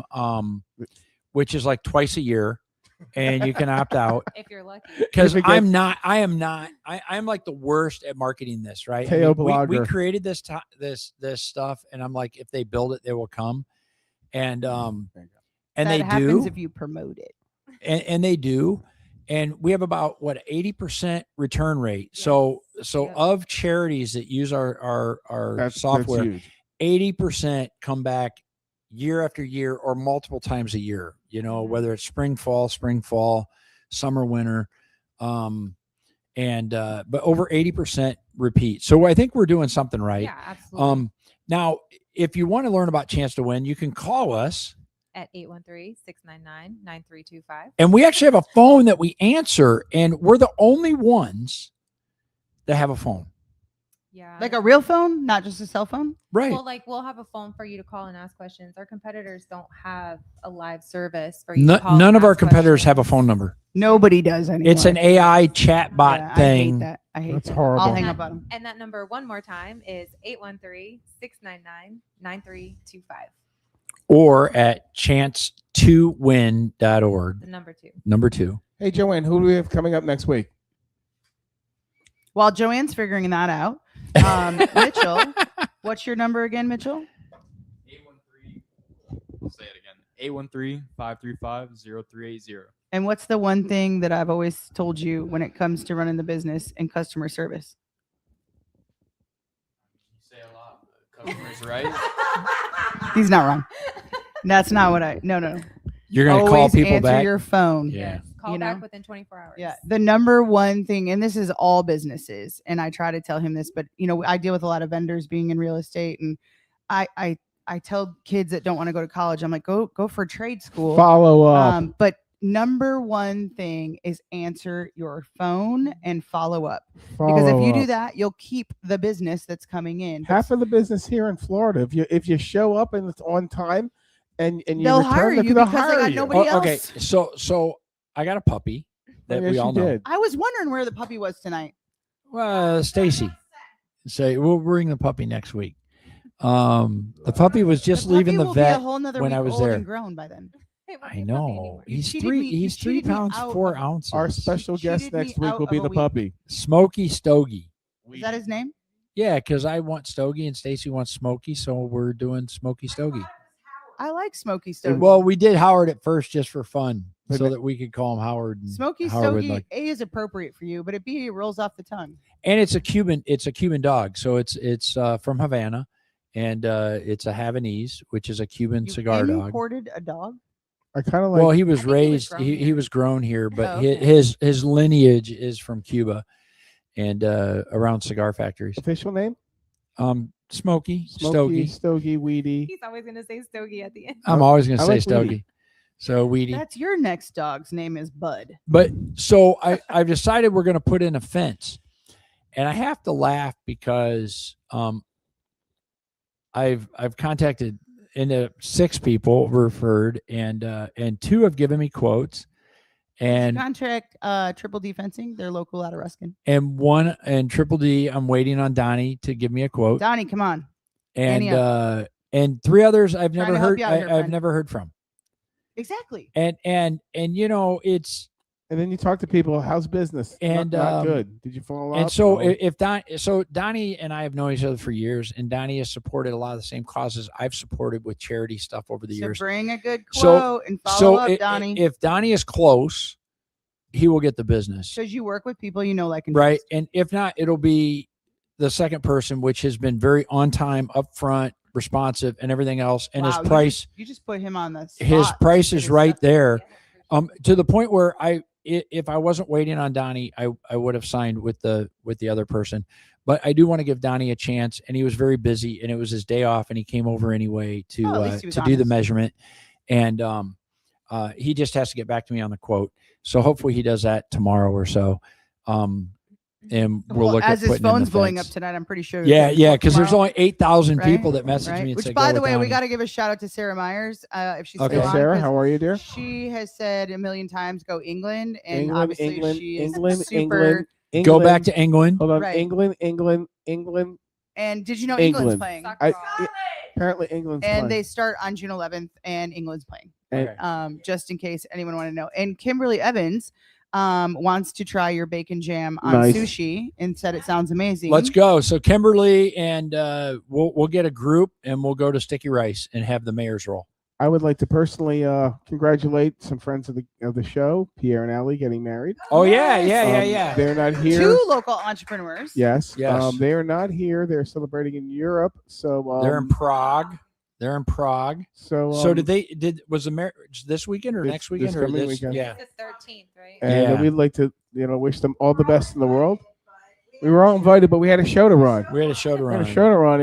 [SPEAKER 3] which is like twice a year. and you can opt out.
[SPEAKER 11] If you're lucky.
[SPEAKER 3] Because
[SPEAKER 2] If it
[SPEAKER 3] I'm like the worst at marketing this, right?
[SPEAKER 2] Teo
[SPEAKER 3] we
[SPEAKER 2] blogger.
[SPEAKER 3] created this stuff, and I'm like, if they build it, they will come, and
[SPEAKER 4] that
[SPEAKER 3] they
[SPEAKER 4] happens
[SPEAKER 3] do,
[SPEAKER 4] if you promote it.
[SPEAKER 3] and they do, and we have about 80% return rate.
[SPEAKER 11] Yes.
[SPEAKER 3] So
[SPEAKER 11] Yep.
[SPEAKER 3] of charities that use our
[SPEAKER 2] That's
[SPEAKER 3] software,
[SPEAKER 2] huge.
[SPEAKER 3] 80% come back year after year or multiple times a year,
[SPEAKER 11] Mhm.
[SPEAKER 3] whether it's spring, fall, summer, winter. But over 80% repeat. So I think we're doing something right.
[SPEAKER 11] Yeah, absolutely.
[SPEAKER 3] Now, if you want to learn about Chance to Win, you can call us.
[SPEAKER 11] At 813-699-9325.
[SPEAKER 3] And we actually have a phone that we answer, and we're the only ones that have a phone.
[SPEAKER 11] Yeah.
[SPEAKER 4] Like a real phone, not just a cell phone.
[SPEAKER 3] Right.
[SPEAKER 11] Well, like we'll have a phone for you to call and ask questions. Our competitors don't have a live service for you to call.
[SPEAKER 3] None
[SPEAKER 11] and
[SPEAKER 3] of our
[SPEAKER 11] ask
[SPEAKER 3] competitors have a
[SPEAKER 11] questions.
[SPEAKER 3] phone number.
[SPEAKER 4] Nobody does anymore.
[SPEAKER 3] It's an AI chatbot
[SPEAKER 4] Yeah,
[SPEAKER 3] thing.
[SPEAKER 4] I hate that. I hate
[SPEAKER 2] That's
[SPEAKER 4] that.
[SPEAKER 2] horrible.
[SPEAKER 4] I'll hang up on them.
[SPEAKER 11] And that number one more time is 813-699-9325.
[SPEAKER 3] Or at chance2win.org.
[SPEAKER 11] The number 2.
[SPEAKER 3] Number 2.
[SPEAKER 2] Hey, Joanne, who do we have coming up next week?
[SPEAKER 4] While Joanne's figuring that out, Mitchell, what's your number again, Mitchell?
[SPEAKER 5] 813. I'll say it again. 813-535-0380.
[SPEAKER 4] And what's the one thing that I've always told you when it comes to running the business and customer service?
[SPEAKER 5] You say a lot. Customers, right?
[SPEAKER 4] He's not wrong. That's not what I. No.
[SPEAKER 3] You're going to call
[SPEAKER 4] Always
[SPEAKER 3] people
[SPEAKER 4] answer
[SPEAKER 3] back.
[SPEAKER 4] your phone.
[SPEAKER 3] Yeah.
[SPEAKER 11] Call
[SPEAKER 4] You
[SPEAKER 11] back
[SPEAKER 4] know?
[SPEAKER 11] within 24 hours.
[SPEAKER 4] Yeah. The number one thing, and this is all businesses, and I try to tell him this, but I deal with a lot of vendors being in real estate, and I tell kids that don't want to go to college, I'm like, go for trade school.
[SPEAKER 2] Follow up.
[SPEAKER 4] But number one thing is answer your phone and follow up. Because if you do that, you'll keep the business that's coming in.
[SPEAKER 2] Half of the business here in Florida, if you show up and it's on time, and you
[SPEAKER 4] They'll
[SPEAKER 2] return
[SPEAKER 4] hire
[SPEAKER 2] the-
[SPEAKER 4] you
[SPEAKER 2] they'll
[SPEAKER 4] because they
[SPEAKER 2] hire
[SPEAKER 4] got
[SPEAKER 2] you.
[SPEAKER 4] nobody else.
[SPEAKER 3] Okay, so I got a puppy that
[SPEAKER 2] yes,
[SPEAKER 3] we all
[SPEAKER 2] you
[SPEAKER 3] know.
[SPEAKER 2] did.
[SPEAKER 4] I was wondering where the puppy was tonight.
[SPEAKER 3] Stacy. Say we'll bring the puppy next week. The puppy was just
[SPEAKER 4] The
[SPEAKER 3] leaving
[SPEAKER 4] puppy
[SPEAKER 3] the
[SPEAKER 4] will be a
[SPEAKER 3] vet
[SPEAKER 4] whole nother
[SPEAKER 3] when
[SPEAKER 4] week
[SPEAKER 3] I was
[SPEAKER 4] old
[SPEAKER 3] there.
[SPEAKER 4] and grown by then.
[SPEAKER 11] It won't
[SPEAKER 3] I
[SPEAKER 11] be a puppy
[SPEAKER 3] know.
[SPEAKER 11] anymore.
[SPEAKER 3] He's
[SPEAKER 4] cheated me- you
[SPEAKER 3] He's 3
[SPEAKER 4] cheated me
[SPEAKER 3] pounds
[SPEAKER 4] out
[SPEAKER 3] 4
[SPEAKER 4] of-
[SPEAKER 3] ounces.
[SPEAKER 2] Our special
[SPEAKER 4] Cheated
[SPEAKER 2] guest
[SPEAKER 4] me
[SPEAKER 2] next week
[SPEAKER 4] out
[SPEAKER 2] will be
[SPEAKER 4] of a
[SPEAKER 2] the
[SPEAKER 4] week.
[SPEAKER 2] puppy.
[SPEAKER 3] Smokey Stogie.
[SPEAKER 4] Is that his name?
[SPEAKER 3] Yeah, because I want Stogie and Stacy wants Smokey, so we're doing Smokey Stogie.
[SPEAKER 4] I like Smokey Stogie.
[SPEAKER 3] Well, we did Howard at first just for fun,
[SPEAKER 2] But
[SPEAKER 3] so
[SPEAKER 2] the-
[SPEAKER 3] that we could call him Howard. And
[SPEAKER 4] Smoky
[SPEAKER 3] Howard would
[SPEAKER 4] Stogie
[SPEAKER 3] like-
[SPEAKER 4] A is appropriate for you, but it B rolls off the tongue.
[SPEAKER 3] and it's a Cuban dog, so it's from Havana, and it's a Havanese, which is a Cuban
[SPEAKER 4] You
[SPEAKER 3] cigar dog.
[SPEAKER 4] imported a dog?
[SPEAKER 2] I kind of like.
[SPEAKER 3] Well, he was
[SPEAKER 11] I think he was
[SPEAKER 3] raised.
[SPEAKER 11] grown
[SPEAKER 3] He
[SPEAKER 11] here.
[SPEAKER 3] was grown here, but
[SPEAKER 4] Oh, okay.
[SPEAKER 3] his lineage is from Cuba, and around cigar factories.
[SPEAKER 2] official name?
[SPEAKER 3] Smokey,
[SPEAKER 2] Smokey,
[SPEAKER 3] Stogie.
[SPEAKER 2] Stogie, Weedy.
[SPEAKER 11] He's always going to say Stogie at the end.
[SPEAKER 3] I'm always gonna
[SPEAKER 2] I
[SPEAKER 3] say
[SPEAKER 2] like
[SPEAKER 3] Stogie.
[SPEAKER 2] Weedy.
[SPEAKER 3] So Weedy.
[SPEAKER 4] That's your next dog's name is Bud.
[SPEAKER 3] But so I've decided we're going to put in a fence, and I have to laugh because I've contacted into 6 people referred, and 2 have given me quotes, and
[SPEAKER 4] Contract Triple D Fencing. They're local out of Ruskin.
[SPEAKER 3] one and Triple D. I'm waiting on Donnie to give me a quote,
[SPEAKER 4] Donnie, come on.
[SPEAKER 3] and
[SPEAKER 4] Annie
[SPEAKER 3] and 3 others I've
[SPEAKER 4] Trying
[SPEAKER 3] never
[SPEAKER 4] to help
[SPEAKER 3] heard.
[SPEAKER 4] you out here,
[SPEAKER 3] I've
[SPEAKER 4] friend.
[SPEAKER 3] never heard from,
[SPEAKER 4] Exactly.
[SPEAKER 3] and it's.
[SPEAKER 2] And then you talk to people. How's business?
[SPEAKER 3] And,
[SPEAKER 2] not good. Did you follow up?
[SPEAKER 3] And so
[SPEAKER 2] No.
[SPEAKER 3] Donnie and I have known each other for years, and Donnie has supported a lot of the same causes I've supported with charity stuff over the
[SPEAKER 4] So
[SPEAKER 3] years.
[SPEAKER 4] bring a good
[SPEAKER 3] So-
[SPEAKER 4] quote and follow up, Donnie.
[SPEAKER 3] if Donnie is close, he will get the business,
[SPEAKER 4] Because you work with people you know, like, and
[SPEAKER 3] right?
[SPEAKER 4] trust.
[SPEAKER 3] And if not, it'll be the second person, which has been very on time, upfront, responsive, and everything else. And
[SPEAKER 4] Wow,
[SPEAKER 3] his price,
[SPEAKER 4] You just put him on the
[SPEAKER 3] his
[SPEAKER 4] spot.
[SPEAKER 3] price
[SPEAKER 4] Get
[SPEAKER 3] is
[SPEAKER 4] his
[SPEAKER 3] right
[SPEAKER 4] stuff.
[SPEAKER 3] there. To the point where if I wasn't waiting on Donnie, I would have signed with the other person. But I do want to give Donnie a chance, and he was very busy, and it was his day off, and he came over anyway to
[SPEAKER 4] Oh, at least he was
[SPEAKER 3] do the
[SPEAKER 4] honest.
[SPEAKER 3] measurement, and he just has to get back to me on the quote. So hopefully he does that tomorrow or so, and we'll
[SPEAKER 4] Well,
[SPEAKER 3] look
[SPEAKER 4] as
[SPEAKER 3] at
[SPEAKER 4] his
[SPEAKER 3] putting in
[SPEAKER 4] phone's
[SPEAKER 3] the
[SPEAKER 4] blowing up
[SPEAKER 3] fence.
[SPEAKER 4] tonight, I'm pretty sure.
[SPEAKER 3] Yeah,
[SPEAKER 4] it's
[SPEAKER 3] yeah, because there's
[SPEAKER 4] tomorrow,
[SPEAKER 3] only 8,000
[SPEAKER 4] right?
[SPEAKER 3] people that messaged
[SPEAKER 4] Right?
[SPEAKER 3] me and
[SPEAKER 4] Which,
[SPEAKER 3] said,
[SPEAKER 4] by
[SPEAKER 3] "Go
[SPEAKER 4] the
[SPEAKER 3] with
[SPEAKER 4] way, we
[SPEAKER 3] Donnie."
[SPEAKER 4] got to give a shout out to Sarah Myers if she's
[SPEAKER 3] Okay.
[SPEAKER 4] still
[SPEAKER 2] Hey,
[SPEAKER 4] on.
[SPEAKER 2] Sarah,
[SPEAKER 4] 'cause
[SPEAKER 2] how are you, dear?
[SPEAKER 4] She has said a million times, "Go England," and
[SPEAKER 2] England,
[SPEAKER 4] obviously
[SPEAKER 2] England,
[SPEAKER 4] she is
[SPEAKER 2] England,
[SPEAKER 4] super.
[SPEAKER 2] England,
[SPEAKER 3] Go back
[SPEAKER 2] England.
[SPEAKER 3] to England.
[SPEAKER 2] Hold on,
[SPEAKER 4] Right.
[SPEAKER 2] England.
[SPEAKER 4] And did you know England's
[SPEAKER 2] England.
[SPEAKER 4] playing?
[SPEAKER 11] Soccer ball.
[SPEAKER 2] Apparently England's
[SPEAKER 4] And
[SPEAKER 2] playing.
[SPEAKER 4] they start on June 11th, and England's playing.
[SPEAKER 2] And
[SPEAKER 4] just in case anyone want to know. And Kimberly Evans wants to try your bacon jam on
[SPEAKER 2] Nice.
[SPEAKER 4] sushi and said it sounds amazing.
[SPEAKER 3] Let's go. So Kimberly and we'll get a group and we'll go to Sticky Rice and have the mayor's roll.
[SPEAKER 2] I would like to personally congratulate some friends of the show, Pierre and Allie, getting married.
[SPEAKER 3] Oh yeah.
[SPEAKER 2] They're not here.
[SPEAKER 4] Two local entrepreneurs.
[SPEAKER 2] Yes.
[SPEAKER 3] Yes.
[SPEAKER 2] They are not here. They're celebrating in Europe. So
[SPEAKER 3] They're in Prague. They're in Prague.
[SPEAKER 2] So
[SPEAKER 3] was the marriage this weekend or next weekend
[SPEAKER 2] this
[SPEAKER 3] or
[SPEAKER 2] coming
[SPEAKER 3] this?
[SPEAKER 2] weekend.
[SPEAKER 3] Yeah.
[SPEAKER 11] The 13th, right?
[SPEAKER 2] And we'd like to, wish them all the best in the world. We were all invited, but we had a show to run.
[SPEAKER 3] We had a show to run.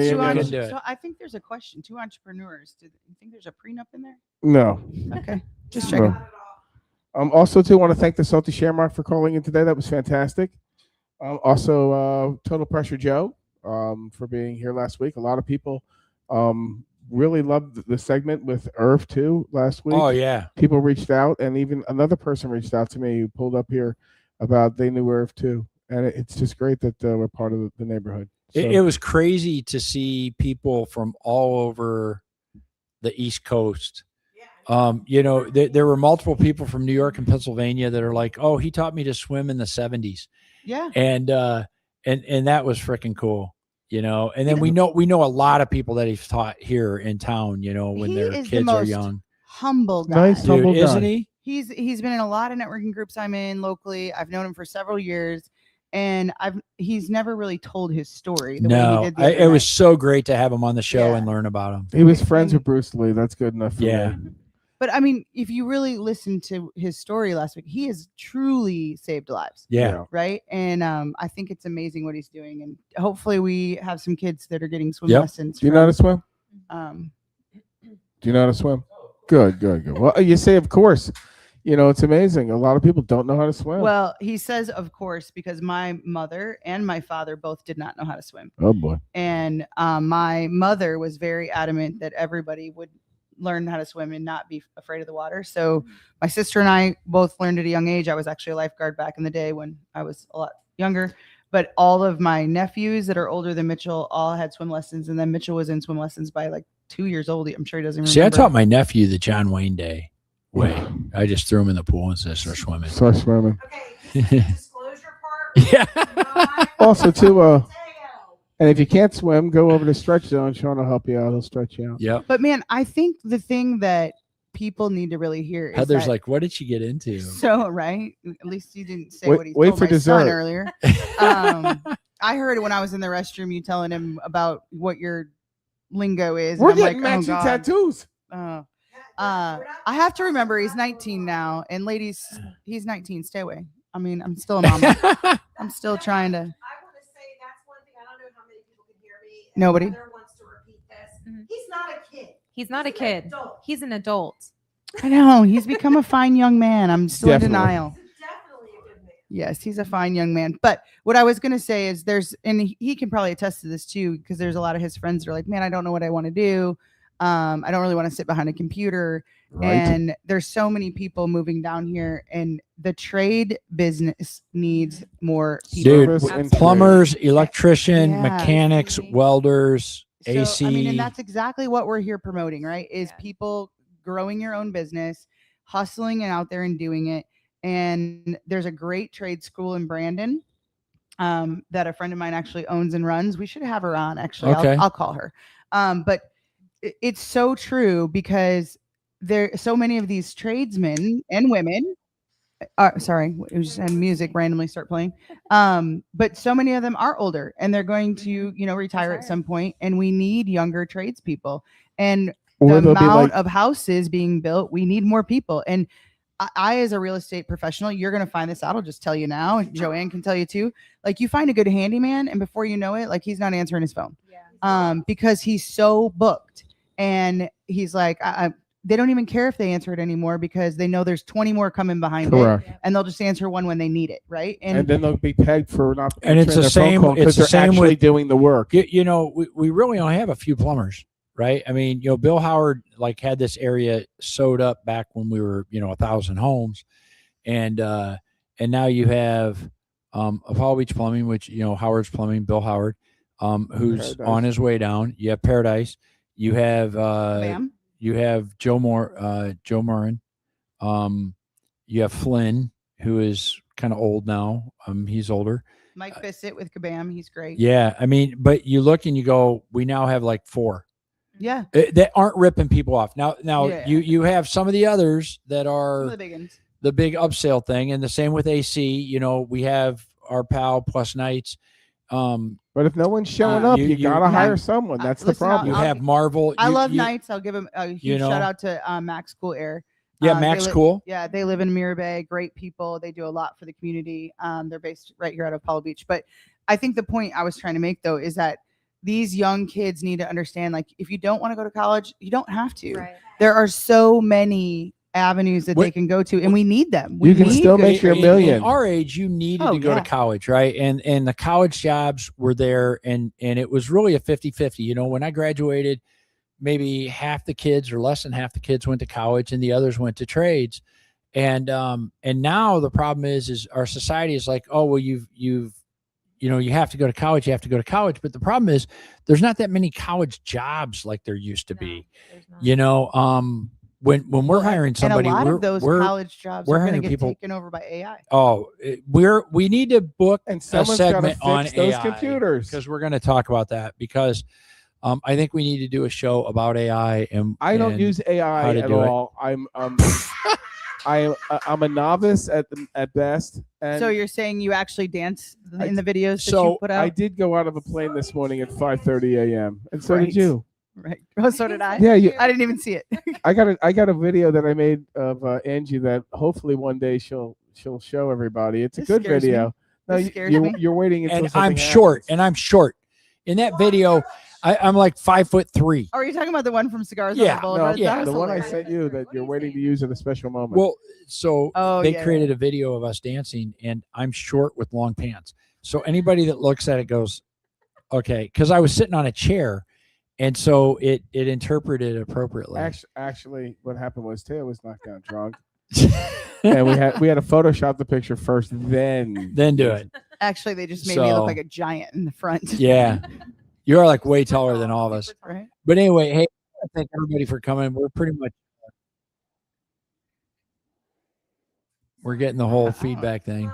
[SPEAKER 4] So I think there's a question. Two entrepreneurs. Do you think there's a prenup in there?
[SPEAKER 2] No.
[SPEAKER 4] Okay. Just checking.
[SPEAKER 2] Also, too, want to thank the Salty Share Mark for calling in today. That was fantastic. Also, Total Pressure Joe for being here last week. A lot of people really loved the segment with Irv, too, last week.
[SPEAKER 3] Oh, yeah.
[SPEAKER 2] People reached out, and even another person reached out to me who pulled up here about they knew Irv, too. And it's just great that we're part of the neighborhood. So,
[SPEAKER 3] It was crazy to see people from all over the East Coast. There were multiple people from New York and Pennsylvania that are like, "Oh, he taught me to swim in the '70s."
[SPEAKER 4] Yeah.
[SPEAKER 3] And that was freaking cool. And then we know a lot of people that he's taught here in town. When
[SPEAKER 4] He
[SPEAKER 3] their
[SPEAKER 4] is the
[SPEAKER 3] kids are
[SPEAKER 4] most
[SPEAKER 3] young.
[SPEAKER 4] humble guy.
[SPEAKER 2] Nice, humble guy.
[SPEAKER 3] Isn't he?
[SPEAKER 4] He's been in a lot of networking groups I'm in locally. I've known him for several years, and he's never really told his story. The way he
[SPEAKER 3] No,
[SPEAKER 4] did the other
[SPEAKER 3] it was
[SPEAKER 4] night.
[SPEAKER 3] so great to have him on the show and learn about him.
[SPEAKER 2] He was friends with Bruce Lee. That's good enough for
[SPEAKER 3] Yeah.
[SPEAKER 2] me.
[SPEAKER 4] But I mean, if you really listen to his story last week, he has truly saved lives.
[SPEAKER 3] Yeah.
[SPEAKER 4] Right. And I think it's amazing what he's doing. And hopefully we have some kids that are getting swim
[SPEAKER 2] Yep.
[SPEAKER 4] lessons.
[SPEAKER 2] Do you know how to swim?
[SPEAKER 4] Do
[SPEAKER 2] you know how to swim? Good. Well, you say, of course. It's amazing. A lot of people don't know how to swim.
[SPEAKER 4] Well, he says, of course, because my mother and my father both did not know how to swim.
[SPEAKER 2] Oh, boy.
[SPEAKER 4] And my mother was very adamant that everybody would learn how to swim and not be afraid of the water. So my sister and I both learned at a young age. I was actually a lifeguard back in the day when I was a lot younger. But all of my nephews that are older than Mitchell all had swim lessons. And then Mitchell was in swim lessons by like 2 years old. I'm sure he doesn't remember.
[SPEAKER 3] See, I taught my nephew the John Wayne Day way. I just threw him in the pool and said, "Start swimming."
[SPEAKER 2] Start swimming.
[SPEAKER 3] Yeah.
[SPEAKER 2] Also, too, and if you can't swim, go over to Stretch Zone. Sean will help you out. He'll stretch you out.
[SPEAKER 3] Yep.
[SPEAKER 4] But man, I think the thing that people need to really hear is
[SPEAKER 3] Heather's
[SPEAKER 4] that-
[SPEAKER 3] like, "What did she get into?"
[SPEAKER 4] So right, at least you didn't say
[SPEAKER 2] Wait-
[SPEAKER 4] what he
[SPEAKER 2] wait
[SPEAKER 4] told
[SPEAKER 2] for
[SPEAKER 4] my son
[SPEAKER 2] dessert.
[SPEAKER 4] earlier. I heard when I was in the restroom you telling him about what your lingo is. and
[SPEAKER 2] We're
[SPEAKER 4] I'm
[SPEAKER 2] getting
[SPEAKER 4] like, oh,
[SPEAKER 2] matching
[SPEAKER 4] God.
[SPEAKER 2] tattoos.
[SPEAKER 4] I have to remember he's 19 now, and ladies, he's 19. Stay away. I mean, I'm still a mama. I'm still trying to. Nobody.
[SPEAKER 6] He's not a kid.
[SPEAKER 11] He's not a kid. He's an adult.
[SPEAKER 4] I know he's become a fine young man. I'm still
[SPEAKER 2] Definitely.
[SPEAKER 4] in denial. Yes, he's a fine young man. But what I was going to say is and he can probably attest to this too, because there's a lot of his friends that are like, man, I don't know what I want to do. I don't really want to sit behind a computer.
[SPEAKER 2] Right.
[SPEAKER 4] And there's so many people moving down here, and the trade business needs more people.
[SPEAKER 3] Dude,
[SPEAKER 2] Service and
[SPEAKER 3] plumbers, electrician,
[SPEAKER 4] Yeah.
[SPEAKER 3] mechanics, welders,
[SPEAKER 4] So,
[SPEAKER 3] AC.
[SPEAKER 4] I mean, and that's exactly what we're here promoting, right? Is people growing your own business, hustling and out there and doing it. And there's a great trade school in Brandon that a friend of mine actually owns and runs. We should have her on, actually.
[SPEAKER 3] Okay.
[SPEAKER 4] I'll call her. But it's so true, because there so many of these tradesmen and women. Sorry, it was just had music randomly start playing. But so many of them are older, and they're going to, retire at some point, and we need younger tradespeople. And
[SPEAKER 2] Or
[SPEAKER 4] the
[SPEAKER 2] they'll be
[SPEAKER 4] amount
[SPEAKER 2] like-
[SPEAKER 4] of houses being built, we need more people. And I, as a real estate professional, you're going to find this out. I'll just tell you now. Joanne can tell you too. Like, you find a good handyman, and before you know it, like, he's not answering his phone. Because he's so booked, and he's like, they don't even care if they answer it anymore, because they know there's 20 more coming behind
[SPEAKER 2] Correct.
[SPEAKER 4] it, and they'll just answer one when they need it, right?
[SPEAKER 2] And then they'll be pegged for not
[SPEAKER 3] And it's
[SPEAKER 2] answering
[SPEAKER 3] the
[SPEAKER 2] their phone
[SPEAKER 3] same.
[SPEAKER 2] call 'cause
[SPEAKER 3] It's the
[SPEAKER 2] they're
[SPEAKER 3] same
[SPEAKER 2] actually
[SPEAKER 3] with
[SPEAKER 2] doing the work.
[SPEAKER 3] We really only have a few plumbers, right? I mean, Bill Howard had this area sewed up back when we were 1,000 homes, and now you have Apollo Beach Plumbing, which Howard's Plumbing, Bill Howard, who's
[SPEAKER 2] Paradise.
[SPEAKER 3] on his way down. You have Paradise. You have
[SPEAKER 4] Bam.
[SPEAKER 3] you have Joe Morin. You have Flynn, who is kind of old now. He's older.
[SPEAKER 4] Mike Bissett with Kabam, he's great.
[SPEAKER 3] Yeah, I mean, but you look and you go, we now have like 4
[SPEAKER 4] Yeah.
[SPEAKER 3] that aren't ripping people off. Now
[SPEAKER 4] Yeah.
[SPEAKER 3] you have some of the others that are
[SPEAKER 4] Some of the big ones.
[SPEAKER 3] the big upsell thing, and the same with AC. You know, we have our pal Plus Nights.
[SPEAKER 2] But if no one's showing up, you gotta hire someone. That's the
[SPEAKER 4] listen,
[SPEAKER 2] problem.
[SPEAKER 3] You have Marvel.
[SPEAKER 4] I
[SPEAKER 3] you-
[SPEAKER 4] love
[SPEAKER 3] you-
[SPEAKER 4] Knights. I'll give him a huge shout out to Max Cool Air.
[SPEAKER 3] Yeah,
[SPEAKER 4] They
[SPEAKER 3] Max
[SPEAKER 4] li-
[SPEAKER 3] Cool.
[SPEAKER 4] Yeah, they live in Mirror Bay. Great people. They do a lot for the community. They're based right here out of Apollo Beach. But I think the point I was trying to make though is that these young kids need to understand, like, if you don't want to go to college, you don't have to.
[SPEAKER 11] Right.
[SPEAKER 4] There are so many avenues that they can go to, and we need them. We
[SPEAKER 2] You can
[SPEAKER 4] need
[SPEAKER 2] still
[SPEAKER 4] good
[SPEAKER 2] make your
[SPEAKER 4] people.
[SPEAKER 2] million.
[SPEAKER 3] At our age, you needed
[SPEAKER 4] Oh,
[SPEAKER 3] to go
[SPEAKER 4] yeah.
[SPEAKER 3] to college, right? And the college jobs were there, and it was really a 50-50. You know, when I graduated, maybe half the kids or less than half the kids went to college, and the others went to trades. And now the problem is our society is like, oh well, you have to go to college, but the problem is there's not that many college jobs like there used to be. You know, when we're hiring somebody,
[SPEAKER 4] and a lot
[SPEAKER 3] we're,
[SPEAKER 4] of those
[SPEAKER 3] we're,
[SPEAKER 4] college jobs
[SPEAKER 3] we're
[SPEAKER 4] are going to
[SPEAKER 3] hiring
[SPEAKER 4] get
[SPEAKER 3] people.
[SPEAKER 4] taken over by AI.
[SPEAKER 3] Oh, we need to book
[SPEAKER 2] And
[SPEAKER 3] a
[SPEAKER 2] someone's gotta
[SPEAKER 3] segment on
[SPEAKER 2] fix those
[SPEAKER 3] AI
[SPEAKER 2] computers.
[SPEAKER 3] because we're going to talk about that because I think we need to do a show about AI and
[SPEAKER 2] I don't
[SPEAKER 3] and
[SPEAKER 2] use
[SPEAKER 3] how
[SPEAKER 2] AI
[SPEAKER 3] to
[SPEAKER 2] at
[SPEAKER 3] do it.
[SPEAKER 2] all. I'm a novice at best. And
[SPEAKER 4] So you're saying you actually dance in the videos that
[SPEAKER 2] so
[SPEAKER 4] you put out?
[SPEAKER 2] I did go out of a plane this morning at 5:30 a.m. and so
[SPEAKER 4] Right.
[SPEAKER 2] did you.
[SPEAKER 4] Right. Oh, so did I.
[SPEAKER 2] Yeah,
[SPEAKER 4] I didn't even see it.
[SPEAKER 2] I got a video that I made of Angie that hopefully one day she'll show everybody. It's a
[SPEAKER 4] This
[SPEAKER 2] good
[SPEAKER 4] scares me.
[SPEAKER 2] video. No,
[SPEAKER 4] This scares
[SPEAKER 2] you're,
[SPEAKER 4] me.
[SPEAKER 2] you're waiting until
[SPEAKER 3] And
[SPEAKER 2] something
[SPEAKER 3] I'm short, in that video. I'm like 5'3".
[SPEAKER 4] Oh, are you talking about the one from Cigars
[SPEAKER 3] Yeah,
[SPEAKER 4] on the Boulevard?
[SPEAKER 2] No,
[SPEAKER 4] That was
[SPEAKER 2] the one I
[SPEAKER 4] hilarious.
[SPEAKER 2] sent you that you're waiting to use at a special moment.
[SPEAKER 3] Well, so
[SPEAKER 4] Oh,
[SPEAKER 3] they
[SPEAKER 4] yeah,
[SPEAKER 3] created a video of us dancing, and I'm short with long pants. So anybody that looks at it goes, okay, because I was sitting on a chair, and so it interpreted appropriately.
[SPEAKER 2] Actually, what happened was Taylor was knocked out drunk, and we had to Photoshop the picture first, then
[SPEAKER 3] do it.
[SPEAKER 4] Actually, they just made me
[SPEAKER 3] So-
[SPEAKER 4] look like a giant in the front.
[SPEAKER 3] Yeah, you're like way taller than all of us.
[SPEAKER 4] Right.
[SPEAKER 3] But anyway, hey, I thank everybody for coming. We're pretty much we're getting the whole feedback thing.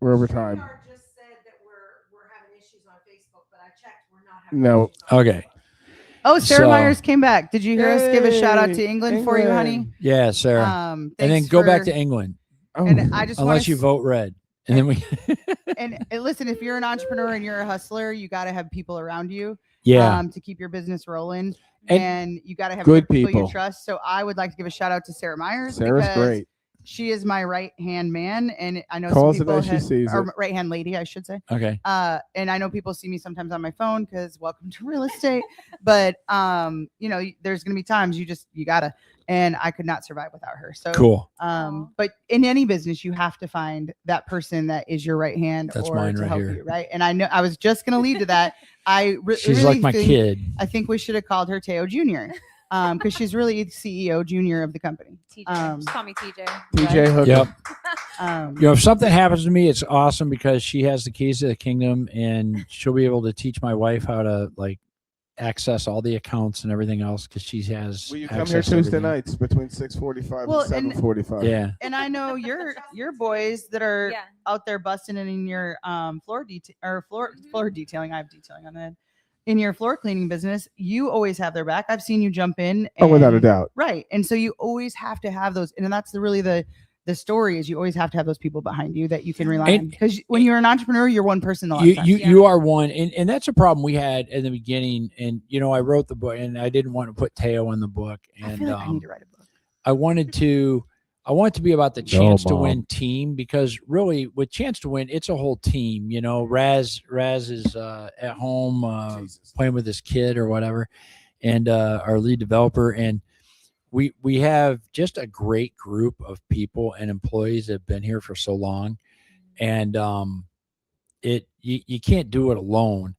[SPEAKER 2] We're over time.
[SPEAKER 6] Just said that we're having issues on Facebook, but I checked. We're not having
[SPEAKER 2] No.
[SPEAKER 3] Okay.
[SPEAKER 4] Oh, Sarah
[SPEAKER 3] So-
[SPEAKER 4] Myers came back. Did you hear us give a shout out to
[SPEAKER 2] Yay,
[SPEAKER 4] England for you, honey?
[SPEAKER 2] England.
[SPEAKER 3] Yeah, Sarah.
[SPEAKER 4] Um,
[SPEAKER 3] and then
[SPEAKER 4] thanks
[SPEAKER 3] go back
[SPEAKER 4] for-
[SPEAKER 3] to England.
[SPEAKER 4] And I just wanna
[SPEAKER 3] unless you
[SPEAKER 4] s-
[SPEAKER 3] vote red, and then we.
[SPEAKER 4] and listen, if you're an entrepreneur and you're a hustler, you got to have people around you,
[SPEAKER 3] Yeah.
[SPEAKER 4] to keep your business rolling,
[SPEAKER 3] And
[SPEAKER 4] and you got to have
[SPEAKER 2] good
[SPEAKER 4] people you
[SPEAKER 2] people.
[SPEAKER 4] trust. So I would like to give a shout out to Sarah Myers.
[SPEAKER 2] Sarah's
[SPEAKER 4] because
[SPEAKER 2] great.
[SPEAKER 4] She is my right hand man, and I know
[SPEAKER 2] Calls
[SPEAKER 4] some
[SPEAKER 2] it
[SPEAKER 4] people
[SPEAKER 2] as she sees
[SPEAKER 4] or
[SPEAKER 2] it.
[SPEAKER 4] right hand lady, I should say.
[SPEAKER 3] Okay.
[SPEAKER 4] And I know people see me sometimes on my phone because welcome to real estate. But there's gonna be times you gotta, and I could not survive without her. So
[SPEAKER 3] Cool.
[SPEAKER 4] But in any business, you have to find that person that is your right hand
[SPEAKER 3] That's
[SPEAKER 4] or
[SPEAKER 3] mine
[SPEAKER 4] to
[SPEAKER 3] right
[SPEAKER 4] help
[SPEAKER 3] here.
[SPEAKER 4] you, right? And I know I was just gonna lead to that.
[SPEAKER 3] She's
[SPEAKER 4] really
[SPEAKER 3] like my
[SPEAKER 4] think-
[SPEAKER 3] kid.
[SPEAKER 4] I think we should have called her Teo Jr. Because she's really the CEO junior of the company.
[SPEAKER 11] TJ. Just call me TJ.
[SPEAKER 2] TJ Hooker.
[SPEAKER 3] Yep.
[SPEAKER 4] Um,
[SPEAKER 3] You know, if something happens to me, it's awesome because she has the keys to the kingdom, and she'll be able to teach my wife how to like access all the accounts and everything else because she has.
[SPEAKER 2] Will you come here
[SPEAKER 3] access to
[SPEAKER 2] Tuesday
[SPEAKER 3] everything.
[SPEAKER 2] nights between 6:45
[SPEAKER 4] Well,
[SPEAKER 2] and
[SPEAKER 4] and-
[SPEAKER 2] 7:45?
[SPEAKER 3] Yeah.
[SPEAKER 4] And I know your boys that are
[SPEAKER 11] Yeah.
[SPEAKER 4] out there busting it in your floor detailing. I have detailing on that. In your floor cleaning business, you always have their back. I've seen you jump in.
[SPEAKER 2] Oh, without a
[SPEAKER 4] and-
[SPEAKER 2] doubt.
[SPEAKER 4] Right. And so you always have to have those. And that's the story is you always have to have those people behind you that you can rely on.
[SPEAKER 3] And-
[SPEAKER 4] Because when you're an entrepreneur, you're one person a lot of
[SPEAKER 3] You
[SPEAKER 4] times.
[SPEAKER 3] you are one, and that's a problem we had in the beginning. And I wrote the book, and I didn't want to put Teo in the book,
[SPEAKER 4] I
[SPEAKER 3] and
[SPEAKER 4] feel like I need to write a book.
[SPEAKER 3] I wanted to be about the chance to
[SPEAKER 2] Mom.
[SPEAKER 3] win team because really with chance to win, it's a whole team. Raz is at home playing with his kid or whatever, and our lead developer, and we have just a great group of people and employees that have been here for so long, and you can't do it alone.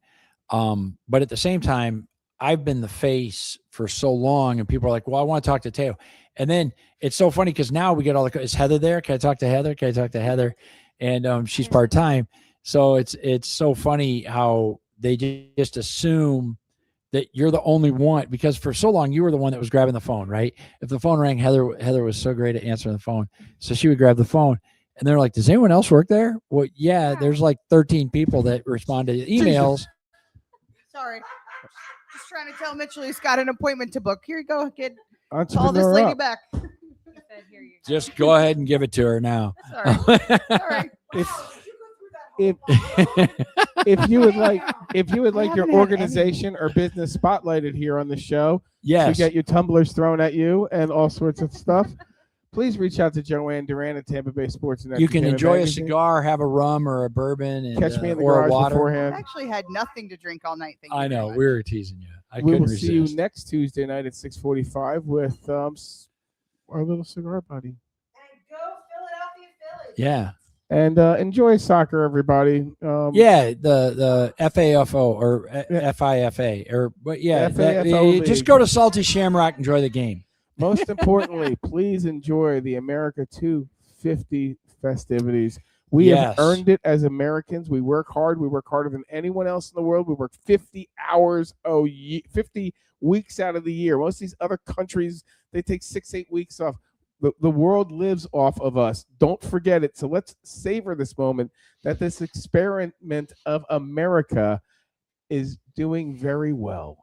[SPEAKER 3] But at the same time, I've been the face for so long, and people are like, well, I want to talk to Teo. And then it's so funny because now we get all is Heather there? Can I talk to Heather? Can I talk to Heather? And she's part-time. So it's so funny how they just assume that you're the only one, because for so long you were the one that was grabbing the phone, right? If the phone rang, Heather was so great at answering the phone. So she would grab the phone and they're like, does anyone else work there? Well, yeah, there's like 13 people that respond to emails.
[SPEAKER 4] Sorry. Just trying to tell Mitchell he's got an appointment to book. Here you go, kid. Call this
[SPEAKER 2] Entrepreneur
[SPEAKER 4] lady
[SPEAKER 2] up.
[SPEAKER 4] back.
[SPEAKER 3] Just go ahead and give it to her now.
[SPEAKER 4] Sorry. Sorry.
[SPEAKER 2] If you would like your organization or business spotlighted here on the show,
[SPEAKER 3] Yes.
[SPEAKER 2] to get your tumblers thrown at you and all sorts of stuff, please reach out to Joanne Duran at Tampa Bay Sports and
[SPEAKER 3] You can
[SPEAKER 2] Entertainment
[SPEAKER 3] enjoy a
[SPEAKER 2] Magazine.
[SPEAKER 3] cigar, have a rum or a bourbon, and
[SPEAKER 2] Catch me in the
[SPEAKER 3] or
[SPEAKER 2] garage
[SPEAKER 3] water.
[SPEAKER 4] I
[SPEAKER 2] beforehand.
[SPEAKER 4] actually had nothing to drink all night. Thank you
[SPEAKER 3] I know,
[SPEAKER 4] very
[SPEAKER 3] we were teasing you. I
[SPEAKER 2] We
[SPEAKER 3] couldn't
[SPEAKER 2] will see you
[SPEAKER 3] resist.
[SPEAKER 2] next Tuesday night at 6:45 with our little cigar buddy.
[SPEAKER 6] And go Philadelphia Phillies.
[SPEAKER 3] Yeah.
[SPEAKER 2] And enjoy soccer, everybody.
[SPEAKER 3] Yeah, the FAFO or FIFA or but yeah,
[SPEAKER 2] FAFO
[SPEAKER 3] just
[SPEAKER 2] league.
[SPEAKER 3] go to Salty Shamrock, enjoy the game.
[SPEAKER 2] Most importantly, please enjoy the America 250 festivities. We
[SPEAKER 3] Yes.
[SPEAKER 2] have earned it as Americans. We work hard. We work harder than anyone else in the world. We work 50 hours 50 weeks out of the year. Most of these other countries, they take 6-8 weeks off. The world lives off of us. Don't forget it. So let's savor this moment that this experiment of America is doing very well.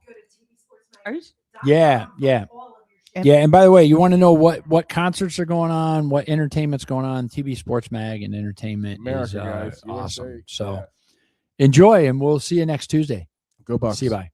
[SPEAKER 3] Yeah. Yeah, and by the way, you want to know what concerts are going on, what entertainment's going on, TV Sports Mag and Entertainment is
[SPEAKER 2] America, guys.
[SPEAKER 3] awesome.
[SPEAKER 2] USA.
[SPEAKER 3] So
[SPEAKER 2] Yeah.
[SPEAKER 3] enjoy, and we'll see you next Tuesday.
[SPEAKER 2] Go Bucks.
[SPEAKER 3] See you, bye.